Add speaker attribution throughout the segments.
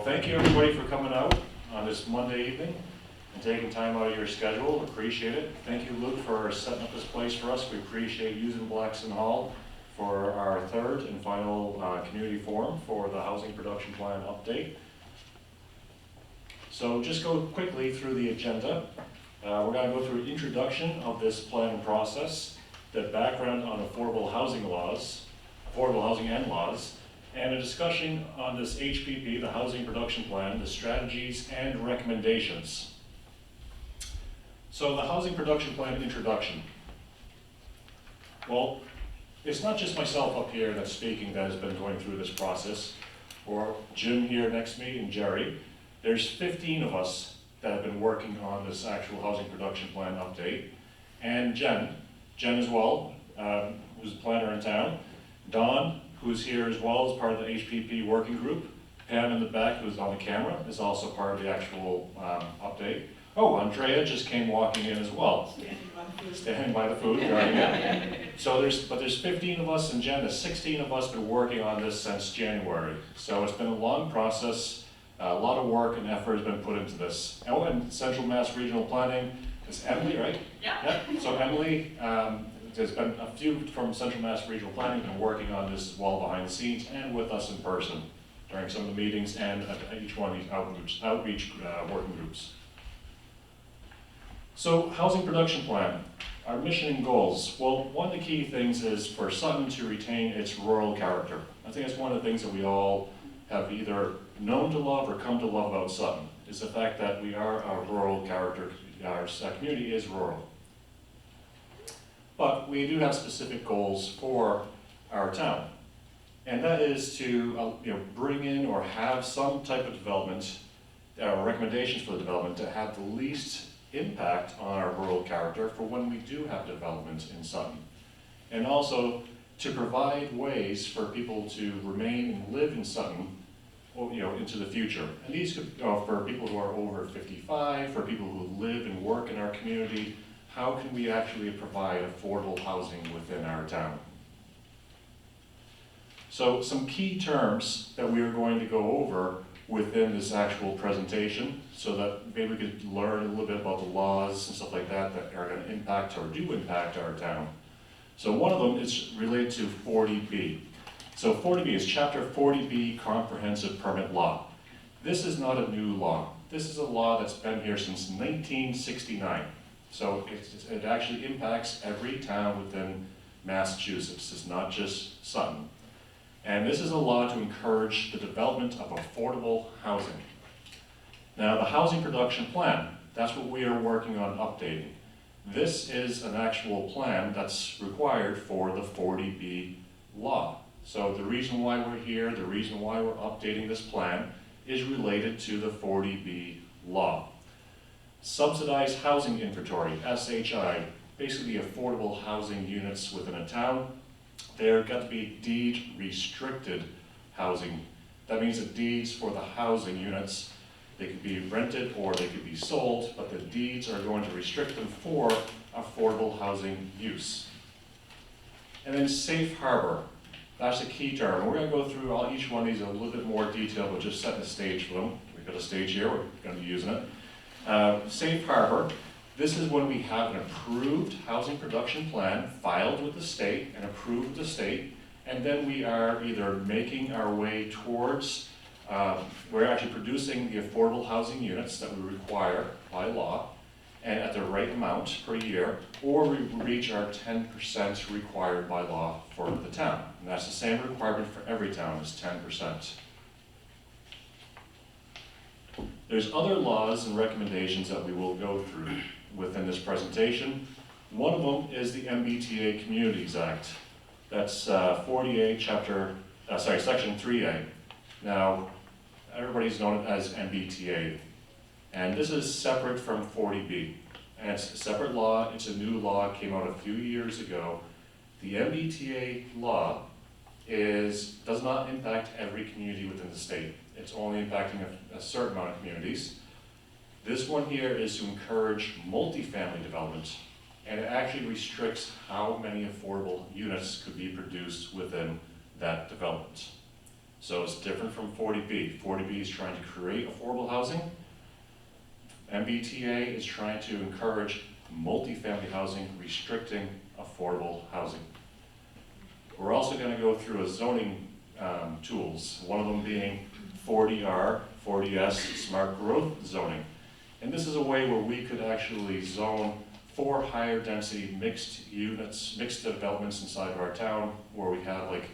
Speaker 1: thank you everybody for coming out on this Monday evening and taking time out of your schedule. Appreciate it. Thank you, Luke, for setting up this place for us. We appreciate using Blaxton Hall for our third and final community forum for the housing production plan update. So just go quickly through the agenda. We're going to go through an introduction of this planning process, the background on affordable housing and laws, and a discussion on this HPP, the Housing Production Plan, the strategies and recommendations. So the Housing Production Plan introduction. Well, it's not just myself up here that's speaking that has been going through this process, or Jim here next to me and Jerry. There's 15 of us that have been working on this actual Housing Production Plan update, and Jen as well, who's a planner in town, Don, who's here as well as part of the HPP working group, Pam in the back, who's on the camera, is also part of the actual update. Oh, Andrea just came walking in as well. Standing by the food, right? So there's 15 of us, and Jen, there's 16 of us been working on this since January. So it's been a long process. A lot of work and effort has been put into this. Oh, and Central Mass Regional Planning is Emily, right?
Speaker 2: Yeah.
Speaker 1: So Emily, there's been a few from Central Mass Regional Planning been working on this as well behind the scenes and with us in person during some of the meetings and at each one of these outreach working groups. So Housing Production Plan, our mission and goals. Well, one of the key things is for Sutton to retain its rural character. I think it's one of the things that we all have either known to love or come to love about Sutton, is the fact that we are a rural character. Our community is rural. But we do have specific goals for our town. And that is to bring in or have some type of development, recommendations for the development to have the least impact on our rural character for when we do have development in Sutton. And also to provide ways for people to remain and live in Sutton into the future. And these could for people who are over 55, for people who live and work in our community. How can we actually provide affordable housing within our town? So some key terms that we are going to go over within this actual presentation so that maybe we could learn a little bit about the laws and stuff like that that are going to impact or do impact our town. So one of them is related to 40B. So 40B is Chapter 40B Comprehensive Permit Law. This is not a new law. This is a law that's been here since 1969. So it actually impacts every town within Massachusetts. It's not just Sutton. And this is a law to encourage the development of affordable housing. Now the Housing Production Plan, that's what we are working on updating. This is an actual plan that's required for the 40B law. So the reason why we're here, the reason why we're updating this plan is related to the 40B law. Subsidized Housing Inventory, SHI, basically affordable housing units within a town. They're got to be deed restricted housing. That means the deeds for the housing units, they could be rented or they could be sold, but the deeds are going to restrict them for affordable housing use. And then Safe Harbor, that's a key term. We're going to go through each one of these in a little bit more detail, but just setting the stage for them. We've got a stage here, we're going to be using it. Safe Harbor, this is when we have an approved housing production plan filed with the state and approved with the state, and then we are either making our way towards, we're actually producing the affordable housing units that we require by law, and at the right amount per year, or we reach our 10% required by law for the town. And that's the same requirement for every town, is 10%. There's other laws and recommendations that we will go through within this presentation. One of them is the MBTA Communities Act. That's 40A section 3A. Now, everybody's known it as MBTA. And this is separate from 40B. And it's a separate law, it's a new law, came out a few years ago. The MBTA law does not impact every community within the state. It's only impacting a certain amount of communities. This one here is to encourage multifamily development, and it actually restricts how many affordable units could be produced within that development. So it's different from 40B. 40B is trying to create affordable housing. MBTA is trying to encourage multifamily housing, restricting affordable housing. We're also going to go through a zoning tools, one of them being 40R, 40S, smart growth zoning. And this is a way where we could actually zone for higher density mixed units, mixed developments inside of our town, where we have like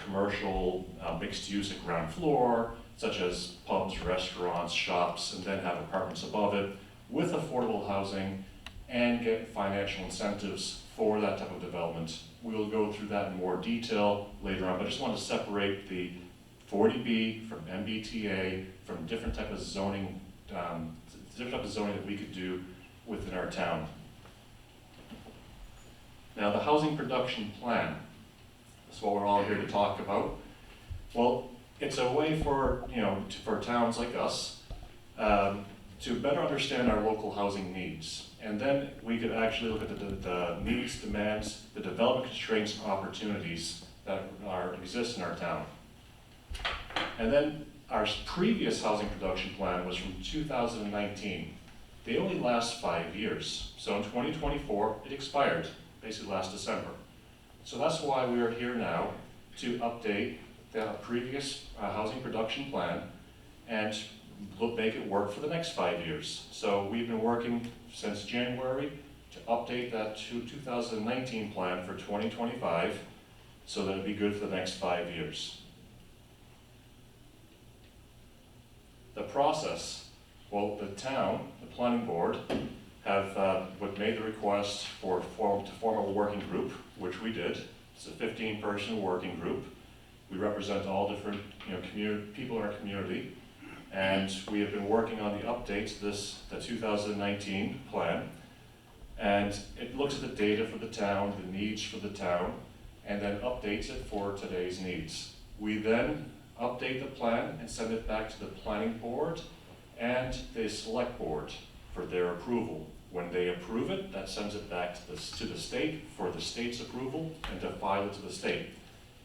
Speaker 1: commercial mixed use at ground floor, such as pubs, restaurants, shops, and then have apartments above it with affordable housing and get financial incentives for that type of development. We'll go through that in more detail later on, but I just want to separate the 40B from MBTA from different type of zoning, that we could do within our town. Now, the housing production plan, that's what we're all here to talk about. Well, it's a way for, for towns like us to better understand our local housing needs. And then we could actually look at the needs, demands, the development constraints, and opportunities that exist in our town. And then our previous housing production plan was from 2019. They only last 5 years. So in 2024, it expired, basically last December. So that's why we are here now to update the previous housing production plan and make it work for the next 5 years. So we've been working since January to update that 2019 plan for 2025 so that it'd be good for the next 5 years. The process, well, the town, the planning board, have made the request to form a working group, which we did. It's a 15-person working group. We represent all different people in our community, and we have been working on the updates to the 2019 plan, and it looks at the data for the town, the needs for the town, and then updates it for today's needs. We then update the plan and send it back to the planning board and the select board for their approval. When they approve it, that sends it back to the state for the state's approval and to file it to the state.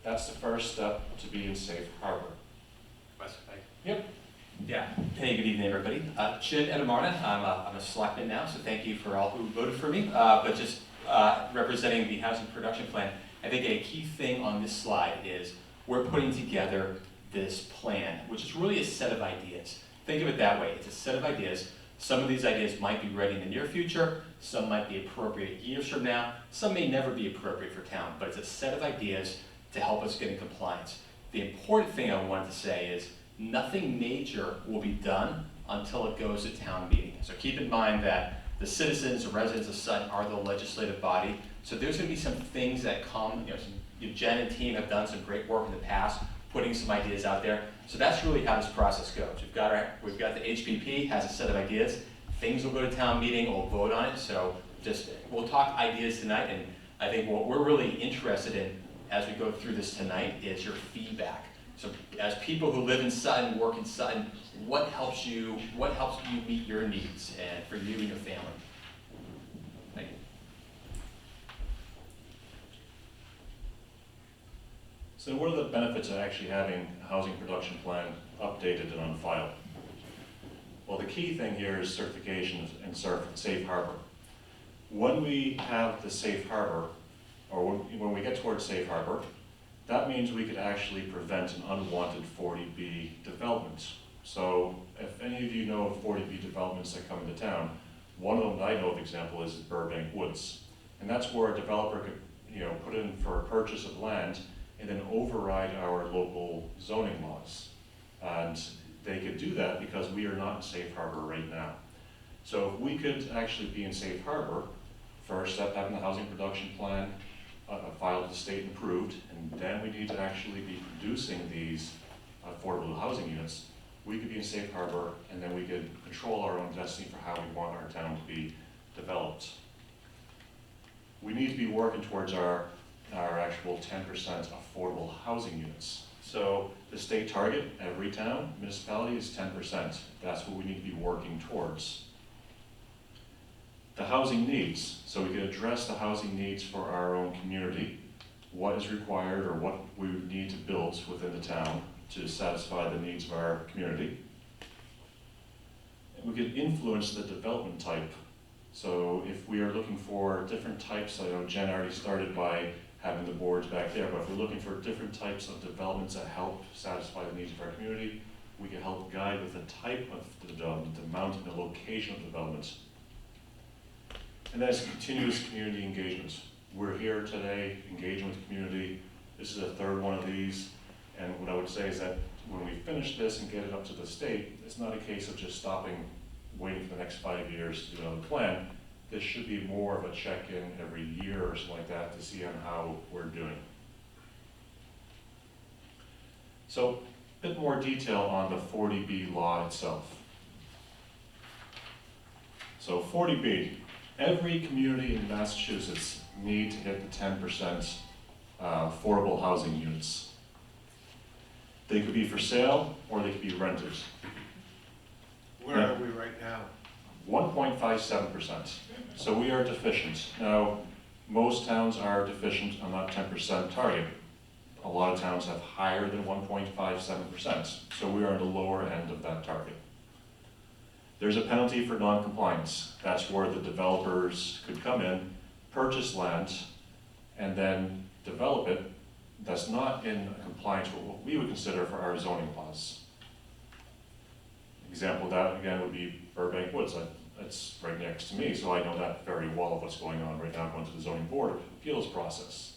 Speaker 1: That's the first step to be in safe harbor. Yep.
Speaker 2: Yeah. Hey, good evening, everybody. Chin Edamarna. I'm a selectman now, so thank you for all who voted for me. But just representing the housing production plan, I think a key thing on this slide is we're putting together this plan, which is really a set of ideas. Think of it that way. It's a set of ideas. Some of these ideas might be ready in the near future. Some might be appropriate years from now. Some may never be appropriate for town, but it's a set of ideas to help us get in compliance. The important thing I wanted to say is nothing major will be done until it goes to town meeting. So keep in mind that the citizens, the residents of Sutton are the legislative body. So there's going to be some things that come, Jen and team have done some great work in the past, putting some ideas out there. So that's really how this process goes. We've got the HPP has a set of ideas. Things will go to town meeting, we'll vote on it. So we'll talk ideas tonight, and I think what we're really interested in as we go through this tonight is your feedback. So as people who live in Sutton, work in Sutton, what helps you meet your needs and for you and your family? Thank you.
Speaker 1: So what are the benefits of actually having a housing production plan updated and on file? Well, the key thing here is certification and safe harbor. When we have the safe harbor, or when we get towards safe harbor, that means we could actually prevent an unwanted 40B development. So if any of you know of 40B developments that come into town, one of them that I know of example is Burbank Woods. And that's where a developer could put in for a purchase of land and then override our local zoning laws. And they could do that because we are not in safe harbor right now. So if we could actually be in safe harbor, first step having the housing production plan filed to the state and approved, and then we need to actually be producing these affordable housing units, we could be in safe harbor, and then we could control our own destiny for how we want our town to be developed. We need to be working towards our actual 10% affordable housing units. So the state target, every town, municipality is 10%. That's what we need to be working towards. The housing needs, so we can address the housing needs for our own community. what is required or what we would need to build within the town to satisfy the needs of our community. And we could influence the development type. So if we are looking for different types, I know Jen already started by having the boards back there, but if we're looking for different types of developments that help satisfy the needs of our community, we can help guide with the type of the development, the amount and the location of development. And that's continuous community engagement. We're here today engaging with the community. This is the third one of these. And what I would say is that when we finish this and get it up to the state, it's not a case of just stopping, waiting for the next 5 years to do another plan. This should be more of a check-in every year or something like that to see on how we're doing. So a bit more detail on the 40B law itself. So 40B, every community in Massachusetts need to hit the 10% affordable housing units. They could be for sale or they could be rented.
Speaker 3: Where are we right now?
Speaker 1: 1.57%. So we are deficient. Now, most towns are deficient on that 10% target. A lot of towns have higher than 1.57%. So we are on the lower end of that target. There's a penalty for non-compliance. That's where the developers could come in, purchase land, and then develop it that's not in compliance with what we would consider for our zoning laws. Example of that, again, would be Burbank Woods. That's right next to me, so I know that very well of what's going on right now, going through the zoning board appeals process.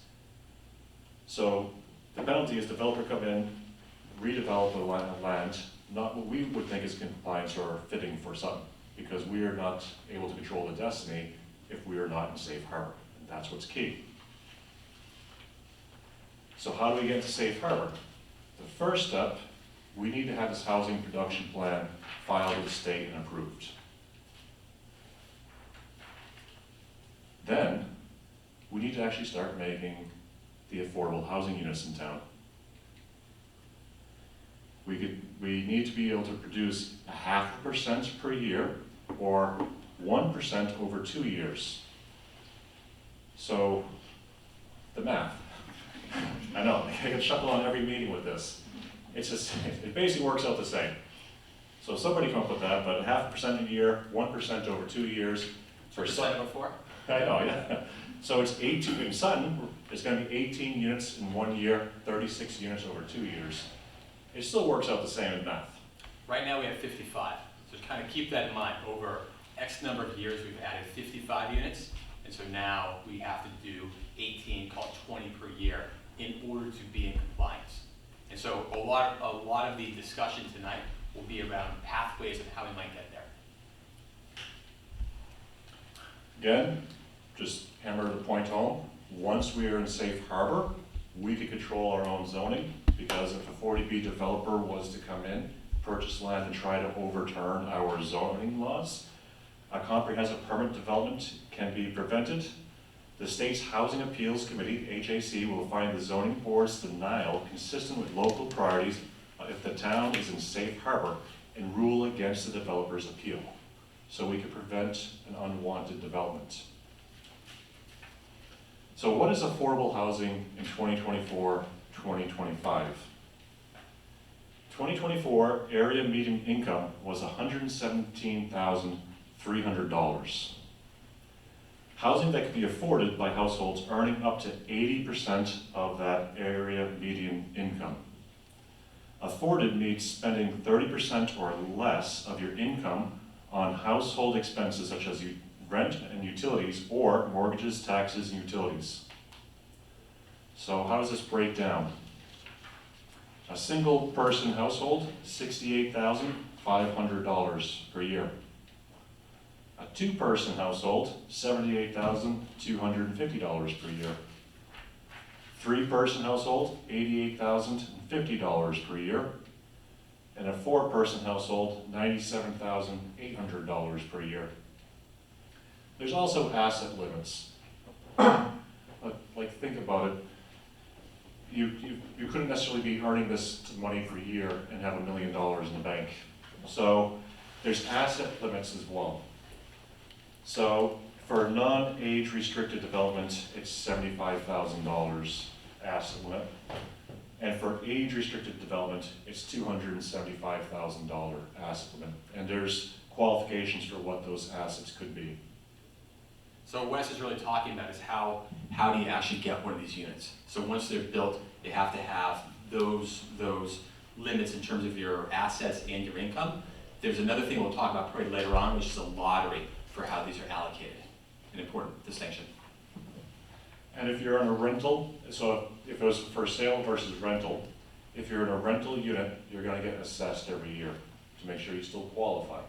Speaker 1: So the penalty is developer come in, redevelop the land, not what we would think is compliance or fitting for Sutton, because we are not able to control the destiny if we are not in safe harbor, and that's what's key. So how do we get to safe harbor? The first step, we need to have this housing production plan filed with the state and approved. Then, we need to actually start making the affordable housing units in town. We need to be able to produce 0.5% per year or 1% over 2 years. So, the math. I know, I get chuckle on every meeting with this. It's just, it basically works out the same. So somebody come up with that, but 0.5% a year, 1% over 2 years. For Sutton,
Speaker 2: before?
Speaker 1: I know, yeah. So it's 18, in Sutton, it's gonna be 18 units in 1 year, 36 units over 2 years. It still works out the same in math.
Speaker 2: Right now we have 55. So kind of keep that in mind. Over X number of years, we've added 55 units. And so now we have to do 18, call it 20 per year in order to be in compliance. And so a lot of the discussion tonight will be around pathways of how we might get there.
Speaker 1: Again, just hammer the point home. Once we are in safe harbor, we can control our own zoning, because if a 40B developer was to come in, purchase land and try to overturn our zoning laws, a comprehensive permit development can be prevented. The state's Housing Appeals Committee, HAC, will find the zoning board's denial consistent with local priorities if the town is in safe harbor and rule against the developer's appeal. So we can prevent an unwanted development. So what is affordable housing in 2024, 2025? 2024 area median income was $117,300. Housing that can be afforded by households earning up to 80% of that area median income. Afforded means spending 30% or less of your income on household expenses such as rent and utilities, or mortgages, taxes, and utilities. So how does this break down? A single person household, $68,500 per year. A two-person household, $78,250 per year. Three-person household, $88,050 per year. And a four-person household, $97,800 per year. There's also asset limits. Like, think about it. You couldn't necessarily be earning this money per year and have $1 million in the bank. So there's asset limits as well. So for non-age restricted development, it's $75,000. asset limit. And for age-restricted development, it's $275,000 asset limit. And there's qualifications for what those assets could be.
Speaker 2: So what Wes is really talking about is how do you actually get one of these units? So once they're built, you have to have those limits in terms of your assets and your income. There's another thing we'll talk about probably later on, which is a lottery for how these are allocated. An important distinction.
Speaker 1: And if you're in a rental, so if it was for sale versus rental, if you're in a rental unit, you're gonna get assessed every year to make sure you still qualify.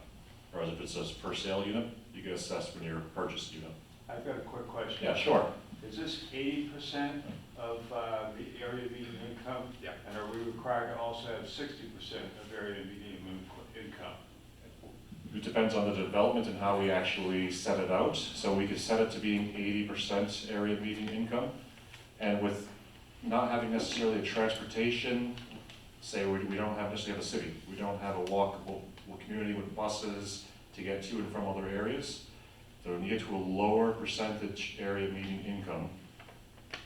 Speaker 1: Whereas if it's a for sale unit, you get assessed when you're a purchased unit.
Speaker 4: I've got a quick question.
Speaker 1: Yeah, sure.
Speaker 4: Is this 80% of the area median income?
Speaker 2: Yeah.
Speaker 4: And are we required to also have 60% of area median income?
Speaker 1: It depends on the development and how we actually set it out. So we could set it to being 80% area median income. And with not having necessarily a transportation, say we don't have necessarily have a city, we don't have a walkable community with buses to get to and from other areas. So when you get to a lower percentage area median income,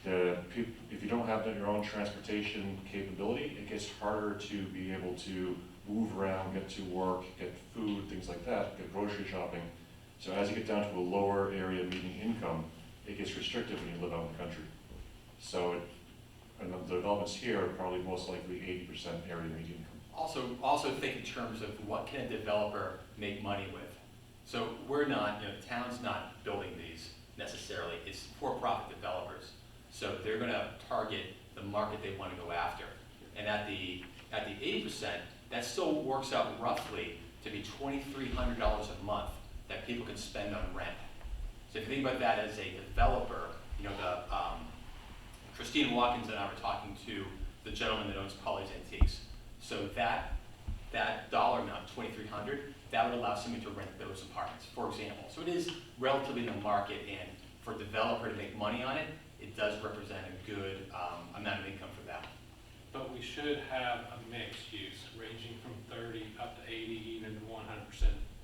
Speaker 1: if you don't have your own transportation capability, it gets harder to be able to move around, get to work, get food, things like that, get grocery shopping. So as you get down to a lower area median income, it gets restricted when you live out in the country. So and the developments here are probably most likely 80% area median income.
Speaker 2: Also think in terms of what can a developer make money with. So we're not, the town's not building these necessarily, it's for-profit developers. So they're gonna target the market they wanna go after. And at the 80%, that still works out roughly to be $2,300 a month that people can spend on rent. So if you think about that as a developer, Christine Watkins and I were talking to the gentleman that owns Polly's Antiques. So that dollar amount, $2,300, that would allow somebody to rent those apartments, for example. So it is relatively in the market, and for a developer to make money on it, it does represent a good amount of income for them.
Speaker 5: But we should have a mixed use ranging from 30 up to 80, even to 100%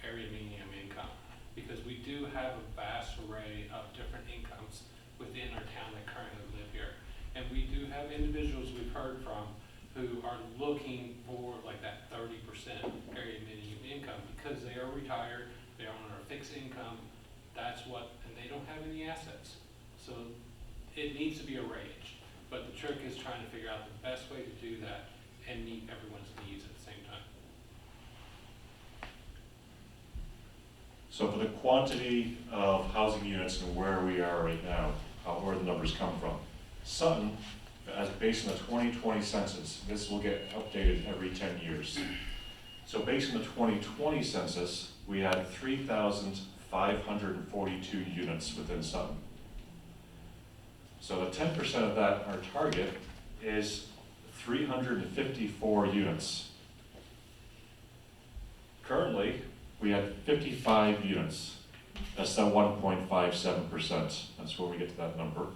Speaker 5: area median income. Because we do have a vast array of different incomes within our town that currently live here. And we do have individuals we've heard from who are looking for like that 30% area median income because they are retired, they're on a fixed income, and they don't have any assets. So it needs to be a range. But the trick is trying to figure out the best way to do that and meet everyone's needs at the same time.
Speaker 1: So for the quantity of housing units and where we are right now, where the numbers come from, Sutton, as based on the 2020 census, this will get updated every 10 years. So based on the 2020 census, we had 3,542 units within Sutton. So the 10% of that, our target, is 354 units. Currently, we have 55 units. That's that 1.57%. That's where we get to that number.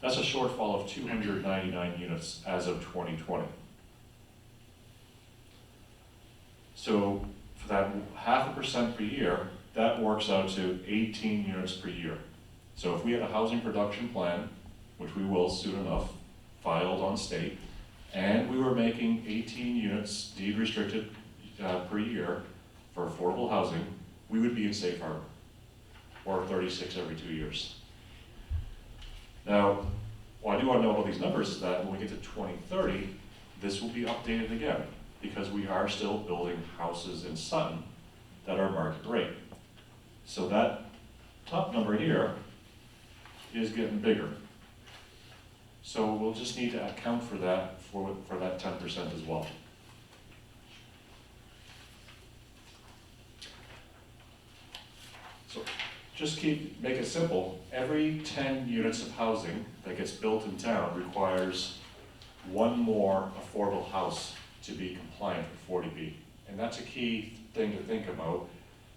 Speaker 1: That's a shortfall of 299 units as of 2020. So for that 0.5% per year, that works out to 18 units per year. So if we had a housing production plan, which we will soon enough, filed on state, and we were making 18 units deed restricted per year for affordable housing, we would be in safe harbor, or 36 every 2 years. Now, what I do want to know about these numbers is that when we get to 2030, this will be updated again, because we are still building houses in Sutton that are market rate. So that top number here is getting bigger. So we'll just need to account for that, for that 10% as well. So just make it simple. Every 10 units of housing that gets built in town requires one more affordable house to be compliant with 40B. And that's a key thing to think about.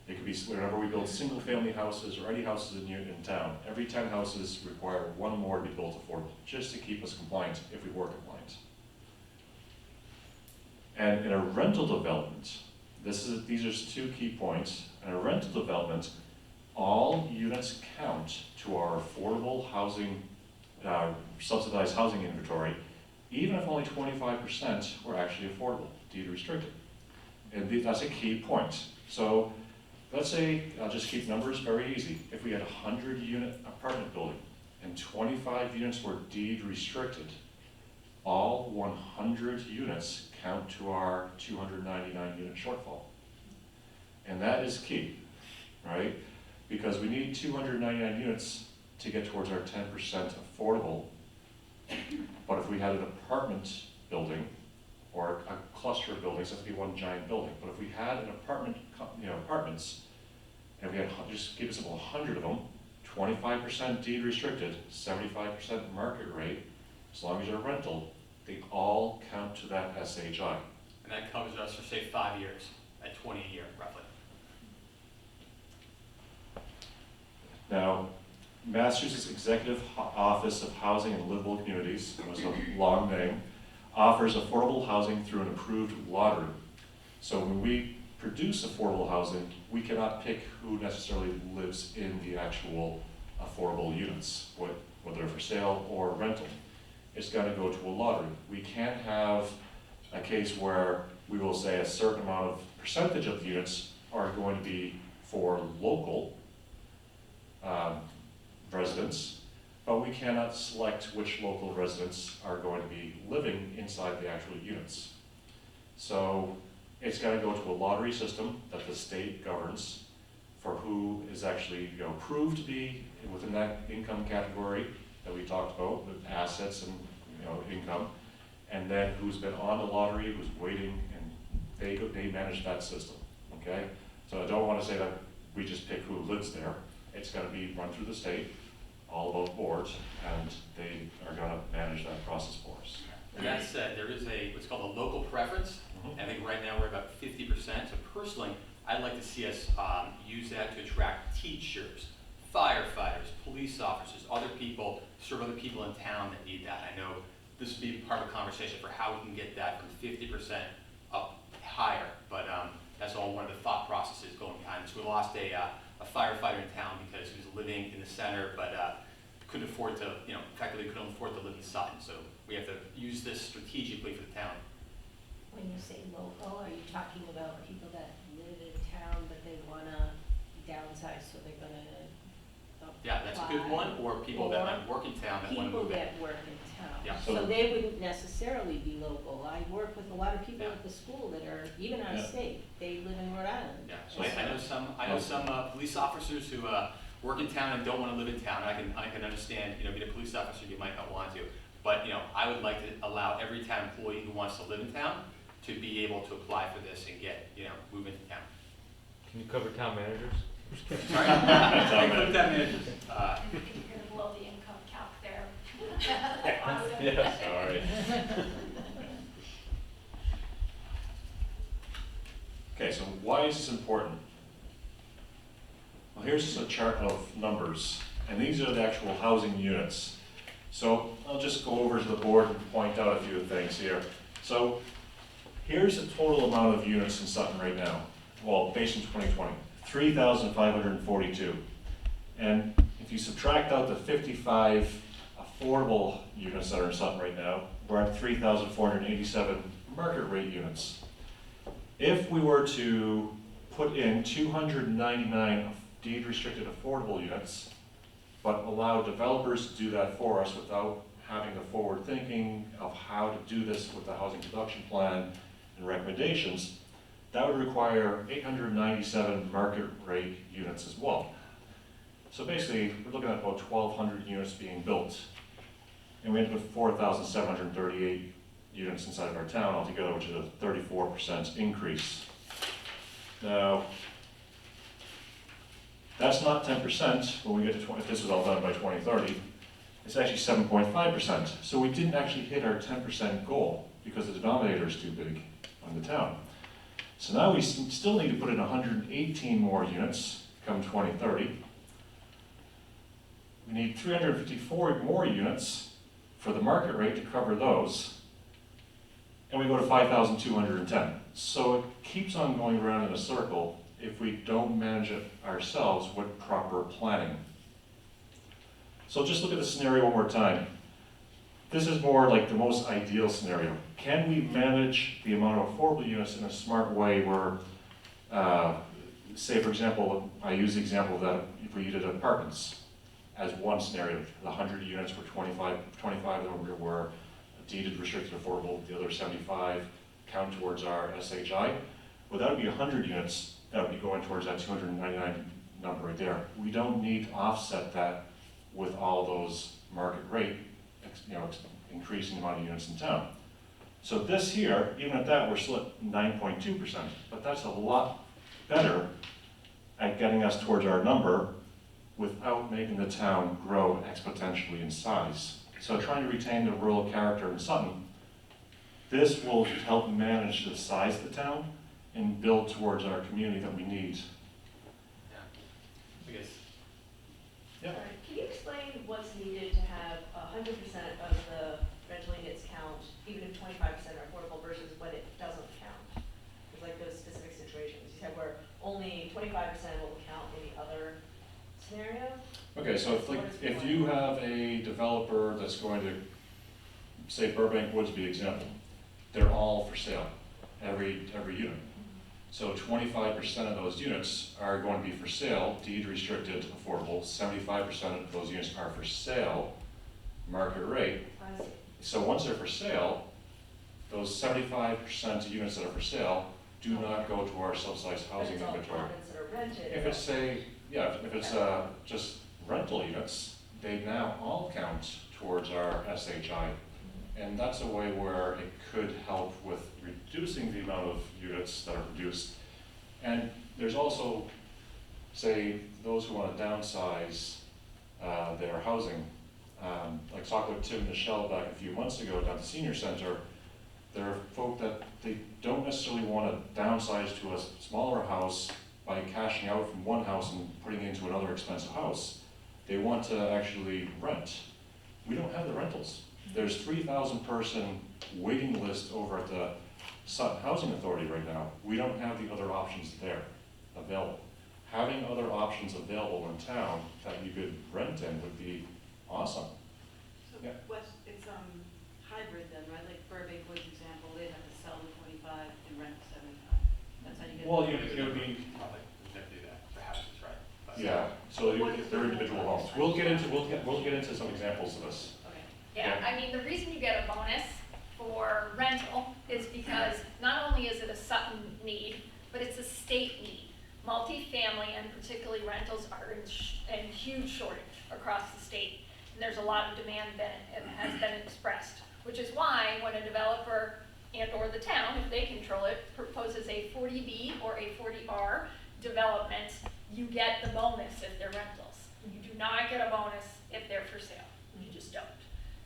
Speaker 1: It could be whenever we build single family houses or any houses in town, every 10 houses require one more to be built affordable, just to keep us compliant if we were compliant. And in a rental development, these are two key points. In a rental development, all units count to our affordable housing subsidized housing inventory, even if only 25% were actually affordable, deed restricted. And that's a key point. So let's say, I'll just keep numbers very easy. If we had a 100-unit apartment building and 25 units were deed restricted, all 100 units count to our 299 unit shortfall. And that is key, right? Because we need 299 units to get towards our 10% affordable. But if we had an apartment building or a cluster of buildings, that would be one giant building. But if we had an apartments, and we had, just give us about 100 of them, 25% deed restricted, 75% market rate, as long as they're rental, they all count to that SHI.
Speaker 2: And that covers us for, say, 5 years, at 20 a year, roughly.
Speaker 1: Now, Massachusetts Executive Office of Housing and Livable Communities, that was a long name, offers affordable housing through an approved lottery. So when we produce affordable housing, we cannot pick who necessarily lives in the actual affordable units, whether they're for sale or rental. It's got to go to a lottery. We can't have a case where we will say a certain amount of percentage of the units are going to be for local residents, but we cannot select which local residents are going to be living inside the actual units. So it's got to go to a lottery system that the state governs for who is actually proved to be within that income category that we talked about, with assets and income, and then who's been on the lottery, who's waiting, and they manage that system. Okay, so I don't want to say that we just pick who lives there. It's got to be run through the state, all about boards, and they are going to manage that process for us.
Speaker 2: And that said, there is what's called a local preference.
Speaker 1: Mhm.
Speaker 2: I think right now we're about 50%. So personally, I'd like to see us use that to attract teachers, firefighters, police officers, other people, serve other people in town that need that. I know this would be part of a conversation for how we can get that from 50% up higher, but that's all one of the thought processes going behind this. We lost a firefighter in town because he was living in the center, but couldn't afford to, effectively couldn't afford to live in Sutton. So we have to use this strategically for the town.
Speaker 6: When you say local, are you talking about people that live in town but they wanna downsize, so they're gonna
Speaker 2: Yeah, that's a good one. Or people that might work in town that want to
Speaker 6: people
Speaker 2: move in.
Speaker 6: that work in town?
Speaker 2: Yeah.
Speaker 6: So they wouldn't necessarily be local. I work with a lot of people
Speaker 2: Yeah.
Speaker 6: at the school that are, even out of
Speaker 1: Yeah.
Speaker 6: state, they live in Rhode Island.
Speaker 2: Yeah, so I know some police officers who work in town and don't want to live in town. I can understand, being a police officer, you might not want to. But, I would like to allow every town employee who wants to live in town to be able to apply for this and get, move into town.
Speaker 7: Can you cover town managers?
Speaker 2: Sorry? Town managers.
Speaker 8: You're gonna blow the income cap there.
Speaker 7: Yeah.
Speaker 1: Sorry. Okay, so why is this important? Well, here's just a chart of numbers, and these are the actual housing units. So I'll just go over to the board and point out a few things here. So here's the total amount of units in Sutton right now, well, based in 2020, 3,542. And if you subtract out the 55 affordable units that are in Sutton right now, we're at 3,487 market rate units. If we were to put in 299 deed restricted affordable units, but allow developers to do that for us without having the forward thinking of how to do this with the housing production plan and recommendations, that would require 897 market rate units as well. So basically, we're looking at about 1,200 units being built, and we end up with 4,738 units inside of our town altogether, which is a 34% increase. Now, that's not 10% when we get to if this was all done by 2030. It's actually 7.5%. So we didn't actually hit our 10% goal because the denominator is too big on the town. So now we still need to put in 118 more units come 2030. We need 354 more units for the market rate to cover those. And we go to 5,210. So it keeps on going around in a circle if we don't manage it ourselves with proper planning. So just look at the scenario one more time. This is more like the most ideal scenario. Can we manage the amount of affordable units in a smart way where, say for example, I use the example that if we did apartments as one scenario, the 100 units were 25 of them were deeded restricted affordable, the other 75 count towards our SHI. Well, that would be 100 units that would be going towards that 299 number right there. We don't need to offset that with all those market rate, increasing the amount of units in town. So this here, even at that, we're still at 9.2%, but that's a lot better at getting us towards our number without making the town grow exponentially in size. So trying to retain the rural character in Sutton, this will help manage the size of the town and build towards our community that we need.
Speaker 2: I guess.
Speaker 1: Yeah.
Speaker 9: Sorry, can you explain what's needed to have 100% of the rental units count, even if 25% are affordable versus when it doesn't count? There's like those specific situations. You said where only 25% will count in the other scenario?
Speaker 1: Okay, so if you have a developer that's going to, say Burbank Woods be example, they're all for sale, every unit. So 25% of those units are going to be for sale, deed restricted, affordable. 75% of those units are for sale, market rate.
Speaker 9: I see.
Speaker 1: So once they're for sale, those 75% of units that are for sale do not go to our subsidized
Speaker 9: But
Speaker 1: housing
Speaker 9: it's all
Speaker 1: inventory.
Speaker 9: apartments that are rented.
Speaker 1: If it's if it's just rental units, they now all count towards our SHI. And that's a way where it could help with reducing the amount of units that are produced. And there's also, say, those who want to downsize their housing. Like talking with Tim and Michelle back a few months ago down at the senior center, there are folk that they don't necessarily want to downsize to a smaller house by cashing out from one house and putting it into another expensive house. They want to actually rent. We don't have the rentals. There's 3,000 person waiting list over at the Sutton Housing Authority right now. We don't have the other options there available. Having other options available in town that you could rent in would be awesome.
Speaker 10: So
Speaker 1: Yeah.
Speaker 10: it's hybrid then, right? Like Burbank Woods example, they'd have to sell the 25 and rent the 75. That's how you get.
Speaker 1: Well, it would be,
Speaker 2: Probably do that for houses, right? But-
Speaker 1: yeah, so if they're individual homes. We'll get into some examples of this.
Speaker 10: Okay.
Speaker 8: Yeah, I mean, the reason you get a bonus for rental is because not only is it a Sutton need, but it's a state need. Multifamily and particularly rentals are in huge shortage across the state. And there's a lot of demand that has been expressed, which is why when a developer and or the town, if they control it, proposes a 40B or a 40R development, you get the bonus if they're rentals. You do not get a bonus if they're for sale. You just don't.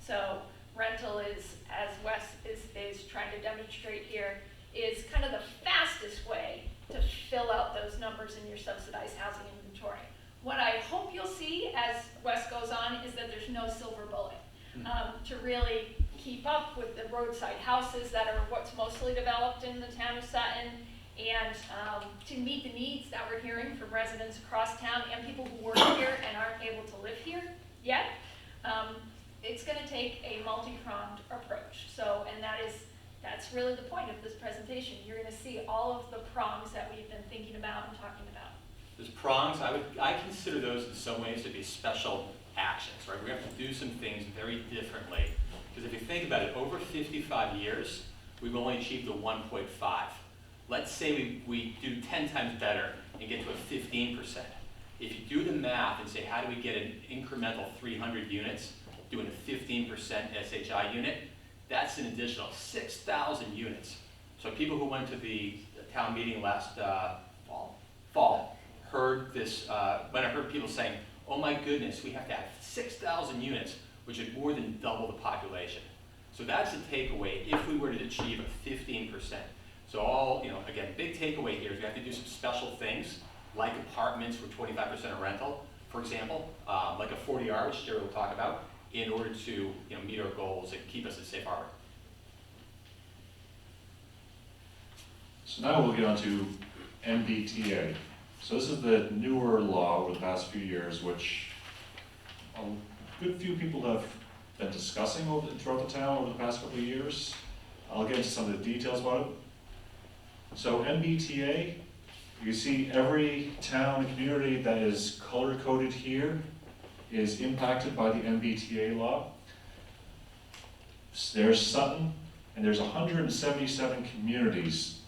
Speaker 8: So rental is, as Wes is trying to demonstrate here, is kind of the fastest way to fill out those numbers in your subsidized housing inventory. What I hope you'll see as Wes goes on is that there's no silver bullet to really keep up with the roadside houses that are what's mostly developed in the town of Sutton, and to meet the needs that we're hearing from residents across town and people who work here and aren't able to live here yet. It's going to take a multi-pronged approach. So, and that's really the point of this presentation. You're going to see all of the prongs that we've been thinking about and talking about.
Speaker 2: Those prongs, I consider those in some ways to be special actions, right? We have to do some things very differently. Because if you think about it, over 55 years, we've only achieved a 1.5. Let's say we do 10 times better and get to a 15%. If you do the math and say, how do we get an incremental 300 units, doing a 15% SHI unit, that's an additional 6,000 units. So people who went to the town meeting last fall heard this, when I heard people saying, oh my goodness, we have to have 6,000 units, which would more than double the population. So that's the takeaway if we were to achieve a 15%. So again, big takeaway here is we have to do some special things, like apartments with 25% of rental, for example, like a 40R, which Jerry will talk about, in order to meet our goals and keep us at safe harbor.
Speaker 1: So now we'll get on to MBTA. So this is the newer law over the past few years, which good few people have been discussing throughout the town over the past couple of years. I'll get into some of the details about it. So MBTA, you see every town and community that is color-coded here is impacted by the MBTA law. There's Sutton, and there's 177 communities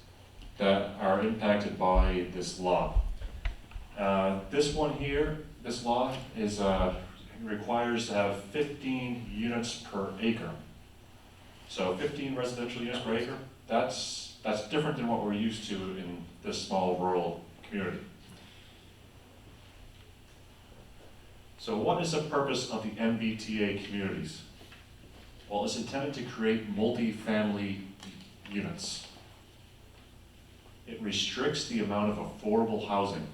Speaker 1: that are impacted by this law. This one here, this law is requires to have 15 units per acre. So 15 residential units per acre, that's different than what we're used to in this small rural community. So what is the purpose of the MBTA communities? Well, it's intended to create multi-family units. It restricts the amount of affordable housing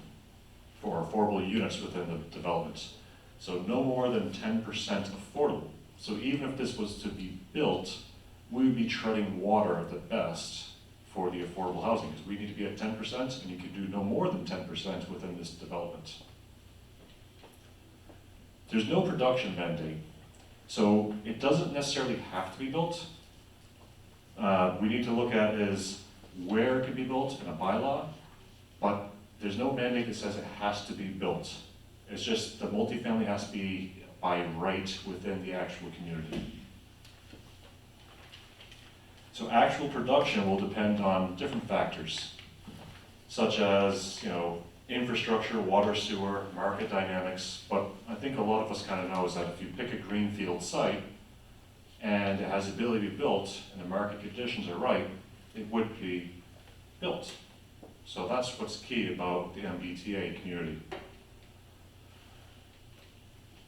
Speaker 1: for affordable units within the developments. So no more than 10% affordable. So even if this was to be built, we would be treading water at the best for the affordable housing, because we need to be at 10%, and you can do no more than 10% within this development. There's no production mandate, so it doesn't necessarily have to be built. We need to look at is where it can be built in a bylaw, but there's no mandate that says it has to be built. It's just the multifamily has to be by right within the actual community. So actual production will depend on different factors, such as, infrastructure, water, sewer, market dynamics, but I think a lot of us kind of know is that if you pick a greenfield site and it has the ability to be built and the market conditions are right, it would be built. So that's what's key about the MBTA community.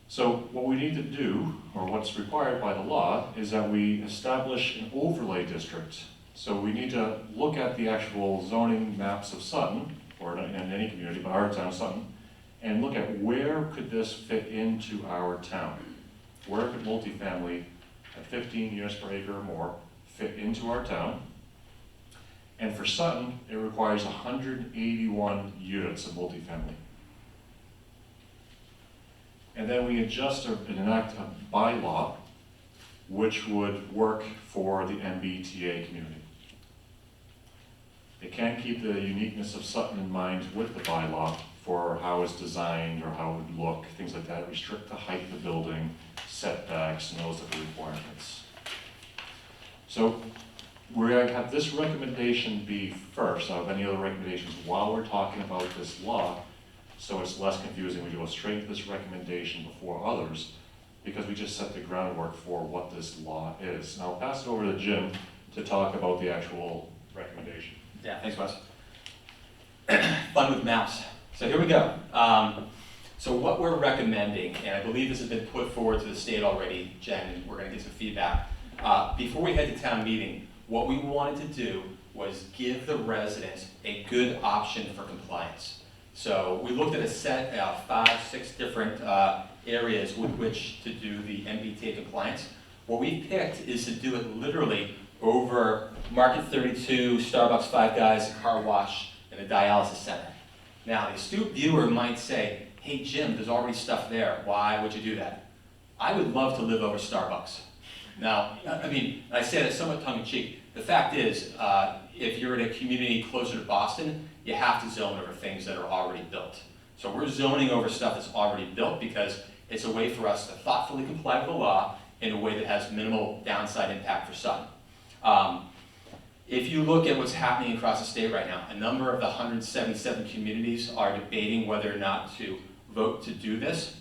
Speaker 1: So what we need to do, or what's required by the law, is that we establish an overlay district. So we need to look at the actual zoning maps of Sutton, or in any community, but our town, Sutton, and look at where could this fit into our town. Where could multifamily at 15 units per acre or more fit into our town? And for Sutton, it requires 181 units of multifamily. And then we adjust and enact a bylaw which would work for the MBTA community. They can't keep the uniqueness of Sutton in mind with the bylaw for how it's designed or how it would look, things like that, restrict the height of the building, setbacks, and those type of requirements. So we're going to have this recommendation be first out of any other recommendations while we're talking about this law, so it's less confusing. We go straight to this recommendation before others, because we just set the groundwork for what this law is. And I'll pass it over to Jim to talk about the actual recommendation.
Speaker 2: Yeah, thanks, Wes. Fun with maps. So here we go. So what we're recommending, and I believe this has been put forward to the state already, Jen, and we're going to get some feedback. Before we head to town meeting, what we wanted to do was give the residents a good option for compliance. So we looked at a set of 5, 6 different areas with which to do the MBTA compliance. What we picked is to do it literally over Market 32, Starbucks, Five Guys, Car Wash, and a dialysis center. Now, the astute viewer might say, hey Jim, there's already stuff there. Why would you do that? I would love to live over Starbucks. Now, I mean, I say that somewhat tongue-in-cheek. The fact is, if you're in a community closer to Boston, you have to zone over things that are already built. So we're zoning over stuff that's already built because it's a way for us to thoughtfully comply with the law in a way that has minimal downside impact for Sutton. If you look at what's happening across the state right now, a number of the 177 communities are debating whether or not to vote to do this.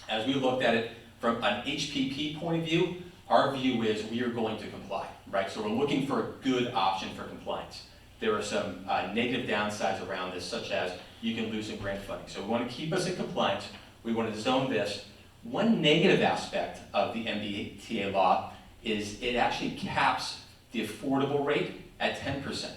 Speaker 2: As we looked at it from an HPP point of view, our view is we are going to comply, right? So we're looking for a good option for compliance. There are some negative downsides around this, such as you can lose some grant funding. So we want to keep us in compliance. We want to zone this. One negative aspect of the MBTA law is it actually caps the affordable rate at 10%.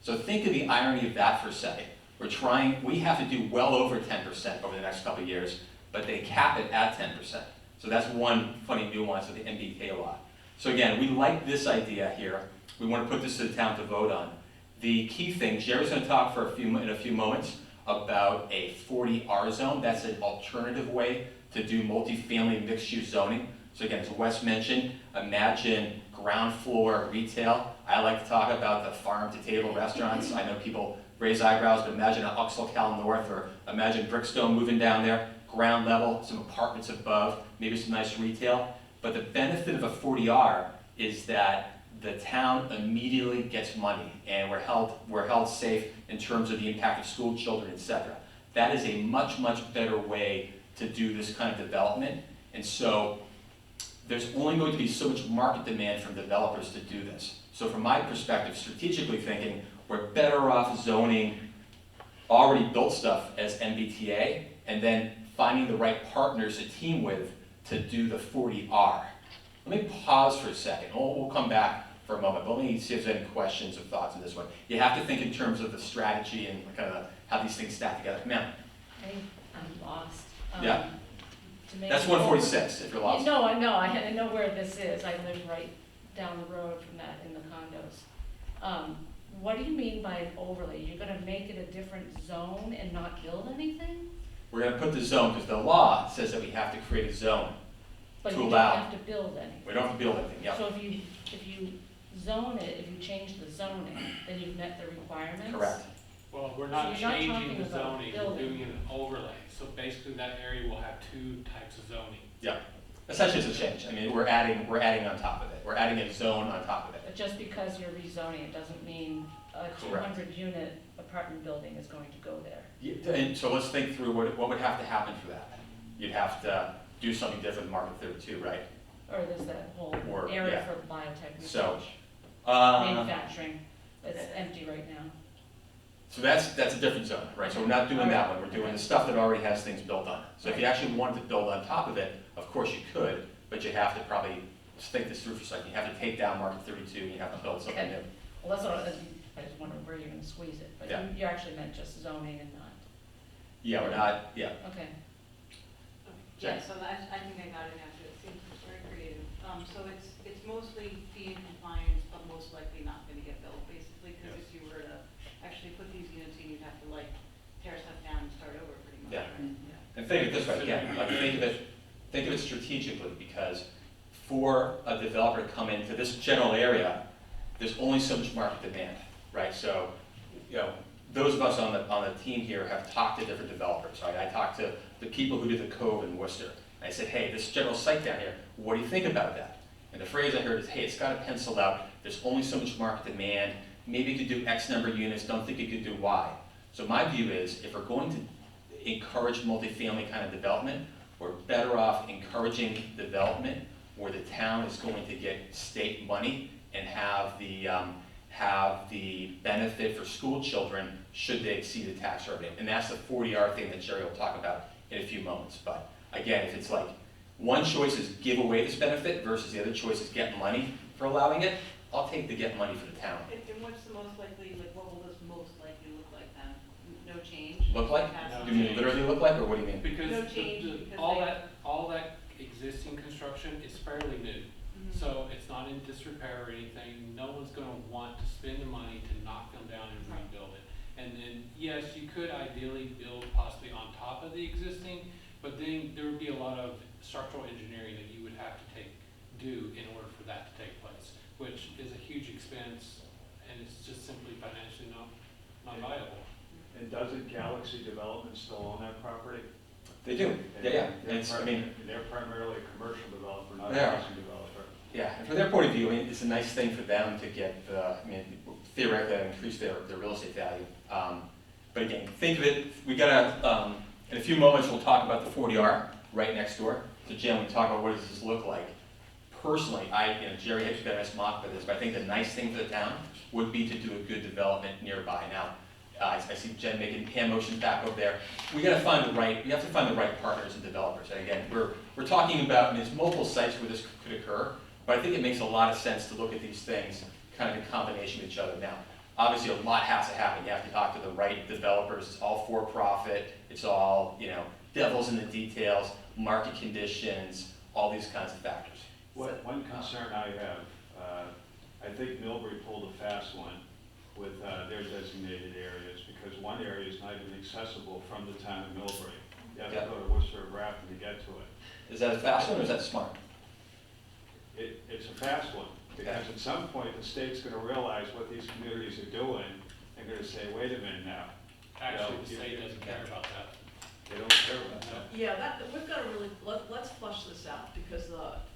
Speaker 2: So think of the irony of that for a second. We have to do well over 10% over the next couple of years, but they cap it at 10%. So that's one funny nuance of the MBTA law. So again, we like this idea here. We want to put this to the town to vote on. The key thing, Jerry's going to talk in a few moments about a 40R zone. That's an alternative way to do multifamily mixed-use zoning. So again, as Wes mentioned, imagine ground floor retail. I like to talk about the farm-to-table restaurants. I know people raise eyebrows, but imagine an Uxtal Cal North, or imagine Brickstone moving down there, ground level, some apartments above, maybe some nice retail. But the benefit of a 40R is that the town immediately gets money, and we're held safe in terms of the impact of school children, et cetera. That is a much, much better way to do this kind of development. And so there's only going to be so much market demand from developers to do this. So from my perspective, strategically thinking, we're better off zoning already built stuff as MBTA, and then finding the right partners to team with to do the 40R. Let me pause for a second. We'll come back for a moment, but let me see if there's any questions or thoughts on this one. You have to think in terms of the strategy and kind of how these things stack together. Come on.
Speaker 11: I think I'm lost.
Speaker 2: Yeah.
Speaker 11: To make
Speaker 2: That's
Speaker 11: it
Speaker 2: 146 if you're lost.
Speaker 11: No, I know, I know where this is, I live right down the road from that in the condos. What do you mean by an overlay? You're gonna make it a different zone and not build anything?
Speaker 2: We're going to put the zone, because the law says that we have to create a zone.
Speaker 11: But
Speaker 2: To
Speaker 11: you don't
Speaker 2: allow.
Speaker 11: have to build anything.
Speaker 2: We don't have to build anything, yeah.
Speaker 11: So if you zone it, if you change the zoning, then you've met the requirements?
Speaker 2: Correct.
Speaker 5: Well, we're not
Speaker 11: So you're not
Speaker 5: changing
Speaker 11: talking
Speaker 5: the
Speaker 11: about
Speaker 5: zoning, we're
Speaker 11: building.
Speaker 5: doing an overlay. So basically, that area will have two types of zoning.
Speaker 2: Yeah. Essentially, it's a change. I mean, we're adding on top of it. We're adding a zone on top of it.
Speaker 11: But just because you're rezoning, it doesn't mean a
Speaker 2: Correct.
Speaker 11: 200-unit apartment building is going to go there.
Speaker 2: Yeah, and so let's think through what would have to happen for that. You'd have to do something different than Market 32, right?
Speaker 11: Or there's that whole
Speaker 2: Or,
Speaker 11: area
Speaker 2: yeah.
Speaker 11: for biotech
Speaker 2: So,
Speaker 11: research,
Speaker 2: Uh,
Speaker 11: manufacturing, that's empty right now.
Speaker 2: So that's a different zone, right? So we're not doing that one, we're doing the stuff that already has things built on it. So if you actually wanted to build on top of it, of course you could, but you have to probably, let's think this through for a second. You have to take down Market 32 and you have to build something
Speaker 11: Okay.
Speaker 2: new.
Speaker 11: Well, that's what I just wondered where you're gonna squeeze it, but
Speaker 2: Yeah.
Speaker 11: you actually meant just zoning and not,
Speaker 2: Yeah, we're not, yeah.
Speaker 11: okay.
Speaker 10: Yeah, so I think I got it now, too. It seems very creative. So it's mostly fee and compliance, but most likely not gonna get built, basically, because if you were to actually put these units in, you'd have to like tear stuff down and start over pretty much,
Speaker 2: Yeah.
Speaker 10: right?
Speaker 2: And think of it this way, again, like think of it strategically, because for a developer to come into this general area, there's only so much market demand, right? So, you know, those of us on the team here have talked to different developers, right? I talked to the people who did the Cove in Worcester. I said, hey, this general site down here, what do you think about that? And the phrase I heard is, hey, it's got to pencil out. There's only so much market demand. Maybe you could do X number of units. Don't think you could do Y. So my view is, if we're going to encourage multifamily kind of development, we're better off encouraging development where the town is going to get state money and have the benefit for school children should they exceed the tax revenue. And that's the 40R thing that Jerry will talk about in a few moments. But again, if it's like one choice is give away this benefit versus the other choice is get money for allowing it, I'll take the get money for the town.
Speaker 10: And what's the most likely, like, what will this most likely look like then? No change?
Speaker 2: Look like?
Speaker 10: Have
Speaker 2: Do you mean literally look like, or what do you mean?
Speaker 5: Because
Speaker 10: No change, because
Speaker 5: all that existing construction is fairly new.
Speaker 10: Mhm.
Speaker 5: So it's not in disrepair or anything. No one's gonna want to spend the money to knock them down and rebuild it. And then, yes, you could ideally build possibly on top of the existing, but then there would be a lot of structural engineering that you would have to do in order for that to take place, which is a huge expense, and it's just simply financially not viable.
Speaker 4: And doesn't Galaxy Development still own that property?
Speaker 2: They do, yeah.
Speaker 4: They're
Speaker 2: It's, I mean,
Speaker 4: They're primarily a commercial developer, not a
Speaker 2: They are.
Speaker 4: housing developer.
Speaker 2: yeah, and from their point of view, I mean, it's a nice thing for them to get the, I mean, theoretically increase their real estate value. But again, think of it, we gotta, in a few moments, we'll talk about the 40R right next door. So Jen, we talk about what does this look like. Personally, Jerry has been a nice mock for this, but I think the nice thing for the town would be to do a good development nearby. Now, I see Jen making hand motions back over there. We have to find the right partners and developers. And again, we're talking about, I mean, there's multiple sites where this could occur, but I think it makes a lot of sense to look at these things kind of in combination with each other. Now, obviously a lot has to happen. You have to talk to the right developers. It's all for profit. It's all, devils in the details, market conditions, all these kinds of factors.
Speaker 4: One concern I have, I think Millbury pulled a fast one with their designated areas, because one area is not even accessible from the town of Millbury. You have to
Speaker 2: Yeah.
Speaker 4: go to Worcester or Grafton to get to it.
Speaker 2: Is that a fast one or is that smart?
Speaker 4: It's a fast one, because at some point, the state's gonna realize what these communities are doing, and gonna say, wait a minute now.
Speaker 5: Actually, the
Speaker 4: You know,
Speaker 5: state doesn't care about that.
Speaker 4: They don't care about that.
Speaker 9: Yeah, we've got to really, let's flush this out, because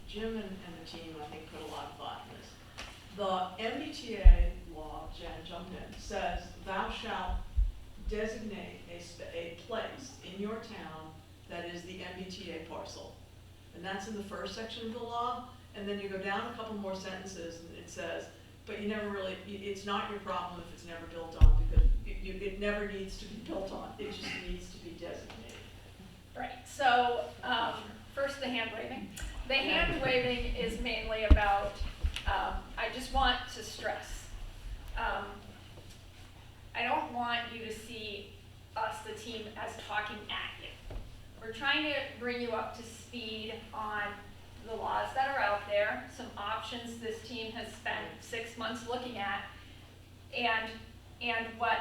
Speaker 9: Jim and the team, I think, put a lot of thought in this. The MBTA law, Jen jumped in, says thou shalt designate a place in your town that is the MBTA parcel. And that's in the first section of the law, and then you go down a couple more sentences, and it says, but you never really, it's not your problem if it's never built on, because it never needs to be built on, it just needs to be designated.
Speaker 8: Right, so, first the hand waving. The hand waving is mainly about, I just want to stress, I don't want you to see us, the team, as talking at you. We're trying to bring you up to speed on the laws that are out there, some options this team has spent 6 months looking at, and what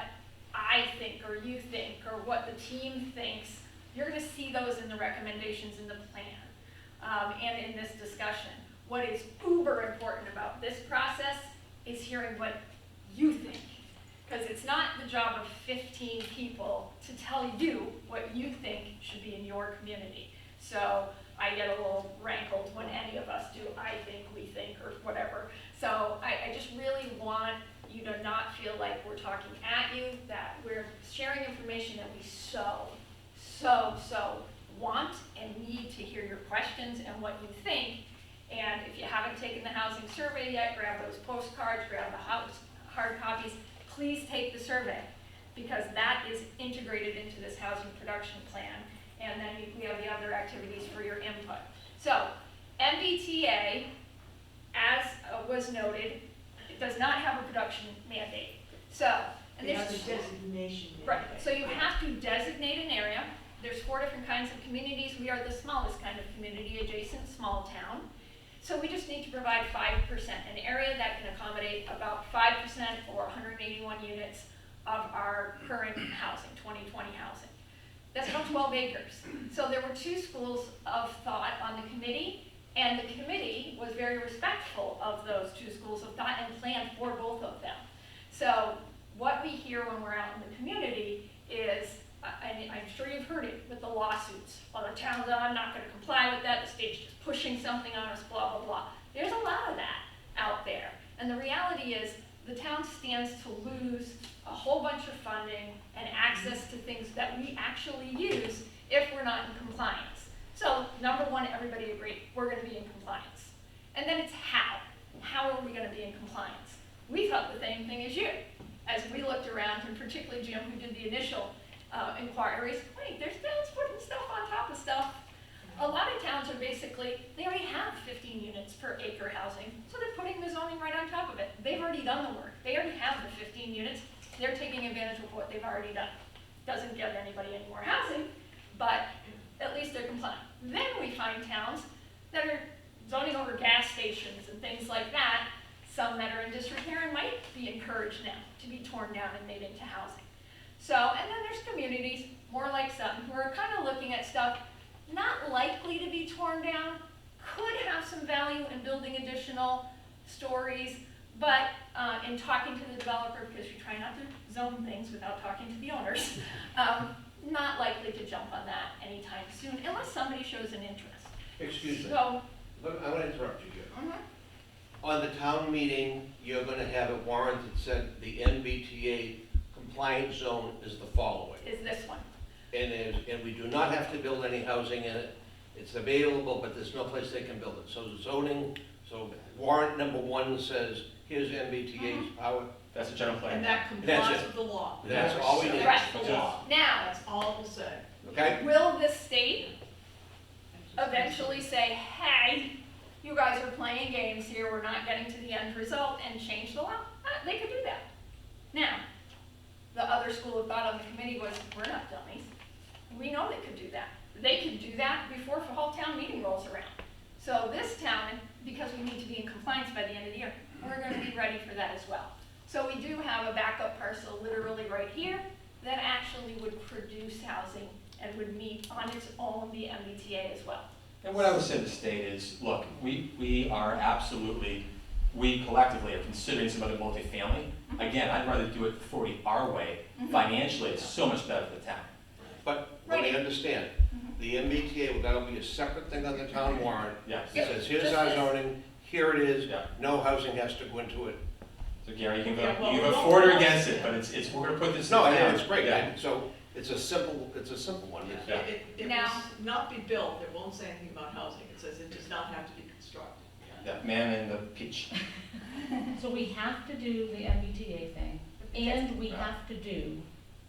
Speaker 8: I think, or you think, or what the team thinks. You're gonna see those in the recommendations in the plan, and in this discussion. What is uber important about this process is hearing what you think. Because it's not the job of 15 people to tell you what you think should be in your community. So I get a little rankled when any of us do, I think, we think, or whatever. So I just really want you to not feel like we're talking at you, that we're sharing information that we so want and need to hear your questions and what you think. And if you haven't taken the housing survey yet, grab those postcards, grab the hard copies. Please take the survey, because that is integrated into this housing production plan. And then we have the other activities for your input. So MBTA, as was noted, it does not have a production mandate. So, and
Speaker 9: They have
Speaker 8: there's
Speaker 9: a designation.
Speaker 8: right. So you have to designate an area. There's 4 different kinds of communities. We are the smallest kind of community, adjacent small town. So we just need to provide 5%, an area that can accommodate about 5% or 181 units of our current housing, 2020 housing. That's about 12 acres. So there were 2 schools of thought on the committee, and the committee was very respectful of those 2 schools of thought and planned for both of them. So what we hear when we're out in the community is, and I'm sure you've heard it with the lawsuits. Well, the town's I'm not going to comply with that. The state's just pushing something on us, blah, blah, blah. There's a lot of that out there. And the reality is the town stands to lose a whole bunch of funding and access to things that we actually use if we're not in compliance. So number one, everybody agreed, we're going to be in compliance. And then it's how. How are we going to be in compliance? We thought the same thing as you. As we looked around, and particularly Jim, who did the initial inquiries, wait, there's towns putting stuff on top of stuff. A lot of towns are basically, they already have 15 units per acre housing, so they're putting the zoning right on top of it. They've already done the work. They already have the 15 units. They're taking advantage of what they've already done. Doesn't give anybody any more housing, but at least they're compliant. Then we find towns that are zoning over gas stations and things like that, some that are in disrepair and might be encouraged now to be torn down and made into housing. So, and then there's communities, more like Sutton, who are kind of looking at stuff not likely to be torn down, could have some value in building additional stories, but in talking to the developer, because we try not to zone things without talking to the owners, not likely to jump on that anytime soon, unless somebody shows an interest.
Speaker 3: Excuse me,
Speaker 8: So,
Speaker 3: I want to interrupt you here.
Speaker 8: mhm.
Speaker 3: On the town meeting, you're going to have a warrant that said the MBTA compliant zone is the following.
Speaker 8: Is this one.
Speaker 3: And we do not have to build any housing in it. It's available, but there's no place they can build it. So zoning, so warrant number 1 says, here's MBTA's power.
Speaker 2: That's the general plan.
Speaker 9: And that
Speaker 3: That's
Speaker 9: complies
Speaker 3: it.
Speaker 9: with the law.
Speaker 3: That's all we need.
Speaker 8: Right.
Speaker 9: The law.
Speaker 8: Now,
Speaker 9: That's all it will say.
Speaker 3: Okay?
Speaker 8: will the state eventually say, hey, you guys are playing games here, we're not getting to the end result, and change the law? They could do that. Now, the other school of thought on the committee was, we're not dummies. We know they could do that. They could do that before the whole town meeting rolls around. So this town, because we need to be in compliance by the end of the year, we're going to be ready for that as well. So we do have a backup parcel literally right here that actually would produce housing and would meet on its own the MBTA as well.
Speaker 2: And what I would say to the state is, look, we are absolutely, we collectively are considering some other multifamily. Again, I'd rather do it 40 our way. Financially, it's so much better for the town.
Speaker 3: But let me understand, the MBTA, that'll be a separate thing on the town warrant.
Speaker 2: Yes.
Speaker 3: It says, here's our zoning, here it is,
Speaker 2: Yeah.
Speaker 3: no housing has to go into it.
Speaker 2: So Gary, you can
Speaker 9: Yeah,
Speaker 2: vote,
Speaker 9: well,
Speaker 2: you can vote
Speaker 9: no,
Speaker 2: for it or
Speaker 9: no.
Speaker 2: against it, but it's, we're gonna put this.
Speaker 3: No, I
Speaker 2: down.
Speaker 3: know, it's great,
Speaker 2: Yeah.
Speaker 3: so it's a simple one.
Speaker 2: Yeah.
Speaker 9: It
Speaker 8: Now-
Speaker 9: will not be built, it won't say anything about housing, it says it does not have to be constructed.
Speaker 2: Yeah, man in the peach.
Speaker 11: So we have to do the MBTA thing, and we have to do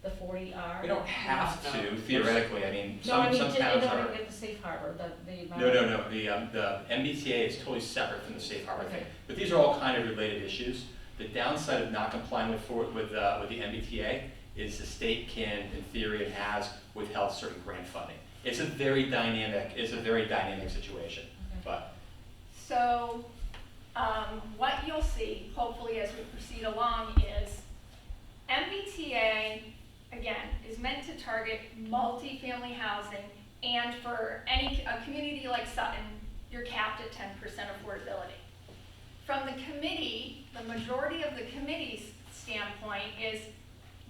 Speaker 11: the 40R.
Speaker 2: We don't have to theoretically, I mean,
Speaker 11: No, I
Speaker 2: some
Speaker 11: mean,
Speaker 2: towns
Speaker 11: in order
Speaker 2: are.
Speaker 11: to get the safe harbor, the amount.
Speaker 2: No, the MBTA is totally separate from the safe harbor thing. But these are all kind of related issues. The downside of not complying with the MBTA is the state can, in theory, it has withheld certain grant funding. It's a very dynamic situation, but.
Speaker 8: So, what you'll see, hopefully as we proceed along, is MBTA, again, is meant to target multifamily housing, and for a community like Sutton, you're capped at 10% affordability. From the committee, the majority of the committee's standpoint is,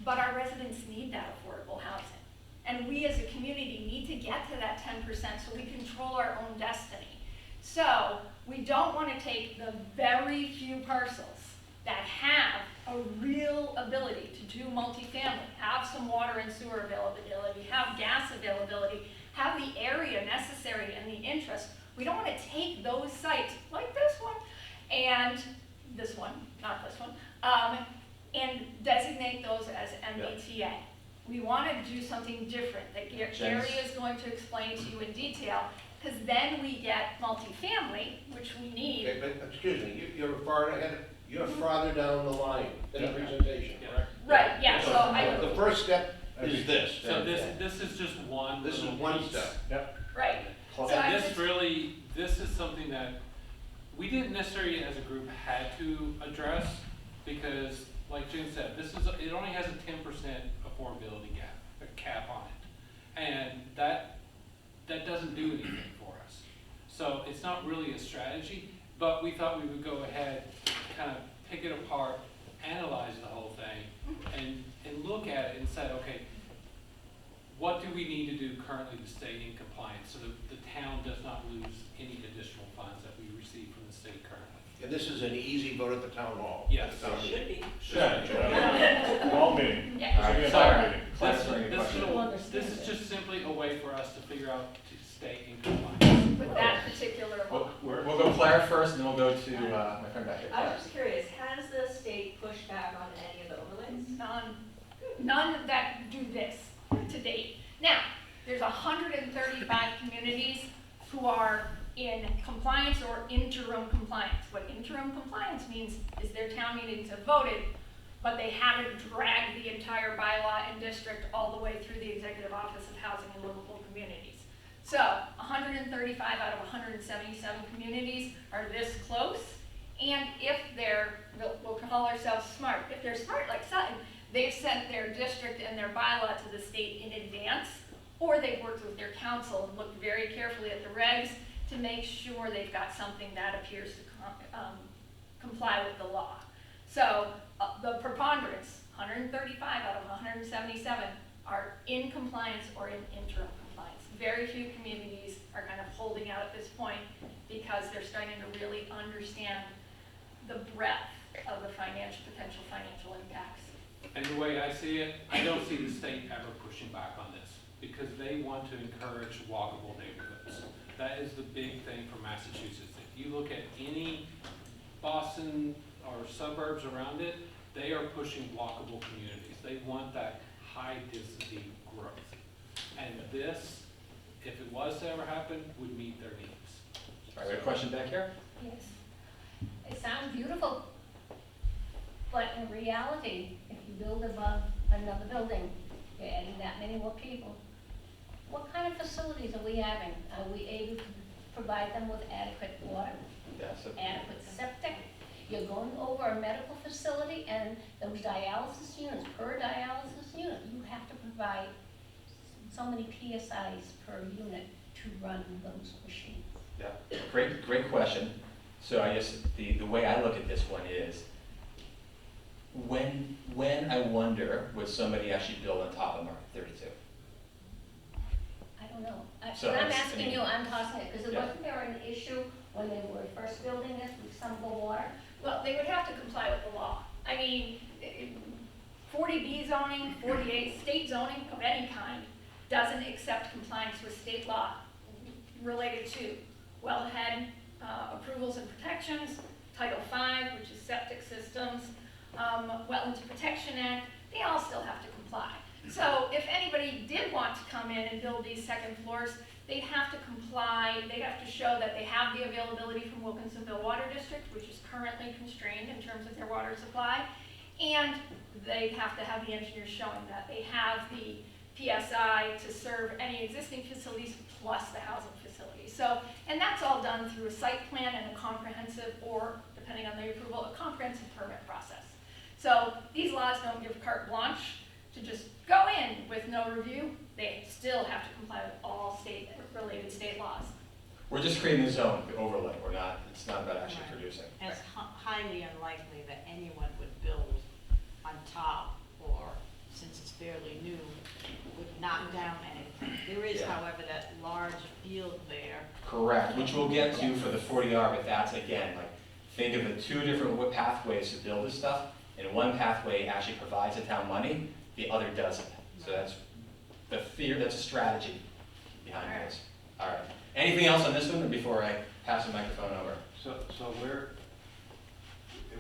Speaker 8: but our residents need that affordable housing. And we as a community need to get to that 10% so we control our own destiny. So we don't want to take the very few parcels that have a real ability to do multifamily, have some water and sewer availability, have gas availability, have the area necessary and the interest. We don't want to take those sites, like this one, and this one, not this one, and designate those as MBTA. We want to do something different that Gary is going to explain to you in detail, because then we get multifamily, which we need.
Speaker 3: Okay, but excuse me, you're far ahead, you're farther down the line in the presentation, correct?
Speaker 8: Right, yeah, so
Speaker 3: The first step is this.
Speaker 5: So this is just one.
Speaker 3: This is
Speaker 5: little
Speaker 3: one
Speaker 5: piece.
Speaker 3: step.
Speaker 8: right. So
Speaker 5: And
Speaker 8: I'm
Speaker 5: this
Speaker 8: just-
Speaker 5: really, this is something that we didn't necessarily as a group had to address, because like Jim said, it only has a 10% affordability gap, a cap on it. And that doesn't do anything for us. So it's not really a strategy, but we thought we would go ahead, kind of pick it apart, analyze the whole thing, and look at it and say, okay, what do we need to do currently to stay in compliance so that the town does not lose any additional funds that we receive from the state currently?
Speaker 3: And this is an easy vote at the town hall.
Speaker 5: Yes.
Speaker 3: At the town meeting.
Speaker 9: Should be.
Speaker 1: All meeting.
Speaker 8: Yeah.
Speaker 2: All right,
Speaker 1: Should be a
Speaker 2: sorry.
Speaker 1: town meeting.
Speaker 2: Claire's learning a
Speaker 5: This
Speaker 2: question.
Speaker 11: People understand
Speaker 5: is
Speaker 11: it.
Speaker 5: just simply a way for us to figure out to stay in compliance.
Speaker 8: With that particular law.
Speaker 2: We'll go Claire first, and then we'll go to my friend back here.
Speaker 9: I
Speaker 2: Claire.
Speaker 9: was just curious, has the state pushed back on any of the overlays?
Speaker 8: None that do this to date. Now, there's 135 communities who are in compliance or interim compliance. What interim compliance means is their town meetings have voted, but they haven't dragged the entire bylaw and district all the way through the Executive Office of Housing and Livable Communities. So 135 out of 177 communities are this close, and if we'll call ourselves smart, if they're smart like Sutton, they've sent their district and their bylaw to the state in advance, or they've worked with their council and looked very carefully at the regs to make sure they've got something that appears to comply with the law. So the preponderance, 135 out of 177, are in compliance or in interim compliance. Very few communities are kind of holding out at this point because they're starting to really understand the breadth of the potential financial impacts.
Speaker 5: And the way I see it, I don't see the state ever pushing back on this, because they want to encourage walkable neighborhoods. That is the big thing for Massachusetts. If you look at any Boston or suburbs around it, they are pushing walkable communities. They want that high density growth. And this, if it was to ever happen, would meet their needs.
Speaker 2: All right, we have a question back here?
Speaker 6: Yes. It sounds beautiful, but in reality, if you build above another building, you're adding that many more people. What kind of facilities are we having? Are we able to provide them with adequate water,
Speaker 2: Yes.
Speaker 6: adequate septic? You're going over a medical facility and those dialysis units, per dialysis unit, you have to provide so many PSIs per unit to run those machines?
Speaker 2: Yeah, great question. So I guess the way I look at this one is, when I wonder, would somebody actually build on top of Market 32?
Speaker 6: I don't know.
Speaker 2: So
Speaker 6: When I'm
Speaker 2: it's- I
Speaker 6: asking
Speaker 2: mean-
Speaker 6: you, I'm tossing it, because
Speaker 2: Yeah.
Speaker 6: wasn't there an issue when they were first building this with some of the water?
Speaker 8: Well, they would have to comply with the law. I mean, 40B zoning, 48 state zoning of any kind doesn't accept compliance with state law related to wellhead approvals and protections, Title V, which is septic systems, Wetlands Protection Act, they all still have to comply. So if anybody did want to come in and build these second floors, they'd have to comply, they'd have to show that they have the availability from Wilkinsonville Water District, which is currently constrained in terms of their water supply, and they'd have to have the engineers showing that they have the PSI to serve any existing facilities plus the housing facility. So, and that's all done through a site plan and a comprehensive, or depending on the approval, a comprehensive permit process. So these laws don't give carte blanche to just go in with no review. They still have to comply with all related state laws.
Speaker 2: We're just creating the zone, the overlay. It's not about actually
Speaker 10: Right.
Speaker 2: producing.
Speaker 10: And it's highly unlikely that anyone would build on top, or since it's fairly new, would knock down anything. There is,
Speaker 2: Yeah.
Speaker 10: however, that large field there.
Speaker 2: Correct, which we'll get to for the 40R, but that's again, like, think of the two different pathways to build this stuff, and one pathway actually provides the town money, the other doesn't. So that's the fear, that's a strategy behind this. All right. Anything else on this one before I pass the microphone over?
Speaker 4: So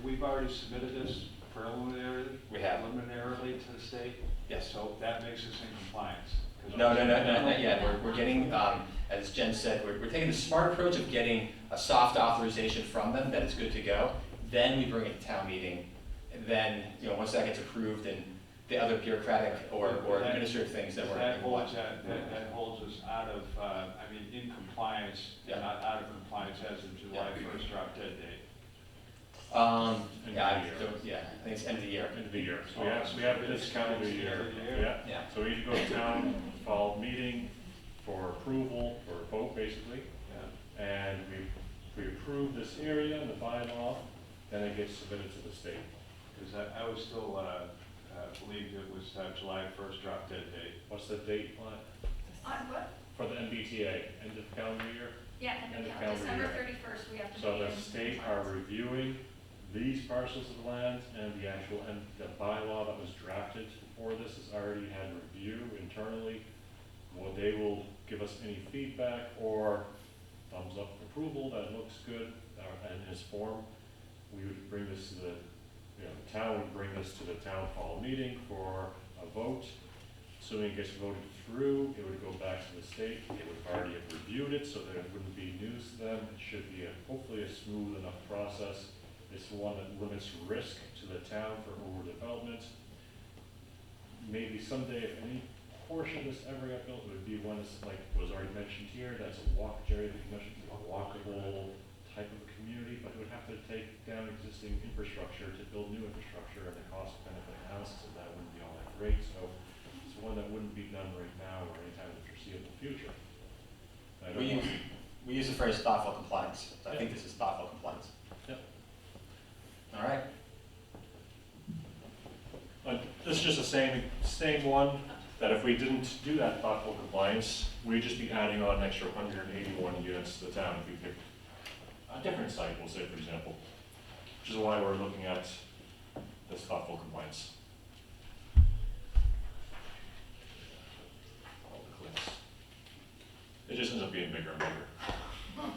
Speaker 4: we've already submitted this preliminarily
Speaker 2: We have.
Speaker 4: to the state?
Speaker 2: Yes.
Speaker 4: So that makes us in compliance? 'Cause
Speaker 2: No, not yet. We're getting, as Jen said, we're taking the smart approach of getting a soft authorization from them that it's good to go. Then we bring it to town meeting. And then, once that gets approved, and the other bureaucratic or administrative things that we're.
Speaker 4: That holds us out of, in compliance,
Speaker 2: Yeah.
Speaker 4: not out of compliance as of July
Speaker 2: Yeah.
Speaker 4: 1st drop dead date.
Speaker 2: I think it's end of the year.
Speaker 1: End of the year. So we have this calendar year.
Speaker 2: Yeah.
Speaker 1: So we need to go to town fall meeting for approval, or vote basically.
Speaker 4: Yeah.
Speaker 1: And we approve this area and the bylaw, then it gets submitted to the state.
Speaker 4: Because I was still, believed it was July 1st drop dead date.
Speaker 1: What's the date on it?
Speaker 8: On what?
Speaker 1: For the MBTA, end of calendar year?
Speaker 8: Yeah,
Speaker 1: End of calendar
Speaker 8: December
Speaker 1: year.
Speaker 8: 31st, we have to.
Speaker 1: So
Speaker 8: be
Speaker 1: the
Speaker 8: in
Speaker 1: state are
Speaker 8: compliance.
Speaker 1: reviewing these parcels of land, and the bylaw that was drafted for this has already had review internally. Well, they will give us any feedback or thumbs up approval that looks good, in this form. We would bring this to the town would bring this to the town hall meeting for a vote. Assuming it gets voted through, it would go back to the state. They would already have reviewed it, so that it wouldn't be news to them. It should be hopefully a smooth enough process. It's one that limits risk to the town for overdevelopment. Maybe someday, if any portion of this ever got built, it would be one that's, like was already mentioned here, that's a walkable type of community, but it would have to take down existing infrastructure to build new infrastructure, and the cost benefit analysis of that wouldn't be all that great. So it's one that wouldn't be done right now or anytime in the foreseeable future. I don't know.
Speaker 2: We use the phrase thoughtful compliance. So I think this is thoughtful compliance.
Speaker 1: Yep.
Speaker 2: All right.
Speaker 1: This is just the same one, that if we didn't do that thoughtful compliance, we'd just be adding on an extra 181 units to the town if we picked a different site, we'll say, for example, which is why we're looking at this thoughtful compliance. All the clicks. It just ends up being bigger and bigger.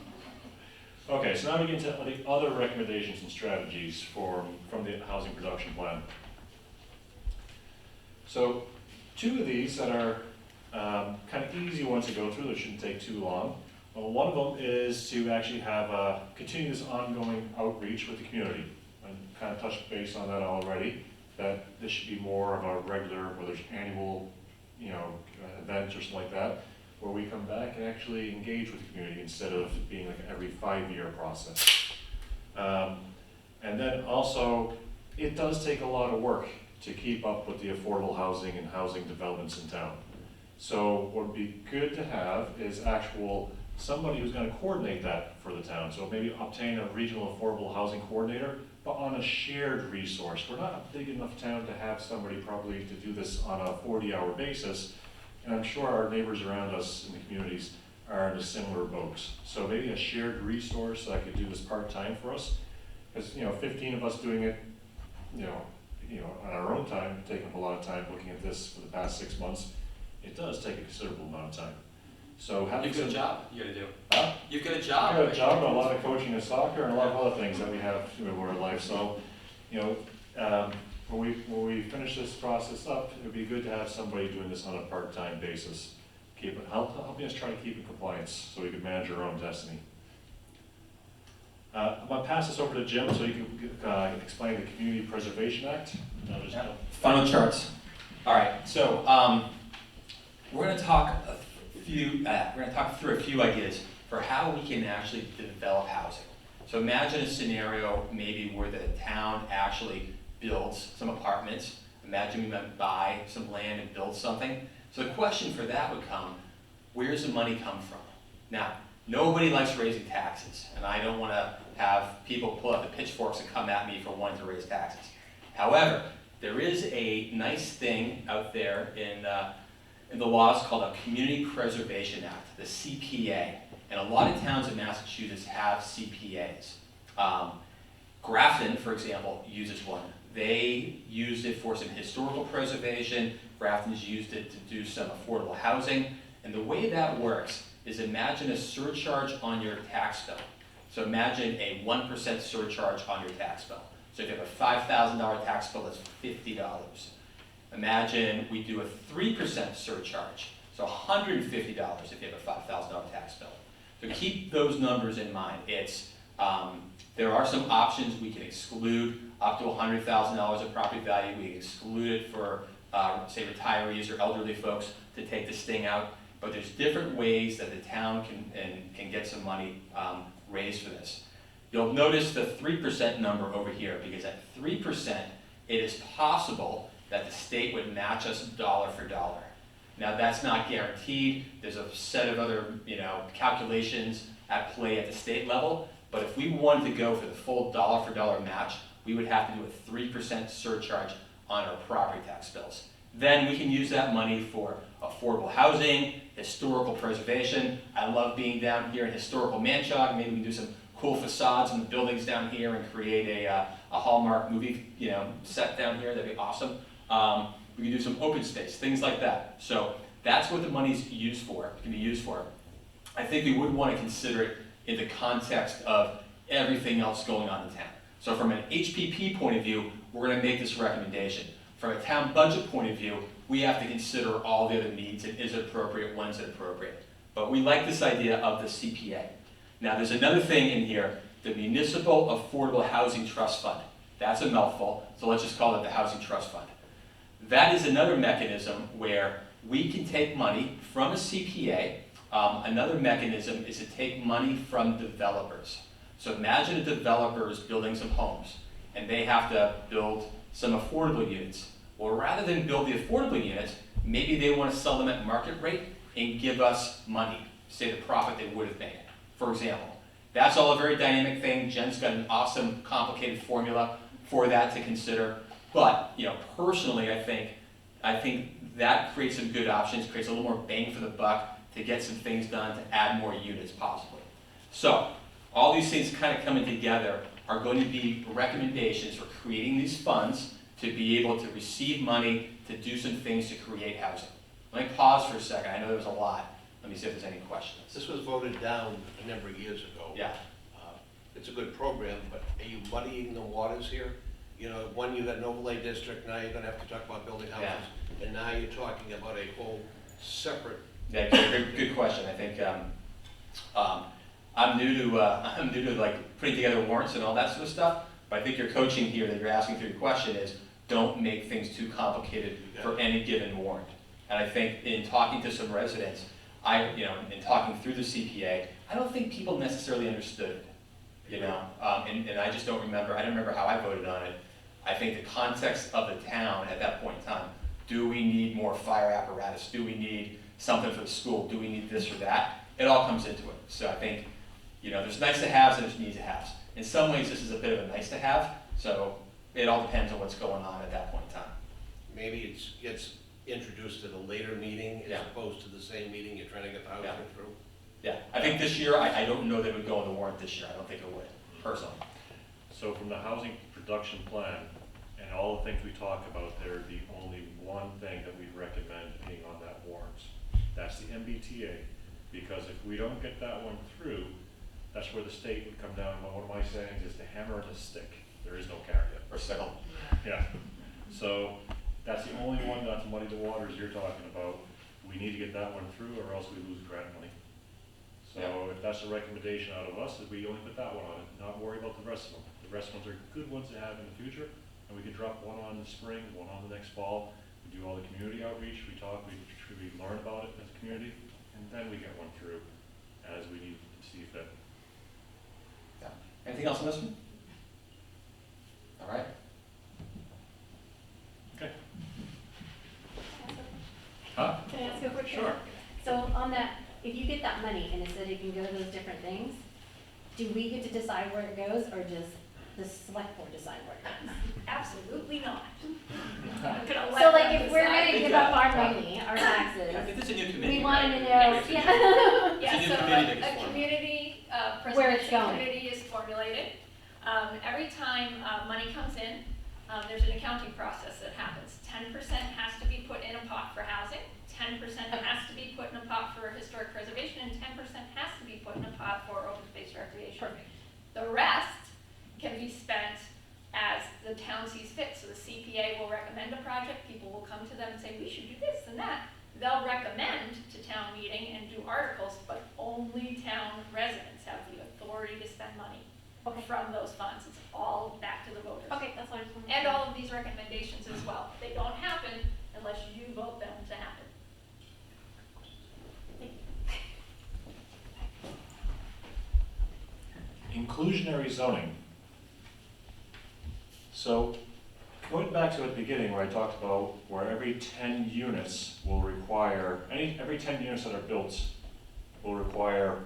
Speaker 1: Okay, so now we get into the other recommendations and strategies from the housing production plan. So 2 of these that are kind of easy ones to go through, that shouldn't take too long. Well, one of them is to actually have continue this ongoing outreach with the community. And kind of touched base on that already, that this should be more of a regular, whether it's annual, events or something like that, where we come back and actually engage with the community instead of being like every 5-year process. And then also, it does take a lot of work to keep up with the affordable housing and housing developments in town. So what would be good to have is actual, somebody who's gonna coordinate that for the town. So maybe obtain a regional affordable housing coordinator, but on a shared resource. We're not a big enough town to have somebody probably to do this on a 40-hour basis. And I'm sure our neighbors around us in the communities are in a similar boat. So maybe a shared resource that could do this part-time for us. Because, 15 of us doing it, on our own time, taking up a lot of time looking at this for the past 6 months, it does take a considerable amount of time. So having
Speaker 2: You've got a
Speaker 1: some,
Speaker 2: job you gotta do.
Speaker 1: huh?
Speaker 2: You've got a
Speaker 1: I've
Speaker 2: job.
Speaker 1: got a job and a lot of coaching in soccer and a lot of other things that we have in our life. So, when we finish this process up, it would be good to have somebody doing this on a part-time basis. Helping us try to keep in compliance so we can manage our own destiny. I'm gonna pass this over to Jim so you can explain the Community Preservation Act. I'll just-
Speaker 2: Final charts. All right, so we're going to talk through a few ideas for how we can actually develop housing. So imagine a scenario maybe where the town actually builds some apartments. Imagine we might buy some land and build something. So the question for that would come, where's the money come from? Now, nobody likes raising taxes, and I don't want to have people pull out the pitchforks and come at me for wanting to raise taxes. However, there is a nice thing out there in the laws called a Community Preservation Act, the CPA. And a lot of towns in Massachusetts have CPAs. Grafton, for example, uses one. They used it for some historical preservation. Grafton's used it to do some affordable housing. And the way that works is imagine a surcharge on your tax bill. So imagine a 1% surcharge on your tax bill. So if you have a $5,000 tax bill, that's $50. Imagine we do a 3% surcharge, so $150 if you have a $5,000 tax bill. So keep those numbers in mind. There are some options. We can exclude up to $100,000 of property value. We can exclude it for, say, retirees or elderly folks to take the sting out. But there's different ways that the town can get some money raised for this. You'll notice the 3% number over here, because at 3%, it is possible that the state would match us dollar for dollar. Now that's not guaranteed. There's a set of other, calculations at play at the state level. But if we wanted to go for the full dollar for dollar match, we would have to do a 3% surcharge on our property tax bills. Then we can use that money for affordable housing, historical preservation. I love being down here in historical Manchog. Maybe we can do some cool facades in the buildings down here and create a Hallmark movie, set down here. That'd be awesome. We can do some open space, things like that. So that's what the money's used for, can be used for. I think we would want to consider it in the context of everything else going on in town. So from an HPP point of view, we're going to make this recommendation. From a town budget point of view, we have to consider all the other needs and is it appropriate, when's it appropriate. But we like this idea of the CPA. Now there's another thing in here, the Municipal Affordable Housing Trust Fund. That's a mouthful, so let's just call it the Housing Trust Fund. That is another mechanism where we can take money from a CPA. Another mechanism is to take money from developers. So imagine a developer is building some homes and they have to build some affordable units. Well, rather than build the affordable units, maybe they want to sell them at market rate and give us money, say the profit they would have made, for example. That's all a very dynamic thing. Jen's got an awesome, complicated formula for that to consider. But, personally, I think that creates some good options, creates a little more bang for the buck to get some things done, to add more units possibly. So, all these things kind of coming together are going to be recommendations for creating these funds to be able to receive money to do some things to create housing. Let me pause for a second. I know there was a lot. Let me see if there's any questions.
Speaker 3: This was voted down a number of years ago.
Speaker 2: Yeah.
Speaker 3: It's a good program, but are you muddying the waters here? One, you got an overlay district, now you're gonna have to talk about building houses. And now you're talking about a whole separate.
Speaker 2: Yeah, good question. I think I'm new to like putting together warrants and all that sort of stuff. But I think your coaching here that you're asking through your question is don't make things too complicated for any given warrant. And I think in talking to some residents, in talking through the CPA, I don't think people necessarily understood it. And I just don't remember. I don't remember how I voted on it. I think the context of the town at that point in time. Do we need more fire apparatus? Do we need something for the school, do we need this or that? It all comes into it. So I think, there's nice to haves and there's need to haves. In some ways, this is a bit of a nice to have, so it all depends on what's going on at that point in time.
Speaker 3: Maybe it gets introduced at a later meeting as
Speaker 2: Yeah.
Speaker 3: opposed to the same meeting you're trying to get the housing
Speaker 2: Yeah.
Speaker 3: through.
Speaker 2: Yeah, I think this year, I don't know that it would go on the warrant this year. I don't think it would, personally.
Speaker 1: So from the housing production plan and all the things we talk about, there'd be only one thing that we'd recommend being on that warrant. That's the MBTA, because if we don't get that one through, that's where the state would come down, and one of my sayings is the hammer and the stick. There is no carrot.
Speaker 2: Or sickle.
Speaker 1: Yeah, so that's the only one, not to muddy the waters you're talking about. We need to get that one through or else we lose grant money. So if that's a recommendation out of us, is we only put that one on it, not worry about the rest of them. The rest of them are good ones to have in the future, and we can drop one on in the spring, one on the next fall. We do all the community outreach, we talk, we learn about it as a community, and then we get one through as we need to see fit.
Speaker 2: Yeah. Anything else on this one? All right.
Speaker 1: Okay.
Speaker 2: Huh?
Speaker 12: Can I ask a quick thing?
Speaker 1: Sure.
Speaker 12: So on that, if you get that money and it said it can go to those different things, do we get to decide where it goes, or does the select board decide where it goes?
Speaker 8: Absolutely not. I'm gonna let
Speaker 12: So like
Speaker 8: them
Speaker 12: if we're
Speaker 8: decide.
Speaker 12: gonna give up our money, our taxes,
Speaker 2: I think there's a new committee.
Speaker 12: we wanted to
Speaker 2: right?
Speaker 12: know,
Speaker 2: It's a new-
Speaker 12: yeah.
Speaker 8: Yeah,
Speaker 2: It's a new
Speaker 8: so
Speaker 2: committee that gets
Speaker 8: a
Speaker 2: formed.
Speaker 8: community,
Speaker 12: Where it's
Speaker 8: preservation
Speaker 12: going.
Speaker 8: committee is formulated. Every time, money comes in, there's an accounting process that happens. 10% has to be put in a pot for housing, 10% has to be put in a pot for historic preservation, and 10% has to be put in a pot for open space recreation.
Speaker 12: Perfect.
Speaker 8: The rest can be spent as the town sees fit. So the CPA will recommend a project, people will come to them and say, we should do this and that. They'll recommend to town meeting and do articles, but only town residents have the authority to spend money
Speaker 12: Okay.
Speaker 8: from those funds. It's all back to the voters.
Speaker 12: Okay, that's what I just wanted to
Speaker 8: And
Speaker 12: know.
Speaker 8: all of these recommendations as well. They don't happen unless you vote them to happen.
Speaker 1: Inclusionary zoning. So, going back to the beginning where I talked about where every 10 units will require, every 10 units that are built will require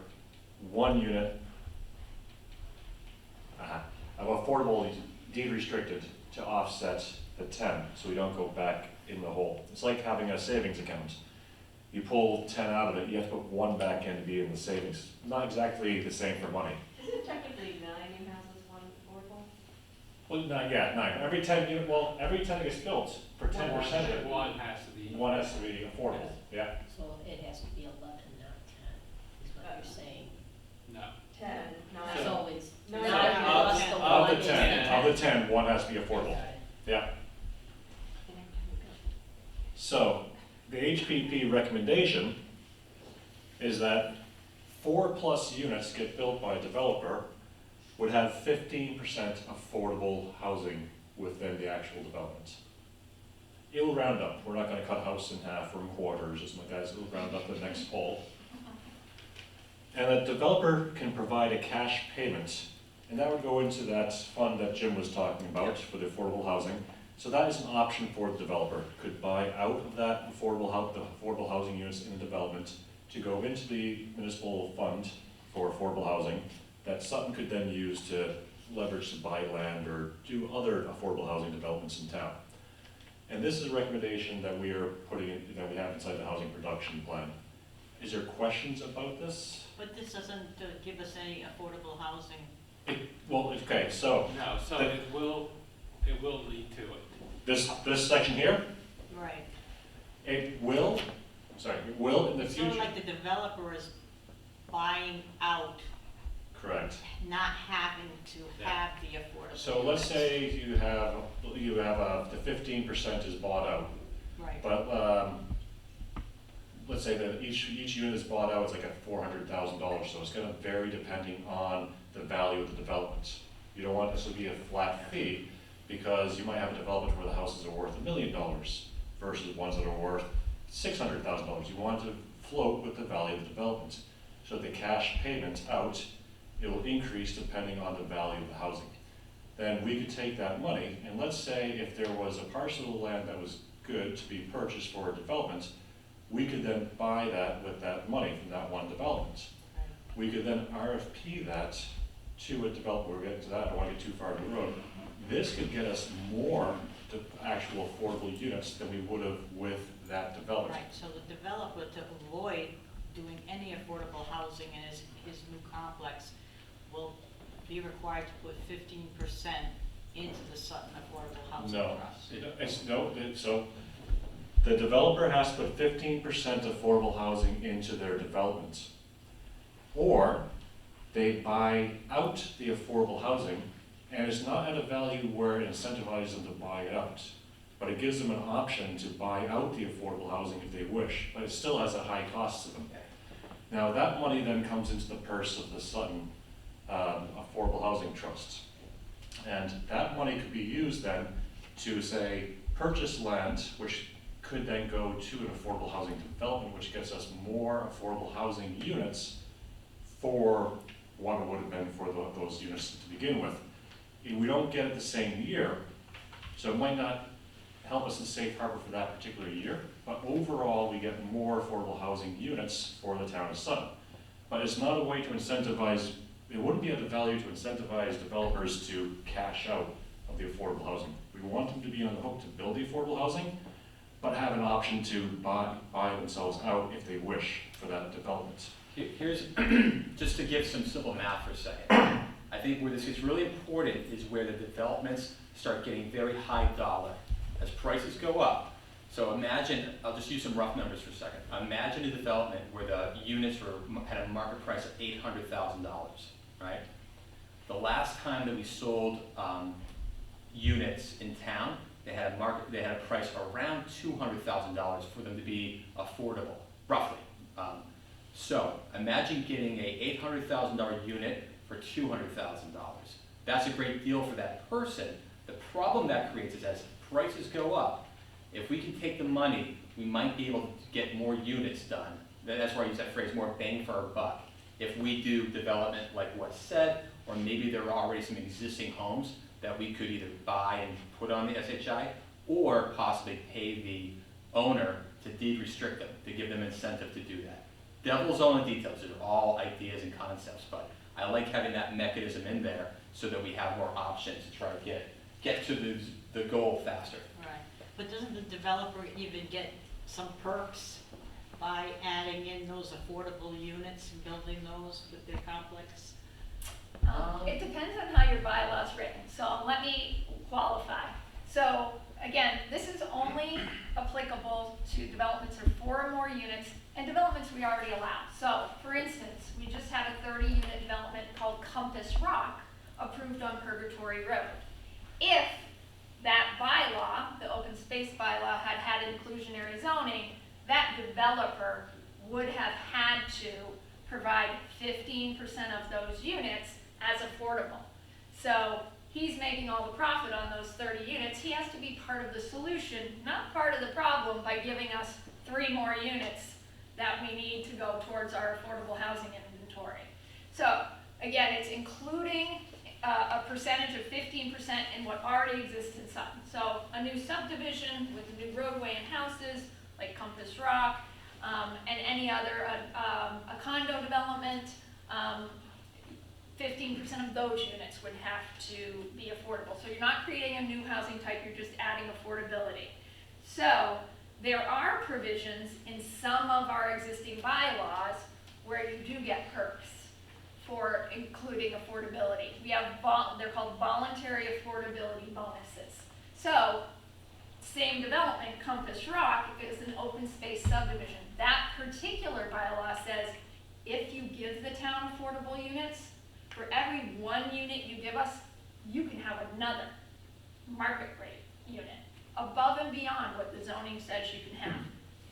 Speaker 1: 1 unit of affordable deed restricted to offset the 10, so we don't go back in the hole. It's like having a savings account. You pull 10 out of it, you have to put 1 back in to be in the savings. Not exactly the same for money.
Speaker 9: Isn't it technically 9 new houses, 1 affordable?
Speaker 1: Well, not yet, 9. Every 10 unit, well, every 10 that gets built, for 10% of it,
Speaker 5: One has to be.
Speaker 1: one has to be affordable, yeah.
Speaker 6: So it has to be 11, not 10, is what you're saying.
Speaker 5: No.
Speaker 9: 10,
Speaker 6: It's
Speaker 9: 9.
Speaker 6: always
Speaker 9: No,
Speaker 6: 9
Speaker 9: no, no,
Speaker 6: plus
Speaker 9: no.
Speaker 6: the
Speaker 1: Of
Speaker 6: 1
Speaker 1: the
Speaker 6: is
Speaker 1: 10, of the 10, one has to be affordable,
Speaker 6: Got it.
Speaker 1: yeah. So, the HPP recommendation is that 4+ units get built by a developer would have 15% affordable housing within the actual development. It'll round up. We're not gonna cut a house in half from quarters, as my guys, it'll round up the next hole. And the developer can provide a cash payment, and that would go into that fund that Jim was talking about for the affordable housing. So that is an option for the developer, could buy out of that the affordable housing units in the development to go into the municipal fund for affordable housing that Sutton could then use to leverage to buy land or do other affordable housing developments in town. And this is a recommendation that we are putting in, that we have inside the housing production plan. Is there questions about this?
Speaker 10: But this doesn't give us any affordable housing.
Speaker 1: Well, okay, so
Speaker 5: No, so
Speaker 1: The-
Speaker 5: it will lead to it.
Speaker 1: this section here,
Speaker 10: Right.
Speaker 1: it will in the
Speaker 10: It's sort of
Speaker 1: future.
Speaker 10: like the developer is buying out,
Speaker 1: Correct.
Speaker 10: not having to
Speaker 5: Yeah.
Speaker 10: have the affordable.
Speaker 1: So let's
Speaker 10: units.
Speaker 1: say you have the 15% is bought out,
Speaker 10: Right.
Speaker 1: but let's say that each unit is bought out, it's like at $400,000, so it's gonna vary depending on the value of the development. You don't want this to be a flat fee, because you might have a development where the houses are worth $1 million versus ones that are worth $600,000. You want to float with the value of the development. So the cash payment out, it will increase depending on the value of the housing. Then we could take that money, and let's say if there was a parcel of land that was good to be purchased for a development, we could then buy that with that money from that one development. We could then RFP that to a developer. We'll get to that, I don't want to get too far down the road. This could get us more to actual affordable units than we would have with that development.
Speaker 13: Right, so the developer, to avoid doing any affordable housing in his new complex, will be required to put 15% into the Sutton Affordable Housing
Speaker 1: No,
Speaker 13: Trust.
Speaker 1: so the developer has to put 15% affordable housing into their development. Or they buy out the affordable housing, and it's not at a value where it incentivizes them to buy it out, but it gives them an option to buy out the affordable housing if they wish, but it still has a high cost to them. Now that money then comes into the purse of the Sutton Affordable Housing Trust. And that money could be used then to, say, purchase land, which could then go to an affordable housing development, which gets us more affordable housing units for what it would have been for those units to begin with. We don't get it the same year, so it might not help us in safe harbor for that particular year, but overall we get more affordable housing units for the town of Sutton. But it's not a way to incentivize, it wouldn't be at the value to incentivize developers to cash out of the affordable housing. We want them to be on the hook to build the affordable housing, but have an option to buy themselves out if they wish for that development.
Speaker 2: Here's, just to give some simple math for a second. I think where this gets really important is where the developments start getting very high dollar as prices go up. So imagine, I'll just use some rough numbers for a second. Imagine a development where the units had a market price of $800,000, right? The last time that we sold units in town, they had a price around $200,000 for them to be affordable, roughly. So imagine getting a $800,000 unit for $200,000. That's a great deal for that person. The problem that creates is as prices go up, if we can take the money, we might be able to get more units done. That's why I use that phrase, more bang for our buck. If we do development like what's said, or maybe there are already some existing homes that we could either buy and put on the SHI, or possibly pay the owner to deed restrict them, to give them incentive to do that. Devil's all in the details, these are all ideas and concepts, but I like having that mechanism in there so that we have more options to try to get to the goal faster.
Speaker 13: Right, but doesn't the developer even get some perks by adding in those affordable units and building those with their complex?
Speaker 8: It depends on how your bylaw's written, so let me qualify. So, again, this is only applicable to developments of 4 or more units and developments we already allow. So, for instance, we just had a 30-unit development called Compass Rock approved on Purgatory Road. If that bylaw, the open space bylaw, had inclusionary zoning, that developer would have had to provide 15% of those units as affordable. So he's making all the profit on those 30 units. He has to be part of the solution, not part of the problem, by giving us 3 more units that we need to go towards our affordable housing inventory. So again, it's including a percentage of 15% in what already exists in Sutton. So a new subdivision with a new roadway and houses, like Compass Rock, and any other, a condo development, 15% of those units would have to be affordable. So you're not creating a new housing type, you're just adding affordability. So there are provisions in some of our existing bylaws where you do get perks for including affordability. We have, they're called voluntary affordability bonuses. So, same development, Compass Rock, if it was an open space subdivision, that particular bylaw says if you give the town affordable units, for every 1 unit you give us, you can have another market rate unit above and beyond what the zoning says you can have.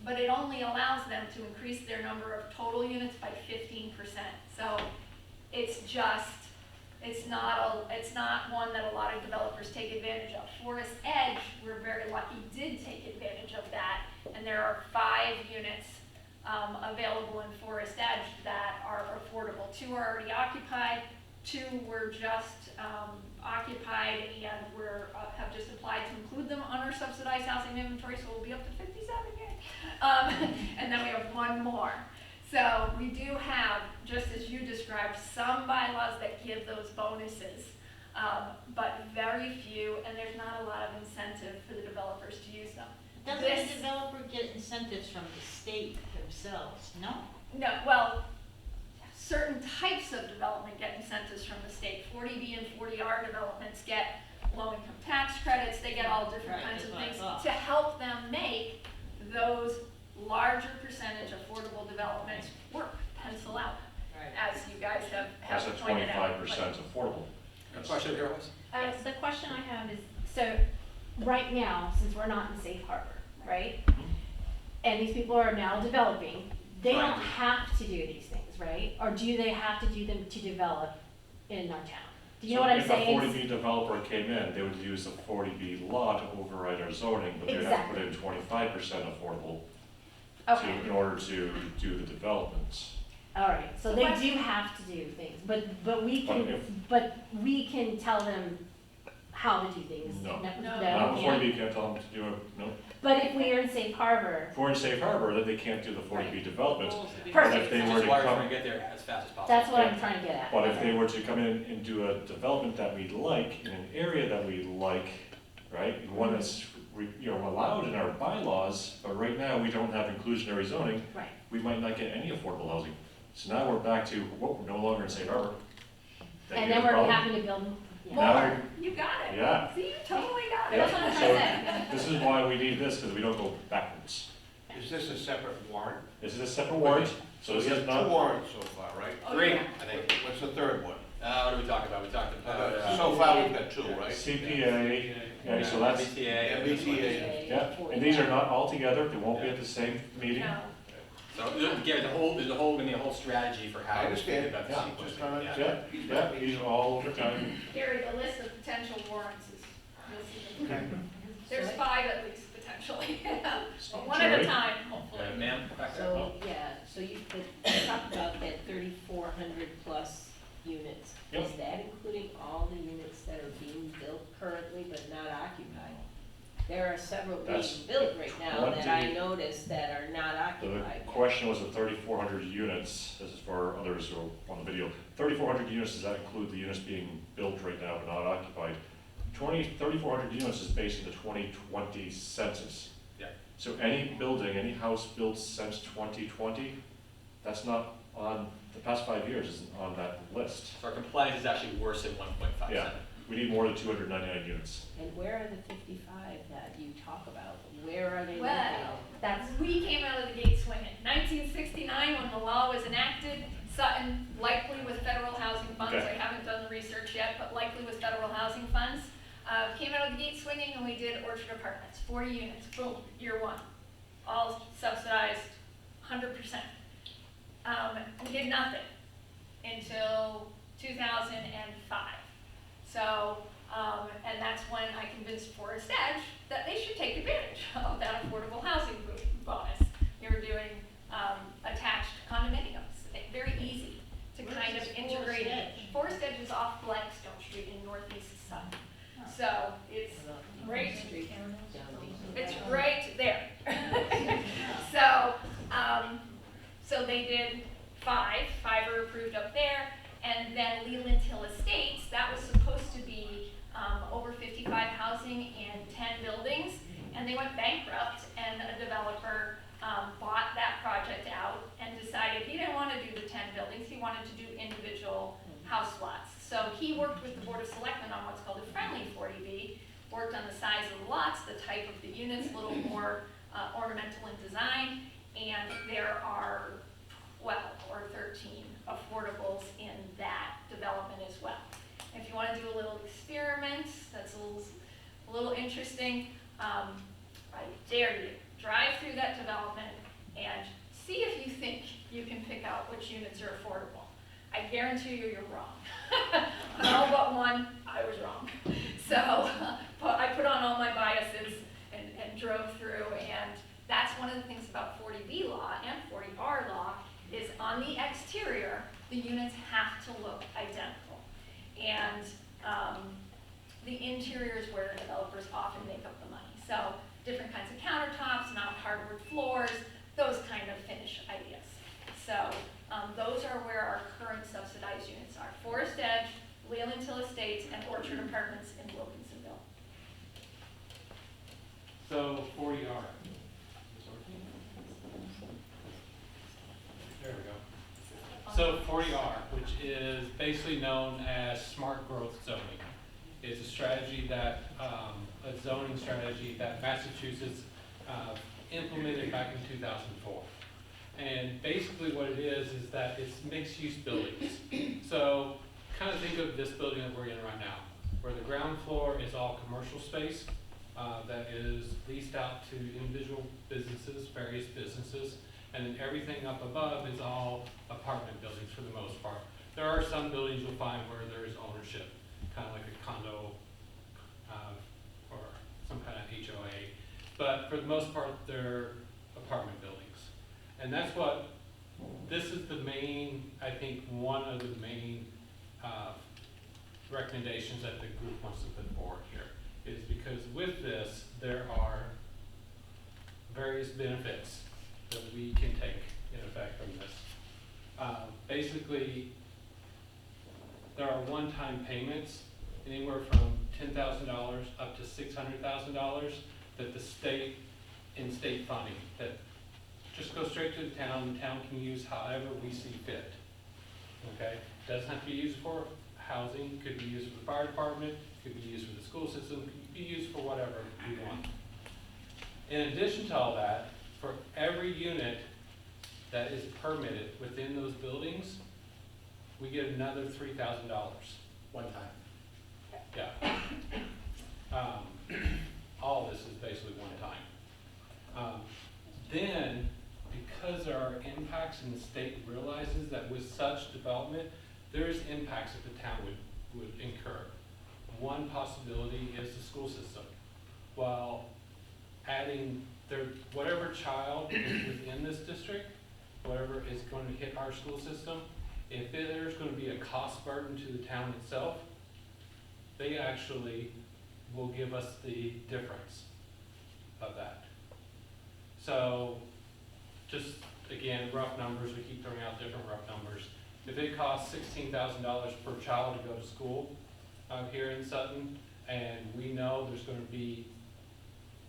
Speaker 8: But it only allows them to increase their number of total units by 15%. So it's not one that a lot of developers take advantage of. Forest Edge, we're very lucky, did take advantage of that, and there are 5 units available in Forest Edge that are affordable. 2 are already occupied, 2 were just occupied, and have just applied to include them on our subsidized housing inventory, so we'll be up to 57 units. And then we have one more. So we do have, just as you described, some bylaws that give those bonuses, but very few, and there's not a lot of incentive for the developers to use them.
Speaker 13: Doesn't
Speaker 8: This-
Speaker 13: the developer get incentives from the state themselves? No?
Speaker 8: No, well, certain types of development get incentives from the state. 40B and 40R developments get low-income tax credits, they get all different
Speaker 13: Right,
Speaker 8: kinds of
Speaker 13: that's what I
Speaker 8: things
Speaker 13: thought.
Speaker 8: to help them make those larger percentage affordable developments work, pencil out,
Speaker 13: Right.
Speaker 8: as you guys
Speaker 1: That's a
Speaker 8: have pointed out.
Speaker 1: 25% affordable.
Speaker 2: A question here was?
Speaker 12: The question I have is, so, right now, since we're not in safe harbor, right? And these people are now developing, they
Speaker 2: Trying
Speaker 12: don't
Speaker 2: to.
Speaker 12: have to do these things, right? Or do they have to do them to develop in our town? Do you know
Speaker 1: So
Speaker 12: what I'm
Speaker 1: if a
Speaker 12: saying?
Speaker 1: 40B developer came in, they would use the 40B law to override our zoning, but they'd have to put in 25% affordable
Speaker 12: Okay,
Speaker 1: in order to do the developments.
Speaker 12: all right, so
Speaker 8: So
Speaker 12: they
Speaker 8: what-
Speaker 12: do have to do things, but we
Speaker 1: But
Speaker 12: can,
Speaker 1: if-
Speaker 12: but we can tell them how to do things.
Speaker 1: No.
Speaker 8: No.
Speaker 1: Not
Speaker 12: we
Speaker 1: before
Speaker 12: can't.
Speaker 1: you can't tell them to do it, no.
Speaker 12: But if we are in safe harbor,
Speaker 1: If we're in safe harbor, then they can't do the 40B development.
Speaker 13: Rules to be-
Speaker 12: Perfect.
Speaker 1: But if they
Speaker 2: Which
Speaker 1: were
Speaker 2: is
Speaker 1: to
Speaker 2: why we're
Speaker 1: come,
Speaker 2: trying to get there as fast as possible.
Speaker 12: that's what
Speaker 1: Yeah.
Speaker 12: I'm trying to get at.
Speaker 1: but if they were to come in and do a development that we like, in an area that we like, right? One that's, allowed in our bylaws, but right now we don't have inclusionary zoning,
Speaker 12: Right.
Speaker 1: we might not get any affordable housing. So now we're back to, whoa, we're no longer in safe harbor. That
Speaker 12: And
Speaker 1: is
Speaker 12: then
Speaker 1: a
Speaker 12: we're
Speaker 1: problem.
Speaker 12: having to build, yeah.
Speaker 1: Now
Speaker 8: More, you got it.
Speaker 1: Yeah.
Speaker 8: See, you totally got it.
Speaker 1: Yeah,
Speaker 12: That's what I'm
Speaker 1: so
Speaker 12: trying to say.
Speaker 1: this is why we need this, because we don't go backwards.
Speaker 3: Is this a separate warrant?
Speaker 1: This is a separate warrant, so this
Speaker 3: We
Speaker 1: is
Speaker 3: have
Speaker 1: not.
Speaker 3: two warrants so far, right?
Speaker 8: Oh,
Speaker 2: Three,
Speaker 8: yeah.
Speaker 2: I think.
Speaker 3: What's the third one?
Speaker 2: What are we talking about? We talked about,
Speaker 3: So far, we've got two, right?
Speaker 1: CPA, yeah, so that's,
Speaker 2: MBTA.
Speaker 3: MBTA.
Speaker 1: yeah, and these are not all together, they won't be at the same meeting.
Speaker 8: No.
Speaker 2: So, Gary, there's gonna be a whole strategy for how.
Speaker 3: I understand.
Speaker 2: That's
Speaker 1: Yeah,
Speaker 2: sequencing,
Speaker 3: just trying to
Speaker 2: yeah.
Speaker 1: Yeah, these are all over time.
Speaker 8: Gary, the list of potential warrants is, you'll see them. There's 5 at least potentially, but one at a time, hopefully.
Speaker 2: Ma'am, back there.
Speaker 14: So, yeah, so you talked about that 3,400 plus units.
Speaker 1: Yep.
Speaker 14: Is that including all the units that are being built currently but not occupied? There are several being
Speaker 1: That's
Speaker 14: built right now that I
Speaker 1: 20
Speaker 14: noticed that are not
Speaker 1: The
Speaker 14: occupied.
Speaker 1: question was the 3,400 units, this is for others who are on the video. 3,400 units, does that include the units being built right now but not occupied? 3,400 units is based on the 2020 census.
Speaker 2: Yeah.
Speaker 1: So any building, any house built since 2020, that's not on, the past 5 years isn't on that list.
Speaker 2: So our compliance is actually worse at 1.57.
Speaker 1: Yeah. We need more than 299 units.
Speaker 14: And where are the 55 that you talk about? Where are they located?
Speaker 8: Well, we came out of the gate swinging. 1969, when the law was enacted, Sutton, likely with federal housing funds,
Speaker 1: Okay.
Speaker 8: I haven't done the research yet, but likely with federal housing funds, came out of the gate swinging and we did Orchard Apartments, 40 units, boom, year 1. All subsidized, 100%. We did nothing until 2005. So, and that's when I convinced Forest Edge that they should take advantage of that affordable housing bonus. We were doing attached condominiums, very easy to
Speaker 13: Where
Speaker 8: kind
Speaker 13: is
Speaker 8: of
Speaker 13: this
Speaker 8: integrate.
Speaker 13: Forest Edge?
Speaker 8: Forest Edge is off Blackstone Street in northeast Sutton. So it's right, it's right there. So, so they did 5 are approved up there, and then Leland Hill Estates, that was supposed to be over 55 housing and 10 buildings, and they went bankrupt, and a developer bought that project out and decided he didn't want to do the 10 buildings, he wanted to do individual house lots. So he worked with the Board of Selectmen on what's called a friendly 40B, worked on the size of the lots, the type of the units, a little more ornamental in design, and there are 12 or 13 affordables in that development as well. If you want to do a little experiment, that's a little interesting, I dare you, drive through that development and see if you think you can pick out which units are affordable. I guarantee you you're wrong. On all but one, I was wrong. So I put on all my biases and drove through, and that's one of the things about 40B law and 40R law is on the exterior, the units have to look identical. And the interior is where developers often make up the money. So different kinds of countertops, not hardwood floors, those kind of finish ideas. So those are where our current subsidized units are. Forest Edge, Leland Hill Estates, and Orchard Apartments in Wilkinsonville.
Speaker 5: So 40R. There we go. So 40R, which is basically known as smart growth zoning, is a strategy that, a zoning strategy that Massachusetts implemented back in 2004. And basically what it is that it's mixed-use buildings. So kind of think of this building that we're in right now, where the ground floor is all commercial space that is leased out to individual businesses, various businesses, and then everything up above is all apartment buildings for the most part. There are some buildings you'll find where there is ownership, kind of like a condo or some kind of HOA, but for the most part, they're apartment buildings. And that's what, this is the main, I think, one of the main recommendations that the group wants to put forward here, is because with this, there are various benefits that we can take in effect from this. Basically, there are one-time payments, anywhere from $10,000 up to $600,000 that the state, in state funding, that just go straight to the town can use however we see fit, okay? Doesn't have to be used for housing, could be used for the fire department, could be used for the school system, could be used for whatever we want. In addition to all that, for every unit that is permitted within those buildings, we get another $3,000.
Speaker 2: One time.
Speaker 5: Yeah. All of this is basically one time. Then, because there are impacts and the state realizes that with such development, there is impacts that the town would incur. One possibility is the school system. While adding whatever child is within this district, whatever is going to hit our school system, if there's going to be a cost burden to the town itself, they actually will give us the difference of that. So, just again, rough numbers, we keep throwing out different rough numbers. If it costs $16,000 per child to go to school here in Sutton, and we know there's going to be,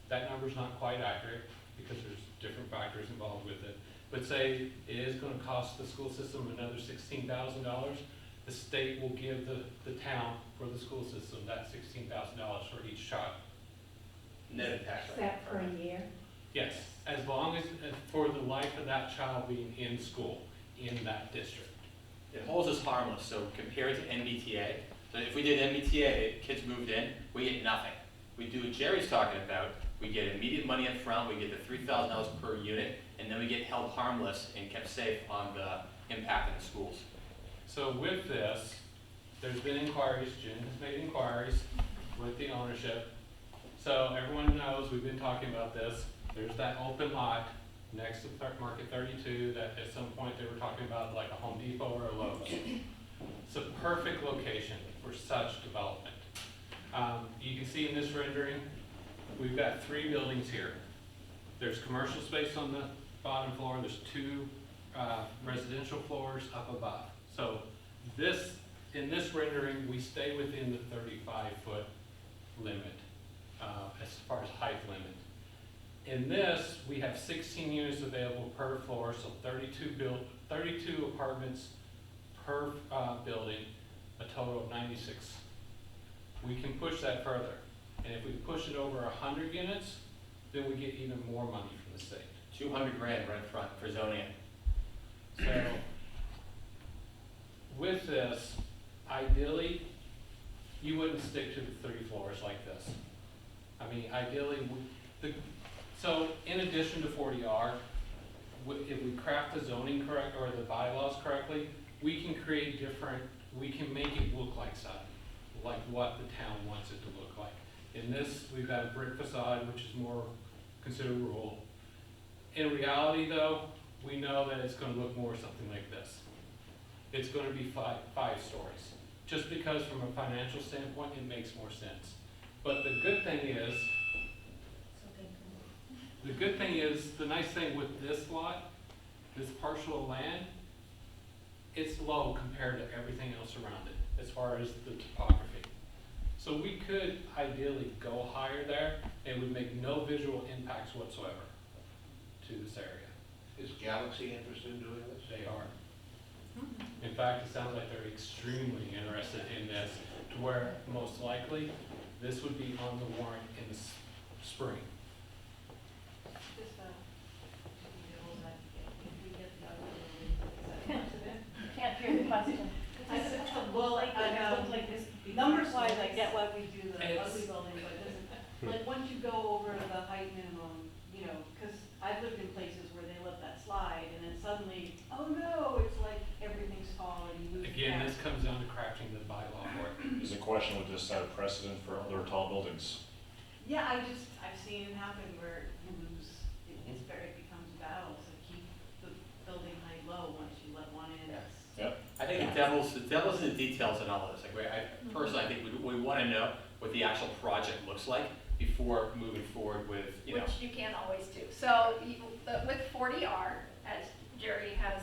Speaker 5: that number's not quite accurate because there's different factors involved with it, but say it is going to cost the school system another $16,000, the state will give the town for the school system that $16,000 for each child.
Speaker 2: Net tax rate.
Speaker 14: Is that per year?
Speaker 5: Yes, as long as, for the life of that child being in school in that district.
Speaker 2: It holds us harmless, so compared to MBTA, so if we did MBTA, kids moved in, we get nothing. We do what Jerry's talking about, we get immediate money up front, we get the $3,000 per unit, and then we get held harmless and kept safe on the impact in the schools.
Speaker 5: So with this, there's been inquiries, Jen has made inquiries with the ownership. So everyone knows, we've been talking about this, there's that open lot next to Market 32 that at some point they were talking about like a Home Depot or a Lowe's. It's a perfect location for such development. You can see in this rendering, we've got 3 buildings here. There's commercial space on the bottom floor, there's 2 residential floors up above. So in this rendering, we stay within the 35-foot limit as far as height limit. In this, we have 16 units available per floor, so 32 apartments per building, a total of 96. We can push that further. And if we push it over 100 units, then we get even more money from the state.
Speaker 2: 200 grand right in front for zoning it.
Speaker 5: So, with this, ideally, you wouldn't stick to the 3 floors like this. I mean, ideally, so in addition to 40R, if we craft the zoning correct, or the bylaws correctly, we can create different, we can make it look like Sutton, like what the town wants it to look like. In this, we've got a brick facade, which is more considered rural. In reality though, we know that it's going to look more something like this. It's going to be five stories. Just because from a financial standpoint, it makes more sense. But the good thing is, The good thing is, the nice thing with this lot, this parcel of land, it's low compared to everything else around it, as far as the topography. So we could ideally go higher there, and would make no visual impacts whatsoever to this area.
Speaker 3: Is Galaxy interested in doing this?
Speaker 5: They are. In fact, it sounds like they're extremely interested in this, to where most likely, this would be on the warrant in the spring.
Speaker 10: Just, if we get the other building, is that
Speaker 6: Can't hear the question.
Speaker 10: well, like,
Speaker 9: like this.
Speaker 10: numbers wise, I get why we do the
Speaker 5: It's-
Speaker 10: ugly building, but doesn't, like, once you go over the height minimum, you know, cause I've lived in places where they let that slide, and then suddenly, oh no, it's like everything's tall and you lose.
Speaker 5: Again,
Speaker 10: the
Speaker 5: this comes down to crafting the bylaw for it.
Speaker 1: Is the question, would this set a precedent for other tall buildings?
Speaker 10: Yeah, I've seen it happen where you lose, it becomes a battle to keep the building height low once you let one in.
Speaker 1: Yep.
Speaker 2: I think the devil's in the details in all of this. Like, personally, I think we want to know what the actual project looks like before moving forward with, you know.
Speaker 8: Which you can't always do. So with 40R, as Jerry has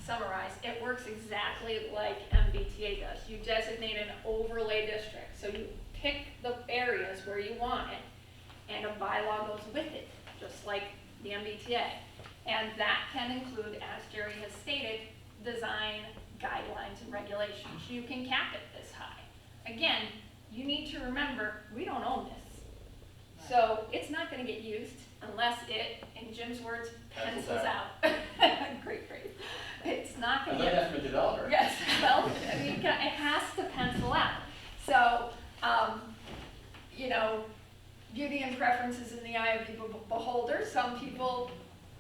Speaker 8: summarized, it works exactly like MBTA does. You designate an overlay district. So you pick the areas where you want it, and a bylaw goes with it, just like the MBTA. And that can include, as Jerry has stated, design guidelines and regulations. You can cap it this high. Again, you need to remember, we don't own this. So it's not gonna get used unless it, in Jim's words, pencils out. Great phrase. It's not
Speaker 2: I
Speaker 8: gonna
Speaker 2: learned
Speaker 8: get.
Speaker 2: that from a developer.
Speaker 8: Yes, well, I mean, it has to pencil out. So, you know, beauty and preferences in the eye of the beholder. Some people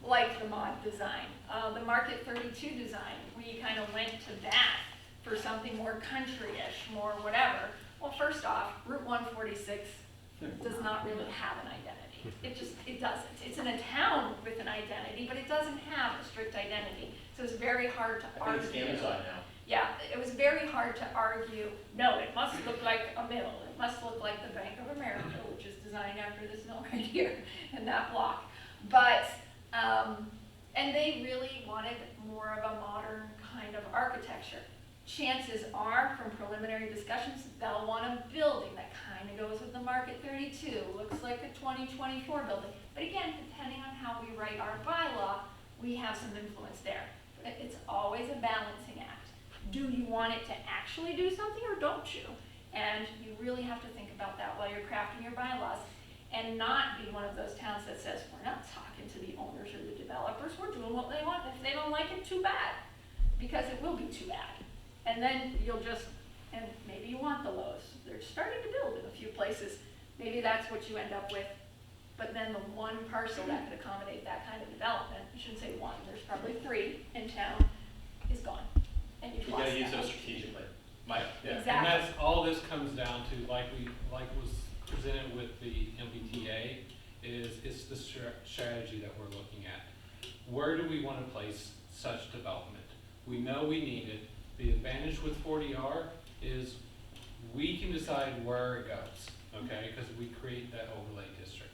Speaker 8: like the mod design. The Market 32 design, we kind of went to that for something more country-ish, more whatever. Well, first off, Route 146 does not really have an identity. It doesn't. It's in a town with an identity, but it doesn't have a strict identity. So it's very hard to
Speaker 2: I think it's
Speaker 8: argue.
Speaker 2: Amazon now.
Speaker 8: Yeah, it was very hard to argue, no, it must look like a mill, it must look like the Bank of America, which is designed after this mill right here in that block. But, and they really wanted more of a modern kind of architecture. Chances are, from preliminary discussions, they'll want a building that kind of goes with the Market 32, looks like a 2024 building. But again, depending on how we write our bylaw, we have some influence there. It's always a balancing act. Do you want it to actually do something or don't you? And you really have to think about that while you're crafting your bylaws, and not be one of those towns that says, we're not talking to the owners or the developers, we're doing what they want. If they don't like it, too bad, because it will be too bad. And then you'll just, and maybe you want the Lowe's. They're starting to build in a few places. Maybe that's what you end up with. But then the one parcel that could accommodate that kind of development, I shouldn't say one, there's probably 3 in town, is gone. And you've
Speaker 2: We
Speaker 8: lost
Speaker 2: gotta use
Speaker 8: that.
Speaker 2: those strategically. Mike? Yeah.
Speaker 8: Exactly.
Speaker 5: And that's, all this comes down to, like was presented with the MBTA, is it's the strategy that we're looking at. Where do we want to place such development? We know we need it. The advantage with 40R is we can decide where it goes, okay? Because we create that overlay district.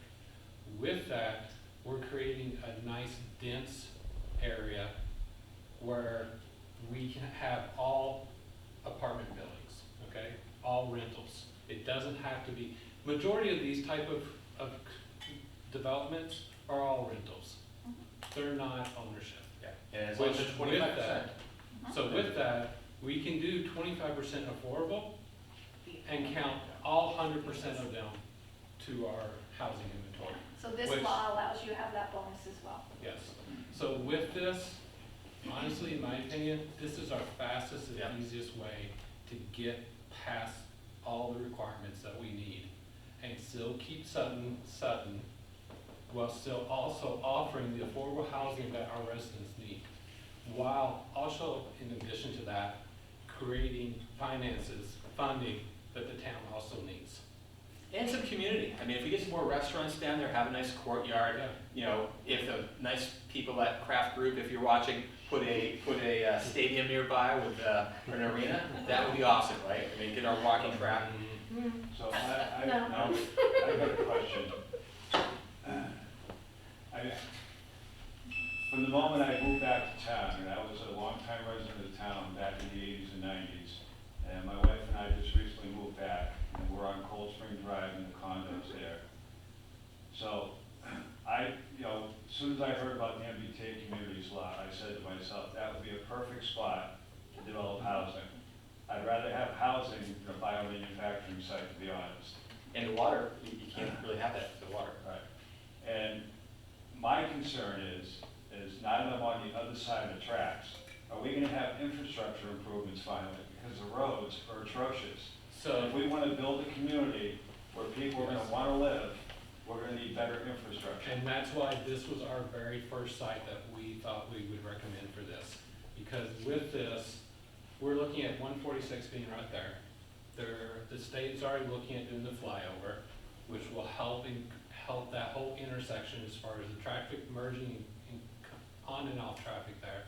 Speaker 5: With that, we're creating a nice dense area where we can have all apartment buildings, okay? All rentals. It doesn't have to be, majority of these type of developments are all rentals. They're not ownership.
Speaker 2: Yeah. And as long as it's
Speaker 5: Which, with
Speaker 2: 25%.
Speaker 5: that, so with that, we can do 25% affordable and count all 100% of them to our housing inventory.
Speaker 8: So this
Speaker 5: Which-
Speaker 8: law allows you to have that bonus as well.
Speaker 5: Yes. So with this, honestly, in my opinion, this is our fastest and
Speaker 2: Yeah.
Speaker 5: easiest way to get past all the requirements that we need and still keep Sutton, while still also offering the affordable housing that our residents need, while also, in addition to that, creating funding that the town also needs.
Speaker 2: And some community. I mean, if we get some more restaurants down there, have a nice courtyard,
Speaker 5: Yeah.
Speaker 2: you know, if the nice people at Craft Group, if you're watching, put a stadium nearby with an arena, that would be awesome, right? I mean, get our walking track.
Speaker 4: So I
Speaker 8: No.
Speaker 4: got a question. moment I moved back to town, and I was a longtime resident of town back in the 80s and 90s, and my wife and I just recently moved back, and we're on Cold Spring Drive in the condos there. So as soon as I heard about the MBTA communities law, I said to myself, that would be a perfect spot to develop housing. I'd rather have housing than a biomanufacturing site, to be honest.
Speaker 2: And the water, you can't really have that for the water.
Speaker 4: Right. And my concern is now that I'm on the other side of the tracks, are we gonna have infrastructure improvements finally? Because the roads are atrocious.
Speaker 5: So,
Speaker 4: If we wanna build a community where people are gonna wanna live, we're gonna need better infrastructure.
Speaker 5: and that's why this was our very first site that we thought we would recommend for this. Because with this, we're looking at 146 being right there. The state's already looking at doing the flyover, which will help that whole intersection as far as the traffic merging on and off traffic there.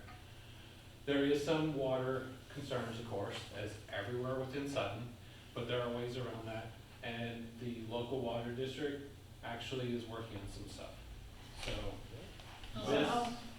Speaker 5: There is some water concerns, of course, as everywhere within Sutton, but there are ways around that. And the local water district actually is working on some stuff. So, this,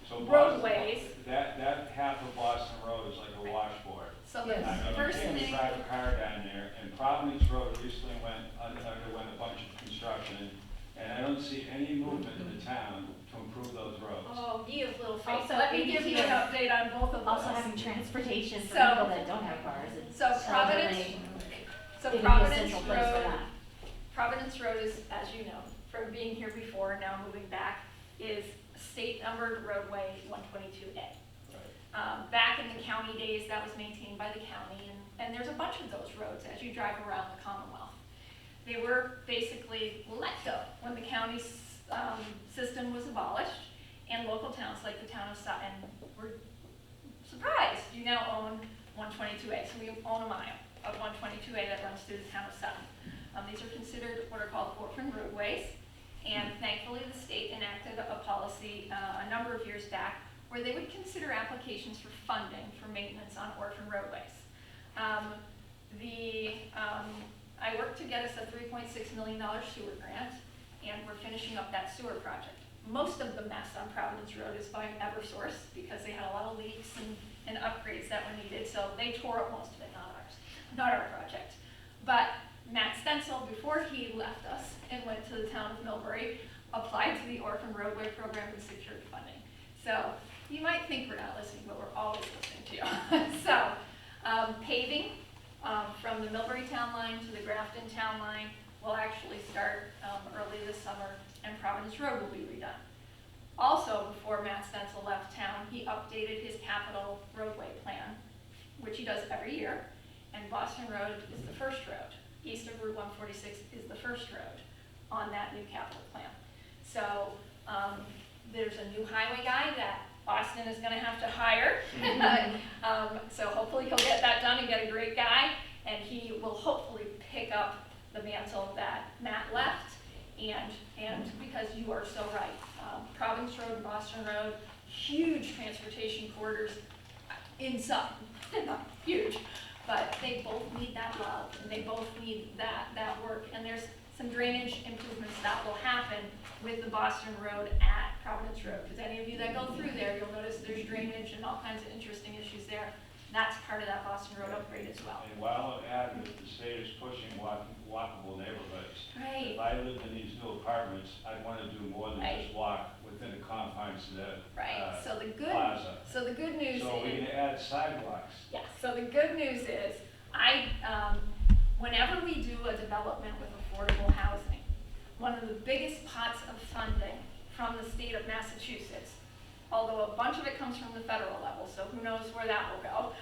Speaker 4: So
Speaker 8: Roadways.
Speaker 4: That half of Boston Road is like a washboard.
Speaker 8: So the
Speaker 11: Yes.
Speaker 4: I mean,
Speaker 8: first
Speaker 4: you can't
Speaker 8: thing,
Speaker 4: drive a car down there, and Providence Road recently underwent a bunch of construction, and I don't see any movement in the town to improve those roads.
Speaker 8: oh, ye of little faith,
Speaker 12: Also,
Speaker 8: let me give you an update on both of those.
Speaker 12: Also having transportation for
Speaker 8: So-
Speaker 12: people that don't have cars.
Speaker 8: So Providence,
Speaker 12: It'd be a
Speaker 8: Providence
Speaker 12: central place for
Speaker 8: Road,
Speaker 12: that.
Speaker 8: Providence Road is, as you know, from being here before and now moving back, is state numbered roadway 122A. Back in the county days, that was maintained by the county, and there's a bunch of those roads as you drive around the Commonwealth. They were basically let go when the county system was abolished, and local towns like the town of Sutton were surprised. You now own 122A, so we own a mile of 122A that runs through the town of Sutton. These are considered what are called orphan roadways, and thankfully the state enacted a policy a number of years back where they would consider applications for funding for maintenance on orphan roadways. I worked to get us a $3.6 million sewer grant, and we're finishing up that sewer project. Most of the mess on Providence Road is by Eversource because they had a lot of leaks and upgrades that were needed, so they tore up most of it, not our project. But Matt Stencil, before he left us and went to the town of Millbury, applied to the Orphan Roadway Program and secured funding. So you might think we're not listening, but we're always listening to you. So paving from the Millbury town line to the Grafton town line will actually start early this summer, and Providence Road will be redone. Also, before Matt Stencil left town, he updated his capital roadway plan, which he does every year, and Boston Road is the first road. East of Route 146 is the first road on that new capital plan. So there's a new highway guy that Boston is gonna have to hire. So hopefully he'll get that done and get a great guy, and he will hopefully pick up the mantle that Matt left. And because you are so right, Providence Road and Boston Road, huge transportation corridors in Sutton, not huge, but they both need that love, and they both need that work. And there's some drainage improvements that will happen with the Boston Road at Providence Road. Because any of you that go through there, you'll notice there's drainage and all kinds of interesting issues there. That's part of that Boston Road upgrade as well.
Speaker 4: And while I'm at it, the state is pushing walkable neighborhoods.
Speaker 8: Right.
Speaker 4: If I lived in these new apartments, I'd want to do more than
Speaker 8: Right.
Speaker 4: just walk within the confines of the
Speaker 8: Right. So the good news
Speaker 4: So we're
Speaker 8: is,
Speaker 4: going to add sidewalks.
Speaker 8: yeah. So the good news is, whenever we do a development with affordable housing, one of the biggest pots of funding from the state of Massachusetts, although a bunch of it comes from the federal level, so who knows where that will go,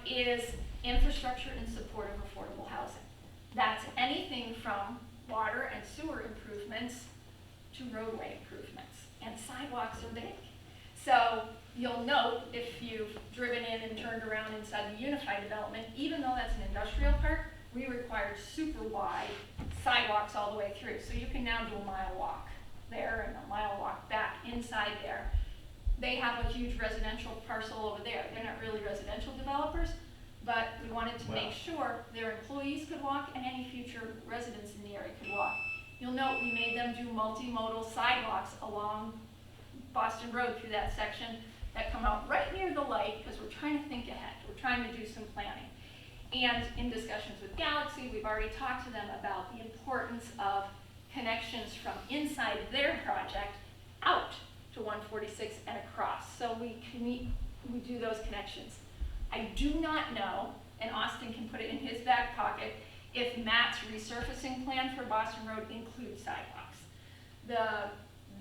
Speaker 8: is infrastructure in support of affordable housing. That's anything from water and sewer improvements to roadway improvements, and sidewalks are big. So you'll note, if you've driven in and turned around inside the Unified development, even though that's an industrial park, we required super wide sidewalks all the way through. So you can now do a mile walk there and a mile walk back inside there. They have a huge residential parcel over there. They're not really residential developers, but we wanted to make sure their employees could walk and any future residents in the area could walk. You'll note we made them do multimodal sidewalks along Boston Road through that section that come out right near the light, because we're trying to think ahead, we're trying to do some planning. And in discussions with Galaxy, we've already talked to them about the importance of connections from inside their project out to 146 and across, so we do those connections. I do not know, and Austin can put it in his back pocket, if Matt's resurfacing plan for Boston Road includes sidewalks.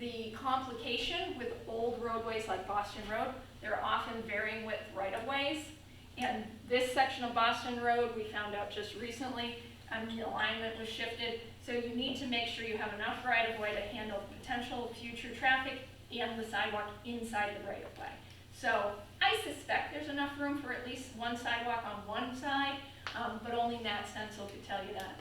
Speaker 8: The complication with old roadways like Boston Road, they're often varying width right-of-ways. And this section of Boston Road, we found out just recently, the alignment was shifted. So you need to make sure you have enough right-of-way to handle potential future traffic and the sidewalk inside the right-of-way. So I suspect there's enough room for at least one sidewalk on one side, but only Nat Stencil could tell you that.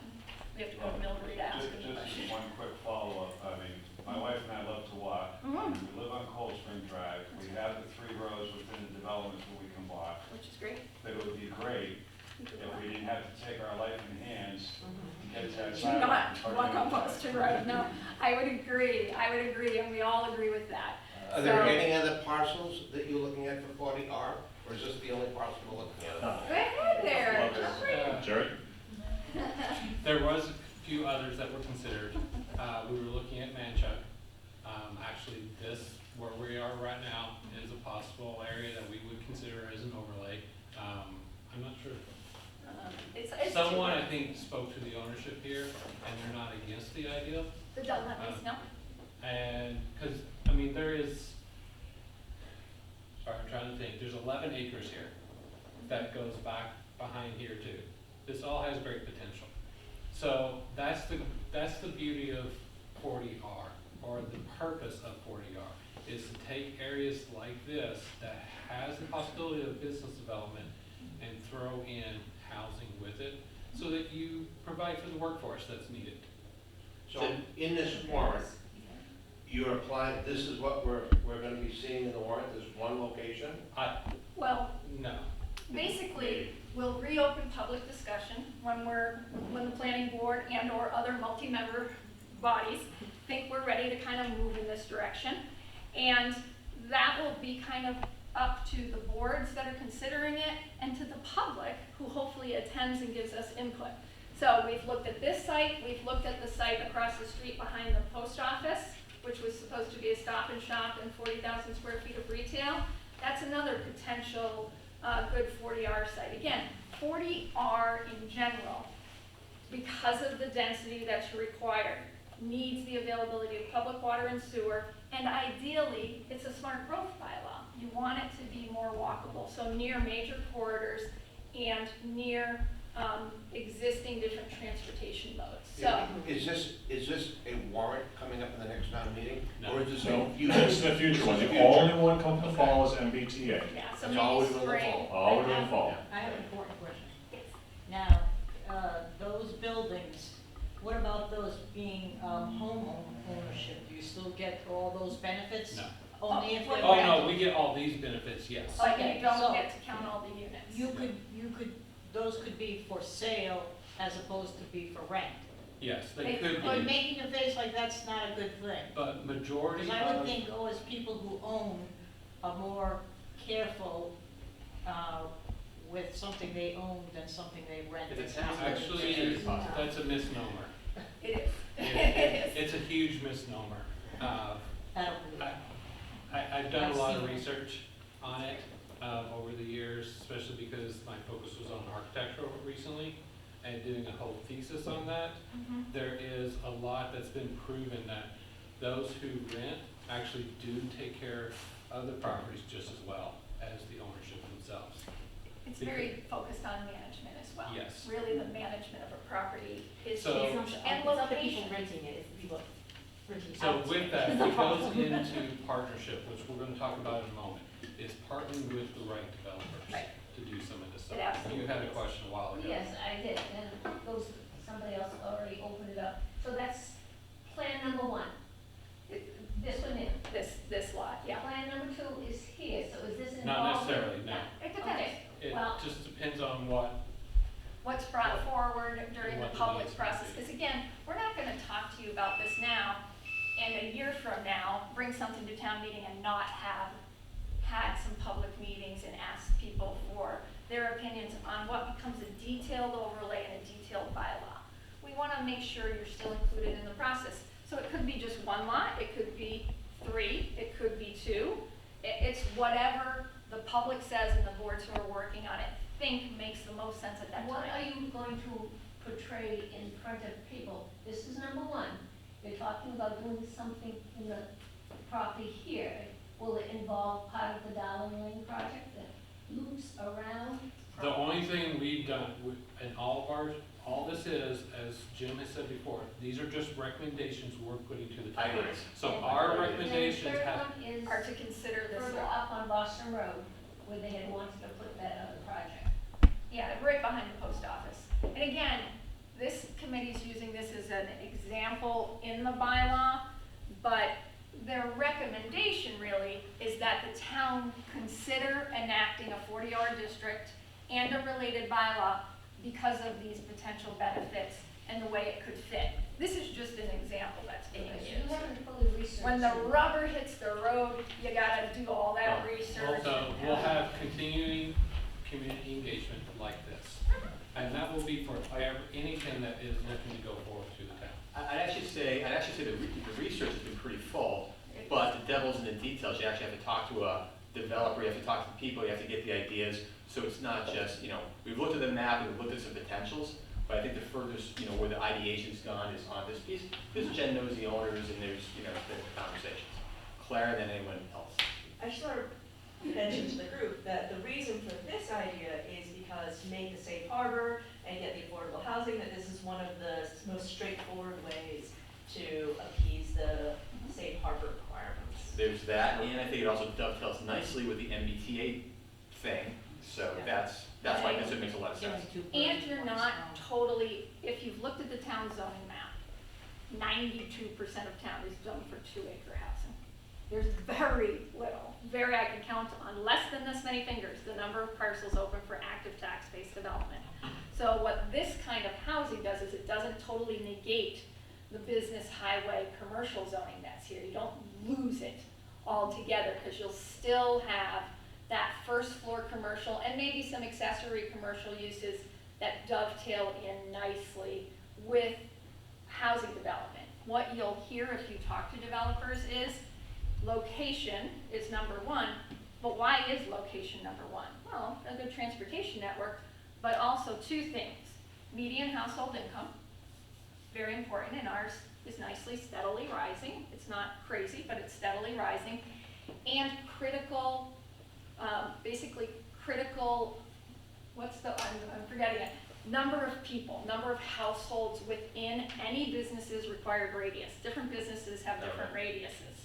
Speaker 8: We have to go to Millbury to ask him the question.
Speaker 4: Just one quick follow-up. I mean, my wife and I love to walk.
Speaker 8: Mhm.
Speaker 4: We live on Cold Spring Drive. We have the 3 roads within the developments where we can walk.
Speaker 8: Which is great.
Speaker 4: But it would be great if we didn't have to take our life in hands and get to that
Speaker 8: Do
Speaker 4: sidewalk.
Speaker 8: not walk on Boston Road, no. I would agree, and we all agree with that.
Speaker 3: Are there
Speaker 8: So-
Speaker 3: any other parcels that you're looking at for 40R, or is this the only parcel we're looking at?
Speaker 8: Go ahead there.
Speaker 1: Love it.
Speaker 8: Jump right in.
Speaker 1: Jerry?
Speaker 5: There was a few others that were considered. We were looking at Manchuck. Actually, this, where we are right now, is a possible area that we would consider as an overlay. I'm not sure.
Speaker 8: It's
Speaker 5: Someone, I think, spoke to the ownership here, and they're not against the idea.
Speaker 8: The Dunleavys, no?
Speaker 5: And, because, I mean, there is, sorry, I'm trying to think, there's 11 acres here that goes back behind here too. This all has great potential. So that's the beauty of 40R, or the purpose of 40R, is to take areas like this that has the possibility of business development and throw in housing with it, so that you provide for the workforce that's needed.
Speaker 3: So in this warrant, you're applying, this is what we're gonna be seeing in the warrant, this one location?
Speaker 8: Well,
Speaker 5: No.
Speaker 8: basically, we'll reopen public discussion when the planning board and or other multi-member bodies think we're ready to kind of move in this direction. And that will be kind of up to the boards that are considering it and to the public who hopefully attends and gives us input. So we've looked at this site, we've looked at the site across the street behind the post office, which was supposed to be a stop and shop and 40,000 square feet of retail. That's another potential good 40R site. Again, 40R in general, because of the density that's required, needs the availability of public water and sewer, and ideally, it's a smart growth bylaw. You want it to be more walkable, so near major corridors and near existing different transportation modes. So,
Speaker 3: Is this a warrant coming up in the next town meeting?
Speaker 5: No.
Speaker 3: Or is this
Speaker 1: No,
Speaker 3: a
Speaker 1: this
Speaker 3: future?
Speaker 1: is the future one. The
Speaker 3: Future.
Speaker 1: only one coming to fall is MBTA.
Speaker 8: yeah, so
Speaker 3: It's always
Speaker 8: maybe
Speaker 3: in the
Speaker 8: spring.
Speaker 3: fall.
Speaker 1: All in the fall.
Speaker 13: I have an important question. Now, those buildings, what about those being home ownership? Do you still get all those benefits?
Speaker 5: No.
Speaker 13: Only if they're
Speaker 5: Oh,
Speaker 13: rental?
Speaker 5: no, we get all these benefits, yes.
Speaker 8: But you
Speaker 13: Okay,
Speaker 8: don't
Speaker 13: so
Speaker 8: get to count all the units.
Speaker 13: You could, those could be for sale as opposed to be for rent.
Speaker 5: Yes, they
Speaker 8: They
Speaker 5: could
Speaker 13: But
Speaker 5: be,
Speaker 13: making a face like that's not a good thing.
Speaker 5: but majority
Speaker 13: Because I would
Speaker 5: of,
Speaker 13: think, as people who own are more careful with something they own than something they rent.
Speaker 5: it's actually, that's a misnomer.
Speaker 8: It is.
Speaker 5: It's a huge misnomer.
Speaker 13: I don't believe it.
Speaker 5: I've done a
Speaker 13: I've
Speaker 5: lot
Speaker 13: seen
Speaker 5: of
Speaker 13: it.
Speaker 5: research on it over the years, especially because my focus was on architecture recently and doing a whole thesis on that.
Speaker 8: Mhm.
Speaker 5: There is a lot that's been proven that those who rent actually do take care of the properties just as well as the ownership themselves.
Speaker 8: It's very focused on management as well.
Speaker 5: Yes.
Speaker 8: Really, the management of a property is
Speaker 5: So-
Speaker 8: huge, and
Speaker 12: It's not the people
Speaker 8: location.
Speaker 12: renting it, it's the people renting
Speaker 5: So
Speaker 12: out.
Speaker 5: with that, it goes into partnership, which we're gonna talk about in a moment, is partnering with the right developers
Speaker 8: Right.
Speaker 5: to do some of this stuff.
Speaker 8: It absolutely
Speaker 5: You had a
Speaker 8: is.
Speaker 5: question a while ago.
Speaker 6: Yes, I did, and somebody else already opened it up. So that's plan number one, this one here.
Speaker 8: This lot, yeah.
Speaker 6: Plan number two is here, so is this involved?
Speaker 5: Not necessarily, no.
Speaker 8: It depends.
Speaker 6: Okay.
Speaker 5: It
Speaker 6: Well-
Speaker 5: just depends on what,
Speaker 8: What's brought forward during the
Speaker 5: What the
Speaker 8: public
Speaker 5: needs
Speaker 8: process.
Speaker 5: might be.
Speaker 8: Because again, we're not gonna talk to you about this now, and a year from now, bring something to town meeting and not have had some public meetings and asked people for their opinions on what becomes a detailed overlay and a detailed bylaw. We wanna make sure you're still included in the process. So it could be just one lot, it could be 3, it could be 2. It's whatever the public says and the boards who are working on it think makes the most sense at that time.
Speaker 6: What are you going to portray in front of people? This is number one. You're talking about doing something in the property here. Will it involve part of the Darling Lane project that loops around?
Speaker 5: The only thing we've done in all of ours, all this is, as Jim has said before, these are just recommendations we're putting to the
Speaker 2: I
Speaker 5: town.
Speaker 2: agree.
Speaker 5: So
Speaker 6: And
Speaker 5: our
Speaker 6: then
Speaker 5: recommendations
Speaker 6: the third
Speaker 5: have,
Speaker 6: one is
Speaker 8: Are to consider this
Speaker 6: further
Speaker 8: lot.
Speaker 6: up on Boston Road, where they had wanted to put that other project.
Speaker 8: Yeah, right behind the post office. And again, this committee's using this as an example in the bylaw, but their recommendation really is that the town consider enacting a 40R district and a related bylaw because of these potential benefits and the way it could fit. This is just an example that's being
Speaker 6: Because you
Speaker 8: used.
Speaker 6: haven't fully researched.
Speaker 8: When the
Speaker 6: it.
Speaker 8: rubber hits the road, you gotta do all that research.
Speaker 5: also, we'll have continuing community engagement like this. And that will be for anything that is looking to go forward to the town.
Speaker 2: I'd actually say the research has been pretty full, but the devil's in the details. You actually have to talk to a developer, you have to talk to the people, you have to get the ideas. So it's not just, we've looked at the map and we've looked at some potentials, but I think the furthest, where the ideation's gone is on this piece. Because Jen knows the owners and there's, been conversations. Clara than anyone else.
Speaker 9: I just want to mention to the group that the reason for this idea is because to make the safe harbor and get the affordable housing, that this is one of the most straightforward ways to appease the safe harbor requirements.
Speaker 2: There's that, and I think it also dovetails nicely with the MBTA thing. So
Speaker 9: Yeah.
Speaker 2: that's why this makes a lot of sense.
Speaker 8: And you're not totally, if you've looked at the town zoning map, 92% of town is zoned for 2-acre housing. There's very little, I can count on less than this many fingers, the number of parcels open for active tax-based development. So what this kind of housing does is it doesn't totally negate the business, highway, commercial zoning that's here. You don't lose it altogether, because you'll still have that first floor commercial and maybe some accessory commercial uses that dovetail in nicely with housing development. What you'll hear if you talk to developers is location is number one, but why is location number one? Well, a good transportation network, but also 2 things. Median household income, very important, and ours is nicely steadily rising. It's not crazy, but it's steadily rising. And critical, basically critical, I'm forgetting it, number of people, number of households within any business's required radius. Different businesses have different radiuses.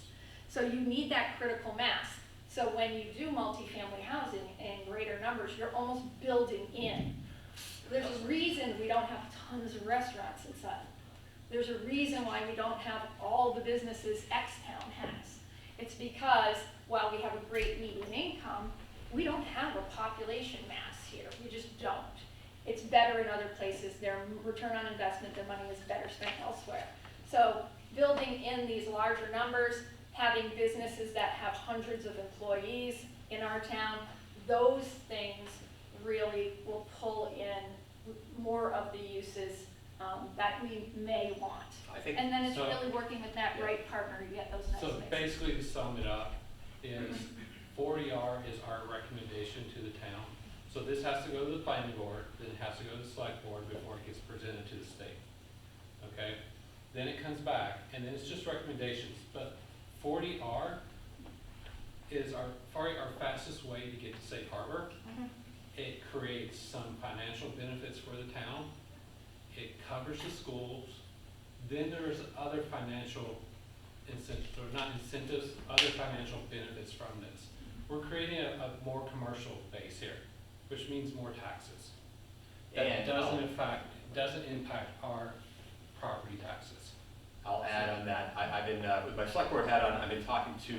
Speaker 8: So you need that critical mass. So when you do multifamily housing in greater numbers, you're almost building in. There's a reason we don't have tons of restaurants in Sutton. There's a reason why we don't have all the businesses X-Town has. It's because while we have a great median income, we don't have a population mass here. We just don't. It's better in other places. Their return on investment, their money is better spent elsewhere. So building in these larger numbers, having businesses that have hundreds of employees in our town, those things really will pull in more of the uses that we may want. And then it's
Speaker 5: So-
Speaker 8: really working with that right partner to get those nice
Speaker 5: So
Speaker 8: mixes.
Speaker 5: basically, to sum it up, is 40R is our recommendation to the town. So this has to go to the planning board, then it has to go to the select board before it gets presented to the state. Okay? Then it comes back, and then it's just recommendations. But 40R is probably our fastest way to get to safe harbor. It creates some financial benefits for the town. It covers the schools. Then there's other financial incentives, or not incentives, other financial benefits from this. We're creating a more commercial base here, which means more taxes. That
Speaker 2: And
Speaker 5: doesn't impact our property taxes.
Speaker 2: I'll add on that, I've been, with my select board hat on, I've been talking to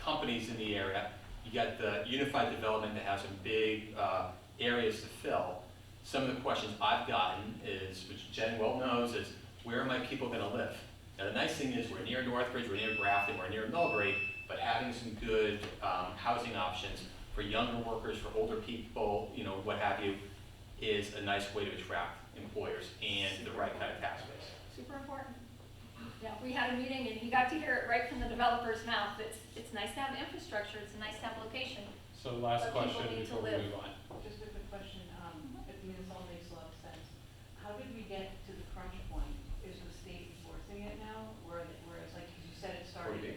Speaker 2: companies in the area. You got the unified development that has some big areas to fill. Some of the questions I've gotten is, which Jen well knows, is where are my people gonna live? Now, the nice thing is we're near Northbridge, we're near Grafton, we're near Millbury, but having some good housing options for younger workers, for older people, you know, what have you, is a nice way to attract employers and the right kind of tax base.
Speaker 8: Super important. Yeah, we had a meeting and you got to hear it right from the developer's mouth. It's nice to have infrastructure, it's nice to have location.
Speaker 5: So last
Speaker 8: But people
Speaker 5: question
Speaker 8: need to
Speaker 5: before we
Speaker 8: live.
Speaker 5: move on.
Speaker 10: Just a quick question, I mean, this all makes a lot of sense. How did we get to the crunch point? Is the state enforcing it now? Whereas like, 'cause you said it started
Speaker 2: 40B.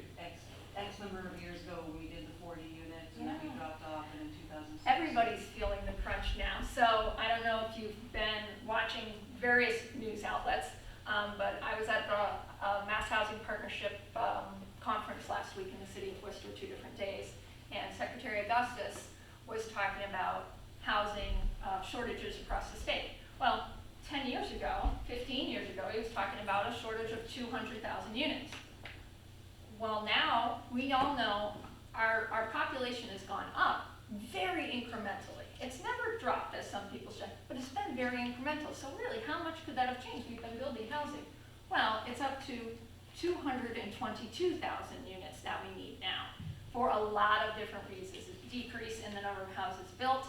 Speaker 10: X number of years ago when we did the 40 units and then we
Speaker 8: Yeah.
Speaker 10: dropped off and in 2006.
Speaker 8: Everybody's feeling the crunch now. So I don't know if you've been watching various news outlets, but I was at the Mass Housing Partnership conference last week in the city of Worcester, 2 different days, and Secretary Augustus was talking about housing shortages across the state. Well, 10 years ago, 15 years ago, he was talking about a shortage of 200,000 units. Well, now, we all know our population has gone up very incrementally. It's never dropped, as some people say, but it's been very incremental. So really, how much could that have changed? We've been building housing. Well, it's up to 222,000 units that we need now for a lot of different reasons. A decrease in the number of houses built,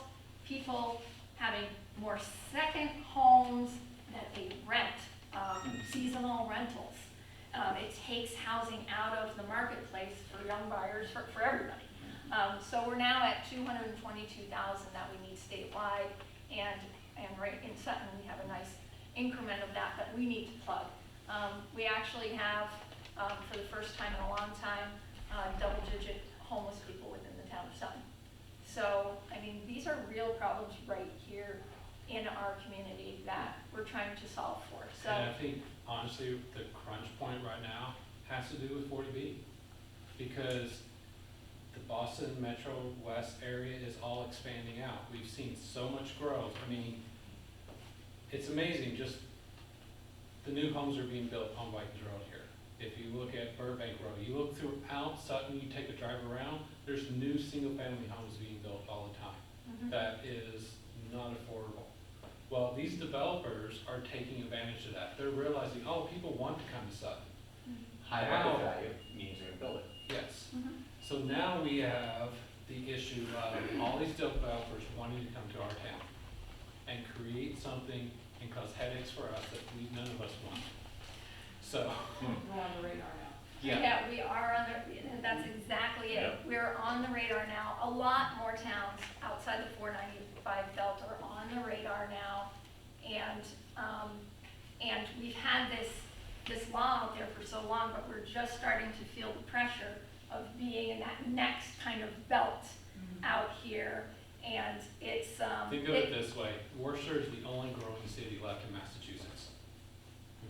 Speaker 8: people having more second homes that they rent, seasonal rentals. It takes housing out of the marketplace for young buyers, for everybody. So we're now at 222,000 that we need statewide, and right in Sutton, we have a nice increment of that we need to plug. We actually have, for the first time in a long time, double-digit homeless people within the town of Sutton. So, I mean, these are real problems right here in our community that we're trying to solve for. So,
Speaker 5: And I think, honestly, the crunch point right now has to do with 40B. Because the Boston Metro West area is all expanding out. We've seen so much growth. I mean, it's amazing, just the new homes are being built on Whitens Road here. If you look at Burbank Road, you look throughout Sutton, you take a drive around, there's new single-family homes being built all the time. That is not affordable. Well, these developers are taking advantage of that. They're realizing, oh, people want to come to Sutton.
Speaker 2: High market value means you're gonna build it.
Speaker 5: Yes. So now we have the issue of all these developers wanting to come to our town and create something and cause headaches for us that none of us want. So,
Speaker 10: We're on the radar now.
Speaker 5: yeah.
Speaker 8: we are on the, that's exactly it.
Speaker 1: Yep.
Speaker 8: We're on the radar now. A lot more towns outside the 495 belt are on the radar now. And we've had this law out there for so long, but we're just starting to feel the pressure of being in that next kind of belt out here. And it's,
Speaker 5: Think of it this way, Worcester is the only growing city left in Massachusetts.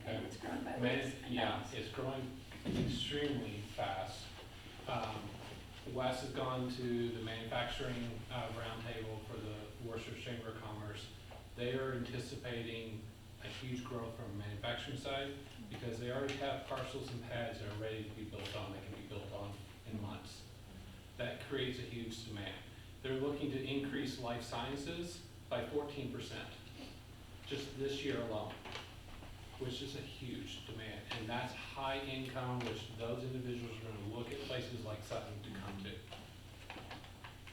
Speaker 5: Okay?
Speaker 8: and it's grown by
Speaker 5: Man,
Speaker 8: leaps and
Speaker 5: yeah,
Speaker 8: bounds.
Speaker 5: it's growing extremely fast. Wes has gone to the manufacturing roundtable for the Worcester Chamber of Commerce. They are anticipating a huge growth from the manufacturing side because they already have parcels and pads that are ready to be built on, that can be built on in months. That creates a huge demand. They're looking to increase life sciences by 14%, just this year alone, which is a huge demand. And that's high income, which those individuals are gonna look at places like Sutton to come to.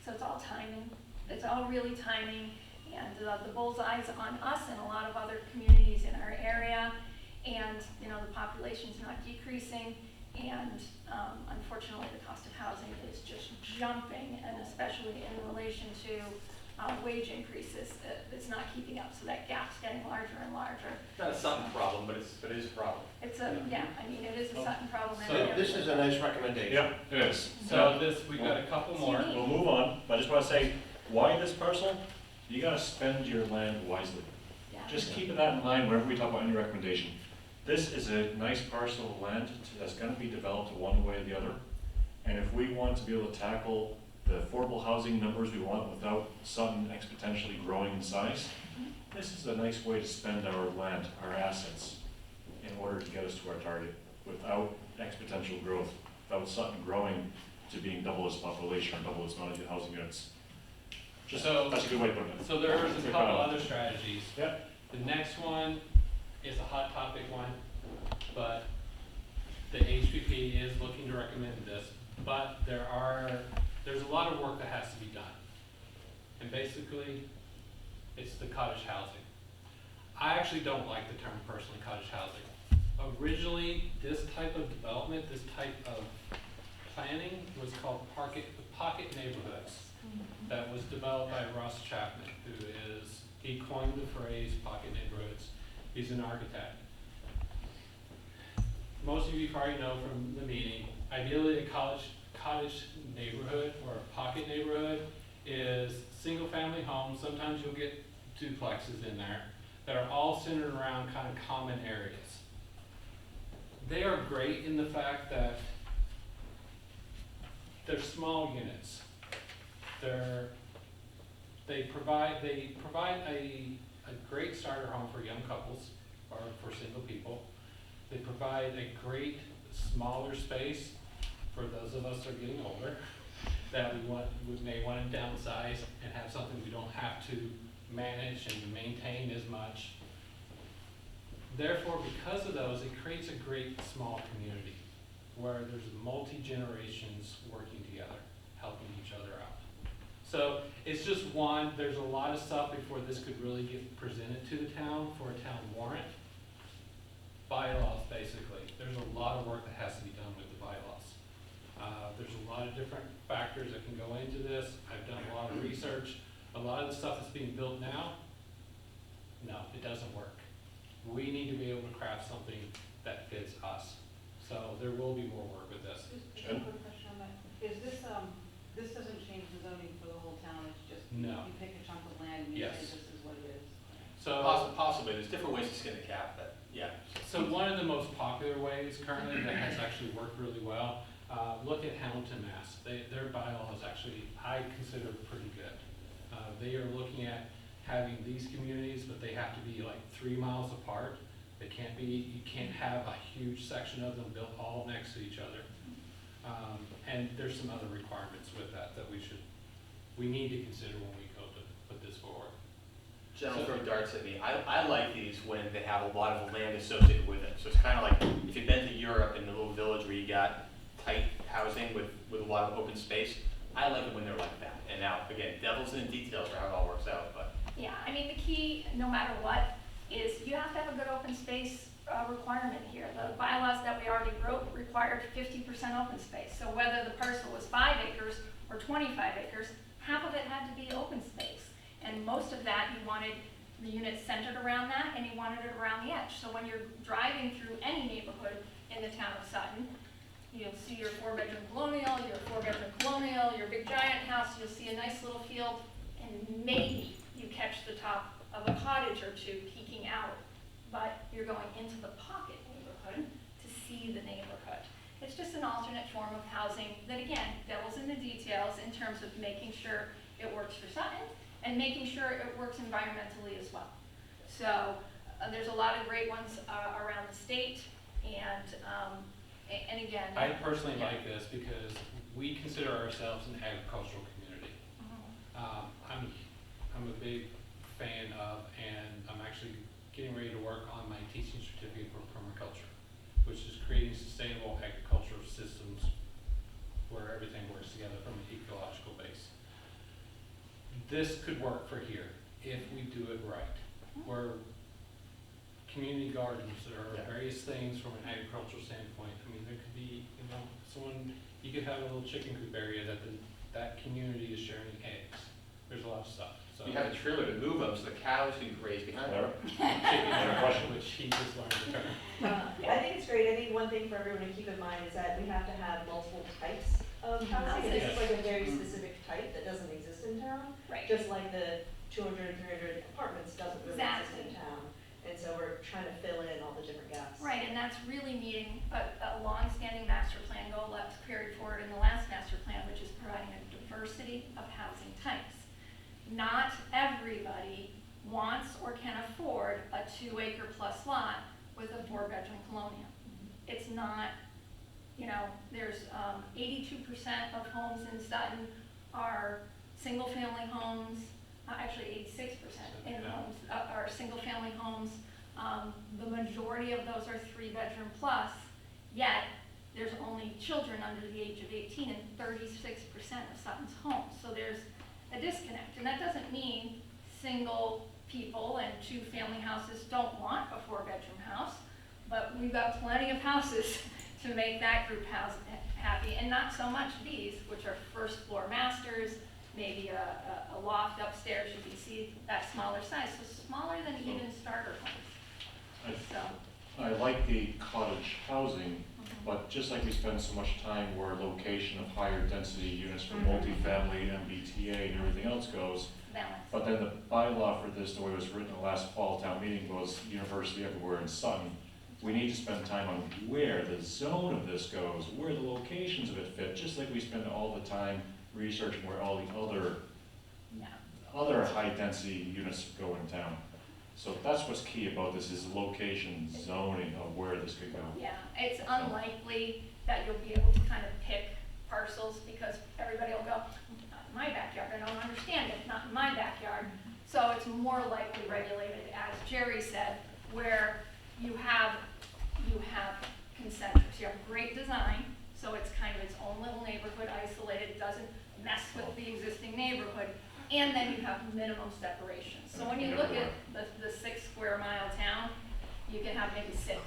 Speaker 8: So it's all timing. It's all really timing. And the bullseye's on us and a lot of other communities in our area. And, you know, the population's not decreasing. And unfortunately, the cost of housing is just jumping, and especially in relation to wage increases, it's not keeping up. So that gap's getting larger and larger.
Speaker 2: It's not a Sutton problem, but it is a problem.
Speaker 8: It's a, yeah, I mean, it is a Sutton problem.
Speaker 5: So
Speaker 8: and
Speaker 3: This is a nice recommendation.
Speaker 1: Yep, it is.
Speaker 5: So we've got a couple more.
Speaker 1: We'll move on, but I just wanna say, why this parcel? You gotta spend your land wisely.
Speaker 8: Yeah.
Speaker 1: Just keep that in mind whenever we talk about any recommendation. This is a nice parcel of land that's gonna be developed one way or the other. And if we want to be able to tackle the affordable housing numbers we want without Sutton exponentially growing in size, this is a nice way to spend our land, our assets, in order to get us to our target without exponential growth, without Sutton growing to being double its population or double its amount of housing units. Just,
Speaker 5: So-
Speaker 1: that's a good way of putting it.
Speaker 5: So there's a
Speaker 1: Take
Speaker 5: couple
Speaker 1: on.
Speaker 5: other strategies.
Speaker 1: Yep.
Speaker 5: The next one is a hot topic one, but HPP is looking to recommend this, but there's a lot of work that has to be done. And basically, it's the cottage housing. I actually don't like the term personally, cottage housing. Originally, this type of development, this type of planning was called pocket neighborhoods. That was developed by Ross Chapman, he coined the phrase pocket neighborhoods. He's an architect. Most of you probably know from the meeting, ideally a cottage neighborhood or a pocket neighborhood is single family homes. Sometimes you'll get duplexes in there that are all centered around kind of common areas. They are great in the fact that they're small units. They provide a great starter home for young couples or for single people. They provide a great smaller space for those of us that are getting older that we may want to downsize and have something we don't have to manage and maintain as much. Therefore, because of those, it creates a great small community where there's multi-generations working together, helping each other out. So it's just one, there's a lot of stuff before this could really get presented to the town for a town warrant. Bylaws, basically. There's a lot of work that has to be done with the bylaws. There's a lot of different factors that can go into this. I've done a lot of research. A lot of the stuff that's being built now, no, it doesn't work. We need to be able to craft something that fits us. So there will be more work with this.
Speaker 10: Just a quick question on that. Is this, this doesn't change the zoning for the whole town, it's just,
Speaker 5: No.
Speaker 10: you pick a chunk of land and you
Speaker 5: Yes.
Speaker 10: say this is what it is?
Speaker 5: So
Speaker 2: Possibly, there's different ways to skin the cat, but yeah.
Speaker 5: So one of the most popular ways currently that has actually worked really well, look at Hamilton, Mass. Their bylaw is actually, I consider pretty good. They are looking at having these communities, but they have to be like 3 miles apart. They can't be, you can't have a huge section of them built all next to each other. And there's some other requirements with that we need to consider when we go to put this forward.
Speaker 2: General throw darts at me. I like these when they have a lot of land associated with it. So it's kind of like if you've been to Europe in a little village where you got tight housing with a lot of open space. I like it when they're like that. And now, again, devil's in the details for how it all works out, but.
Speaker 8: Yeah, I mean, the key, no matter what, is you have to have a good open space requirement here. The bylaws that we already wrote required 50% open space. So whether the parcel was 5 acres or 25 acres, half of it had to be open space. And most of that, you wanted the units centered around that, and you wanted it around the edge. So when you're driving through any neighborhood in the town of Sutton, you'll see your 4-bedroom colonial, your big giant house, you'll see a nice little field, and maybe you catch the top of a cottage or two peeking out, but you're going into the pocket neighborhood to see the neighborhood. It's just an alternate form of housing that, again, devil's in the details in terms of making sure it works for Sutton and making sure it works environmentally as well. So there's a lot of great ones around the state, and again.
Speaker 5: I personally like this because we consider ourselves an agricultural community. I'm a big fan of, and I'm actually getting ready to work on my teaching certificate for permaculture, which is creating sustainable agricultural systems where everything works together from an ecological base. This could work for here if we do it right. Where community gardens, there are various things from an agricultural standpoint. I mean, there could be, you could have a little chicken coop area that community is sharing eggs. There's a lot of stuff. So
Speaker 2: You have a trailer to move them so the cows can graze behind them.
Speaker 5: chicken, which he just learned the term.
Speaker 9: I think it's great. I think one thing for everyone to keep in mind is that we have to have multiple types of housing. This is like a very specific type that doesn't exist in town.
Speaker 8: Right.
Speaker 9: Just like the 200, 300 apartments doesn't really exist in town. And so we're trying to fill in all the different gaps.
Speaker 8: Right, and that's really meeting a long-standing master plan goal that's carried forward in the last master plan, which is providing a diversity of housing types. Not everybody wants or can afford a 2-acre plus lot with a 4-bedroom colonial. It's not, there's 82% of homes in Sutton are single-family homes, actually 86% in homes are single-family homes. The majority of those are 3-bedroom plus, yet there's only children under the age of 18 in 36% of Sutton's homes. So there's a disconnect. And that doesn't mean single people and two-family houses don't want a four-bedroom house, but we've got plenty of houses to make that group house happy, and not so much these, which are first-floor masters, maybe a loft upstairs. You can see that smaller size, so smaller than even starter homes. So.
Speaker 1: I like the cottage housing, but just like we spend so much time where location of higher density units for multifamily, MBTA, and everything else goes,
Speaker 8: Balance.
Speaker 1: but then the bylaw for this, the way it was written the last fall town meeting, was university everywhere in Sutton. We need to spend time on where the zone of this goes, where the locations of it fit, just like we spend all the time researching where all the other high density units go in town. So that's what's key about this, is location zoning of where this could go.
Speaker 8: Yeah, it's unlikely that you'll be able to kind of pick parcels, because everybody will go, not in my backyard, I don't understand it, not in my backyard. So it's more likely regulated, as Jerry said, where you have concentrics. You have great design, so it's kind of its own little neighborhood, isolated, doesn't mess with the existing neighborhood, and then you have minimum separation. So when you look at the 6 square mile town, you can have maybe 6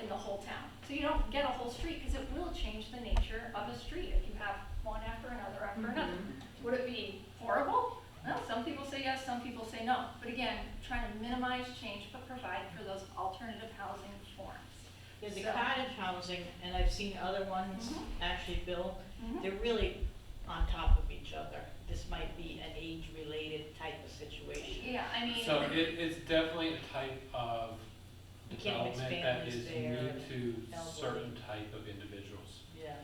Speaker 8: in the whole town. So you don't get a whole street, because it will change the nature of a street if you have one after another after another. Would it be horrible? Well, some people say yes, some people say no. But again, trying to minimize change, but provide for those alternative housing forms.
Speaker 13: Yeah, the
Speaker 8: So-
Speaker 13: cottage housing, and I've seen other ones actually built,
Speaker 8: Mhm.
Speaker 13: they're really on top of each other. This might be an age-related type of situation.
Speaker 8: Yeah, I mean.
Speaker 5: So it's definitely a type of
Speaker 13: You can't mix
Speaker 5: development that
Speaker 13: families
Speaker 5: is
Speaker 13: there
Speaker 5: unique to
Speaker 13: elderly.
Speaker 5: certain type of individuals.
Speaker 13: Yeah.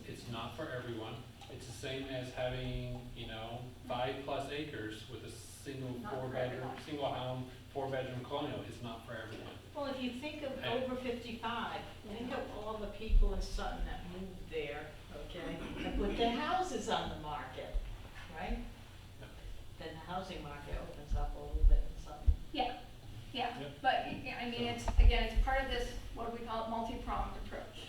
Speaker 5: It's not for everyone. It's the same as having, 5+ acres with a single
Speaker 8: Not for
Speaker 5: four-bedroom,
Speaker 8: everyone.
Speaker 5: single home, 4-bedroom colonial. It's not for everyone.
Speaker 13: Well, if you think of
Speaker 5: And-
Speaker 13: over 55, think of all the people in Sutton that moved there, okay, and put their houses on the market, right? Then the housing market opens up a little bit in Sutton.
Speaker 8: Yeah,
Speaker 1: Yeah.
Speaker 8: but, I mean, it's, again, it's part of this, what do we call it, multi-pronged approach.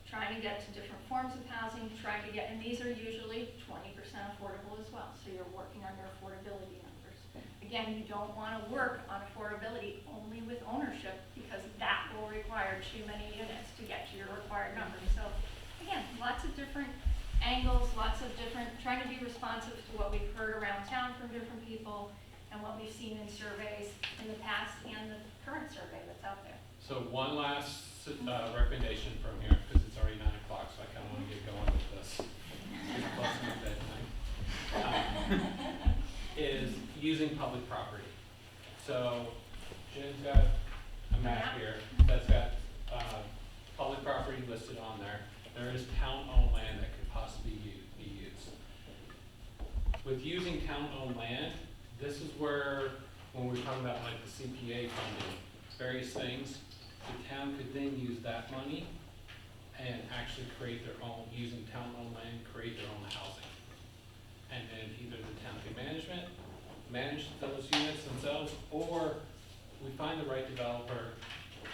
Speaker 8: Trying to get to different forms of housing, trying to get, and these are usually 20% affordable as well, so you're working on your affordability numbers. Again, you don't want to work on affordability only with ownership, because that will require too many units to get to your required numbers. So, again, lots of different angles, lots of different, trying to be responsive to what we've heard around town from different people, and what we've seen in surveys in the past and the current survey that's out there.
Speaker 5: So one last recommendation from here, because it's already 9 o'clock, so I kind of want to get going with this. It's close to bedtime. Is using public property. So Jen's got a map here that's got public property listed on there. There is town-owned land that could possibly be used. With using town-owned land, this is where, when we're talking about like the CPA funding, various things, the town could then use that money and actually create their own, using town-owned land, create their own housing. And then either the town can manage those units themselves, or we find the right developer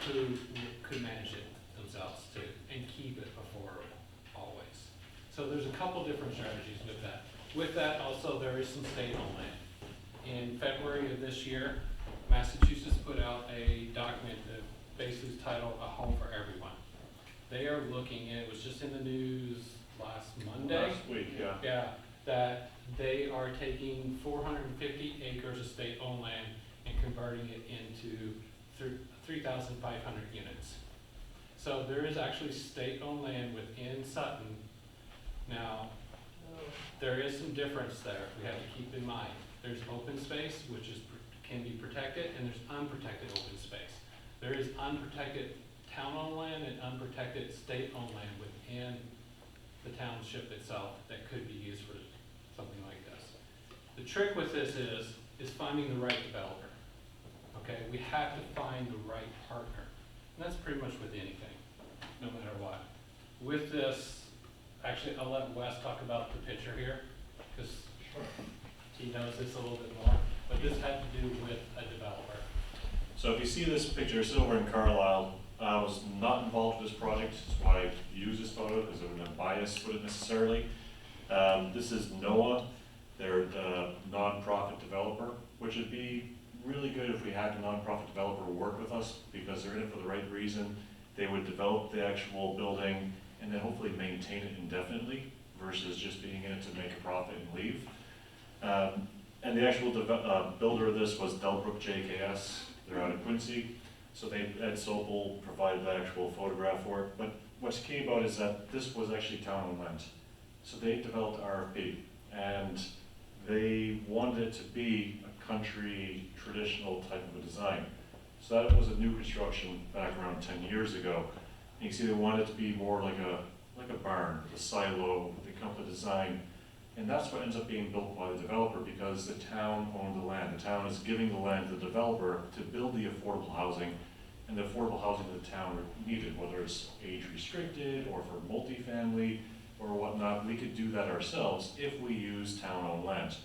Speaker 5: who could manage it themselves too, and keep it affordable, always. So there's a couple different strategies with that. With that, also, there is some state-owned land. In February of this year, Massachusetts put out a document that basically is titled A Home for Everyone. They are looking, and it was just in the news last Monday.
Speaker 1: Last week, yeah.
Speaker 5: Yeah, that they are taking 450 acres of state-owned land and converting it into 3,500 units. So there is actually state-owned land within Sutton. Now, there is some difference there we have to keep in mind. There's open space, which can be protected, and there's unprotected open space. There is unprotected town-owned land and unprotected state-owned land within the township itself that could be used for something like this. The trick with this is finding the right developer. Okay, we have to find the right partner. And that's pretty much with anything, no matter what. With this, actually, I'll let Wes talk about the picture here, because he knows this a little bit more, but this had to do with a developer.
Speaker 1: So if you see this picture, it's over in Carlisle, I was not involved with this project, that's why I use this photo, because I wouldn't have bias with it necessarily. This is NOAA, they're the nonprofit developer, which would be really good if we had a nonprofit developer work with us, because they're in it for the right reason. They would develop the actual building and then hopefully maintain it indefinitely versus just being in it to make a profit and leave. And the actual builder of this was Delbrook JKS. They're out of Quincy. So Ed Sopel provided the actual photograph for it. But what's key about it is that this was actually town-owned land. So they developed RFP, and they wanted it to be a country traditional type of a design. So that was a new construction back around 10 years ago. And you can see they wanted it to be more like a barn, a silo. They come up with a design. And that's what ends up being built by the developer, because the town owned the land. The town is giving the land to the developer to build the affordable housing, and the affordable housing that the town needed, whether it's age restricted or for multifamily or whatnot. We could do that ourselves if we use town-owned land.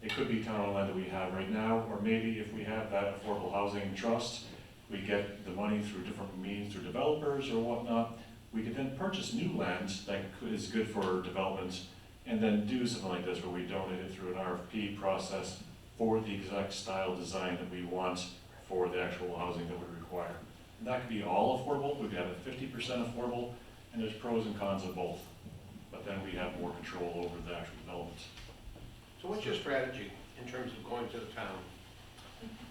Speaker 1: It could be town-owned land that we have right now, or maybe if we have that affordable housing trust, we get the money through different means, through developers or whatnot. We could then purchase new land that is good for development, and then do something like this where we donate it through an RFP process for the exact style design that we want for the actual housing that we require. And that could be all affordable, we could have it 50% affordable, and there's pros and cons of both. But then we have more control over the actual development.
Speaker 3: So what's your strategy in terms of going to the town?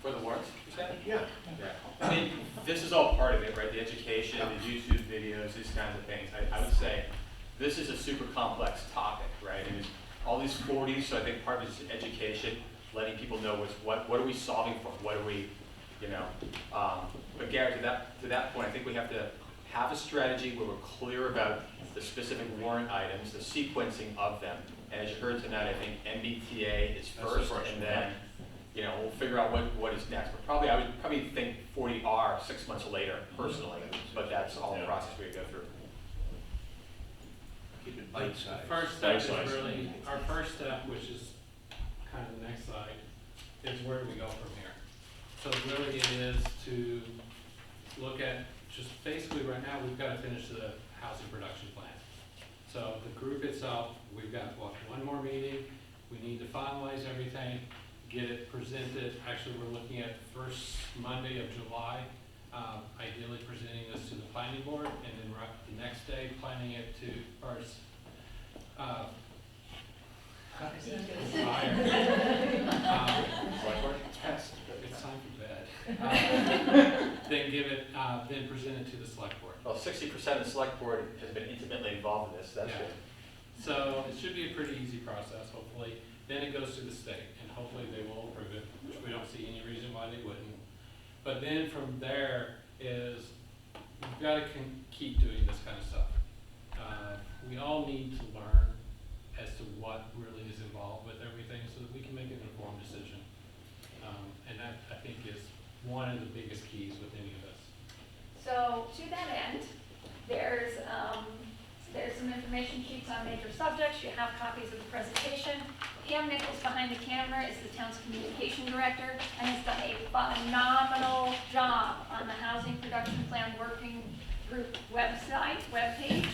Speaker 2: For the warrants, you said?
Speaker 3: Yeah.
Speaker 2: I mean, this is all part of it, right? The education, the YouTube videos, these kinds of things. I would say this is a super complex topic, right? And all these 40s, so I think part of it is education, letting people know what are we solving for? What are we, you know? But Gary, to that point, I think we have to have a strategy where we're clear about the specific warrant items, the sequencing of them. And as you heard tonight, I think MBTA is first, and then, you know, we'll figure out what is next. But I would probably think 40R 6 months later, personally. But that's all the process we go through.
Speaker 3: Keep it bite-sized.
Speaker 5: The first step is really, our first step, which is kind of the next slide, is where do we go from here? So really it is to look at, just basically right now, we've got to finish the housing production plan. So the group itself, we've got, one more meeting, we need to finalize everything, get it presented. Actually, we're looking at the first Monday of July, ideally presenting this to the planning board, and then the next day planning it to first. It's time for bed. Then give it, then present it to the select board.
Speaker 2: Well, 60% of the select board has been intimately involved in this. That's good.
Speaker 5: So it should be a pretty easy process, hopefully. Then it goes to the state, and hopefully they will approve it, which we don't see any reason why they wouldn't. But then from there is, we've got to keep doing this kind of stuff. We all need to learn as to what really is involved with everything so that we can make an informed decision. And that, I think, is one of the biggest keys with any of this.
Speaker 8: So to that end, there's some information sheets on major subjects. You have copies of the presentation. Pam Nichols behind the camera is the town's communication director and has done a phenomenal job on the Housing Production Plan Working Group webpage.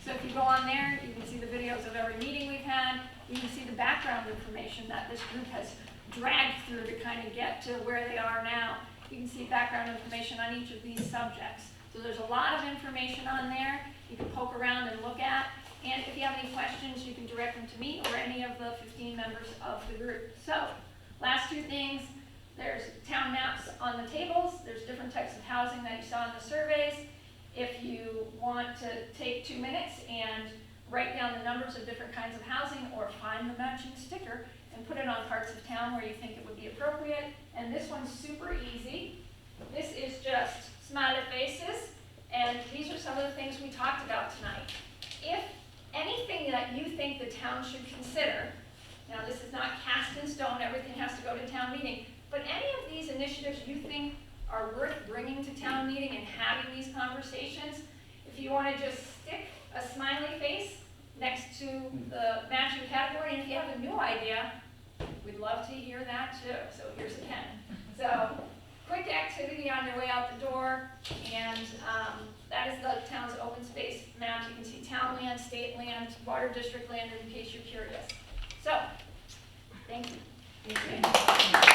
Speaker 8: So if you go on there, you can see the videos of every meeting we've had. You can see the background information that this group has dragged through to kind of get to where they are now. You can see background information on each of these subjects. So there's a lot of information on there you can poke around and look at. And if you have any questions, you can direct them to me or any of the 15 members of the group. So, last two things, there's town maps on the tables. There's different types of housing that you saw in the surveys. If you want to take 2 minutes and write down the numbers of different kinds of housing or find the matching sticker and put it on parts of town where you think it would be appropriate. And this one's super easy. This is just smiley faces, and these are some of the things we talked about tonight. If anything that you think the town should consider, now this is not cast in stone, everything has to go to town meeting, but any of these initiatives you think are worth bringing to town meeting and having these conversations, if you want to just stick a smiley face next to the matching category, and if you have a new idea, we'd love to hear that too. So here's a pen. So quick activity on your way out the door, and that is the town's open space map. You can see town land, state land, water district land, in case you're curious. So, thank you.
Speaker 12: Thank you.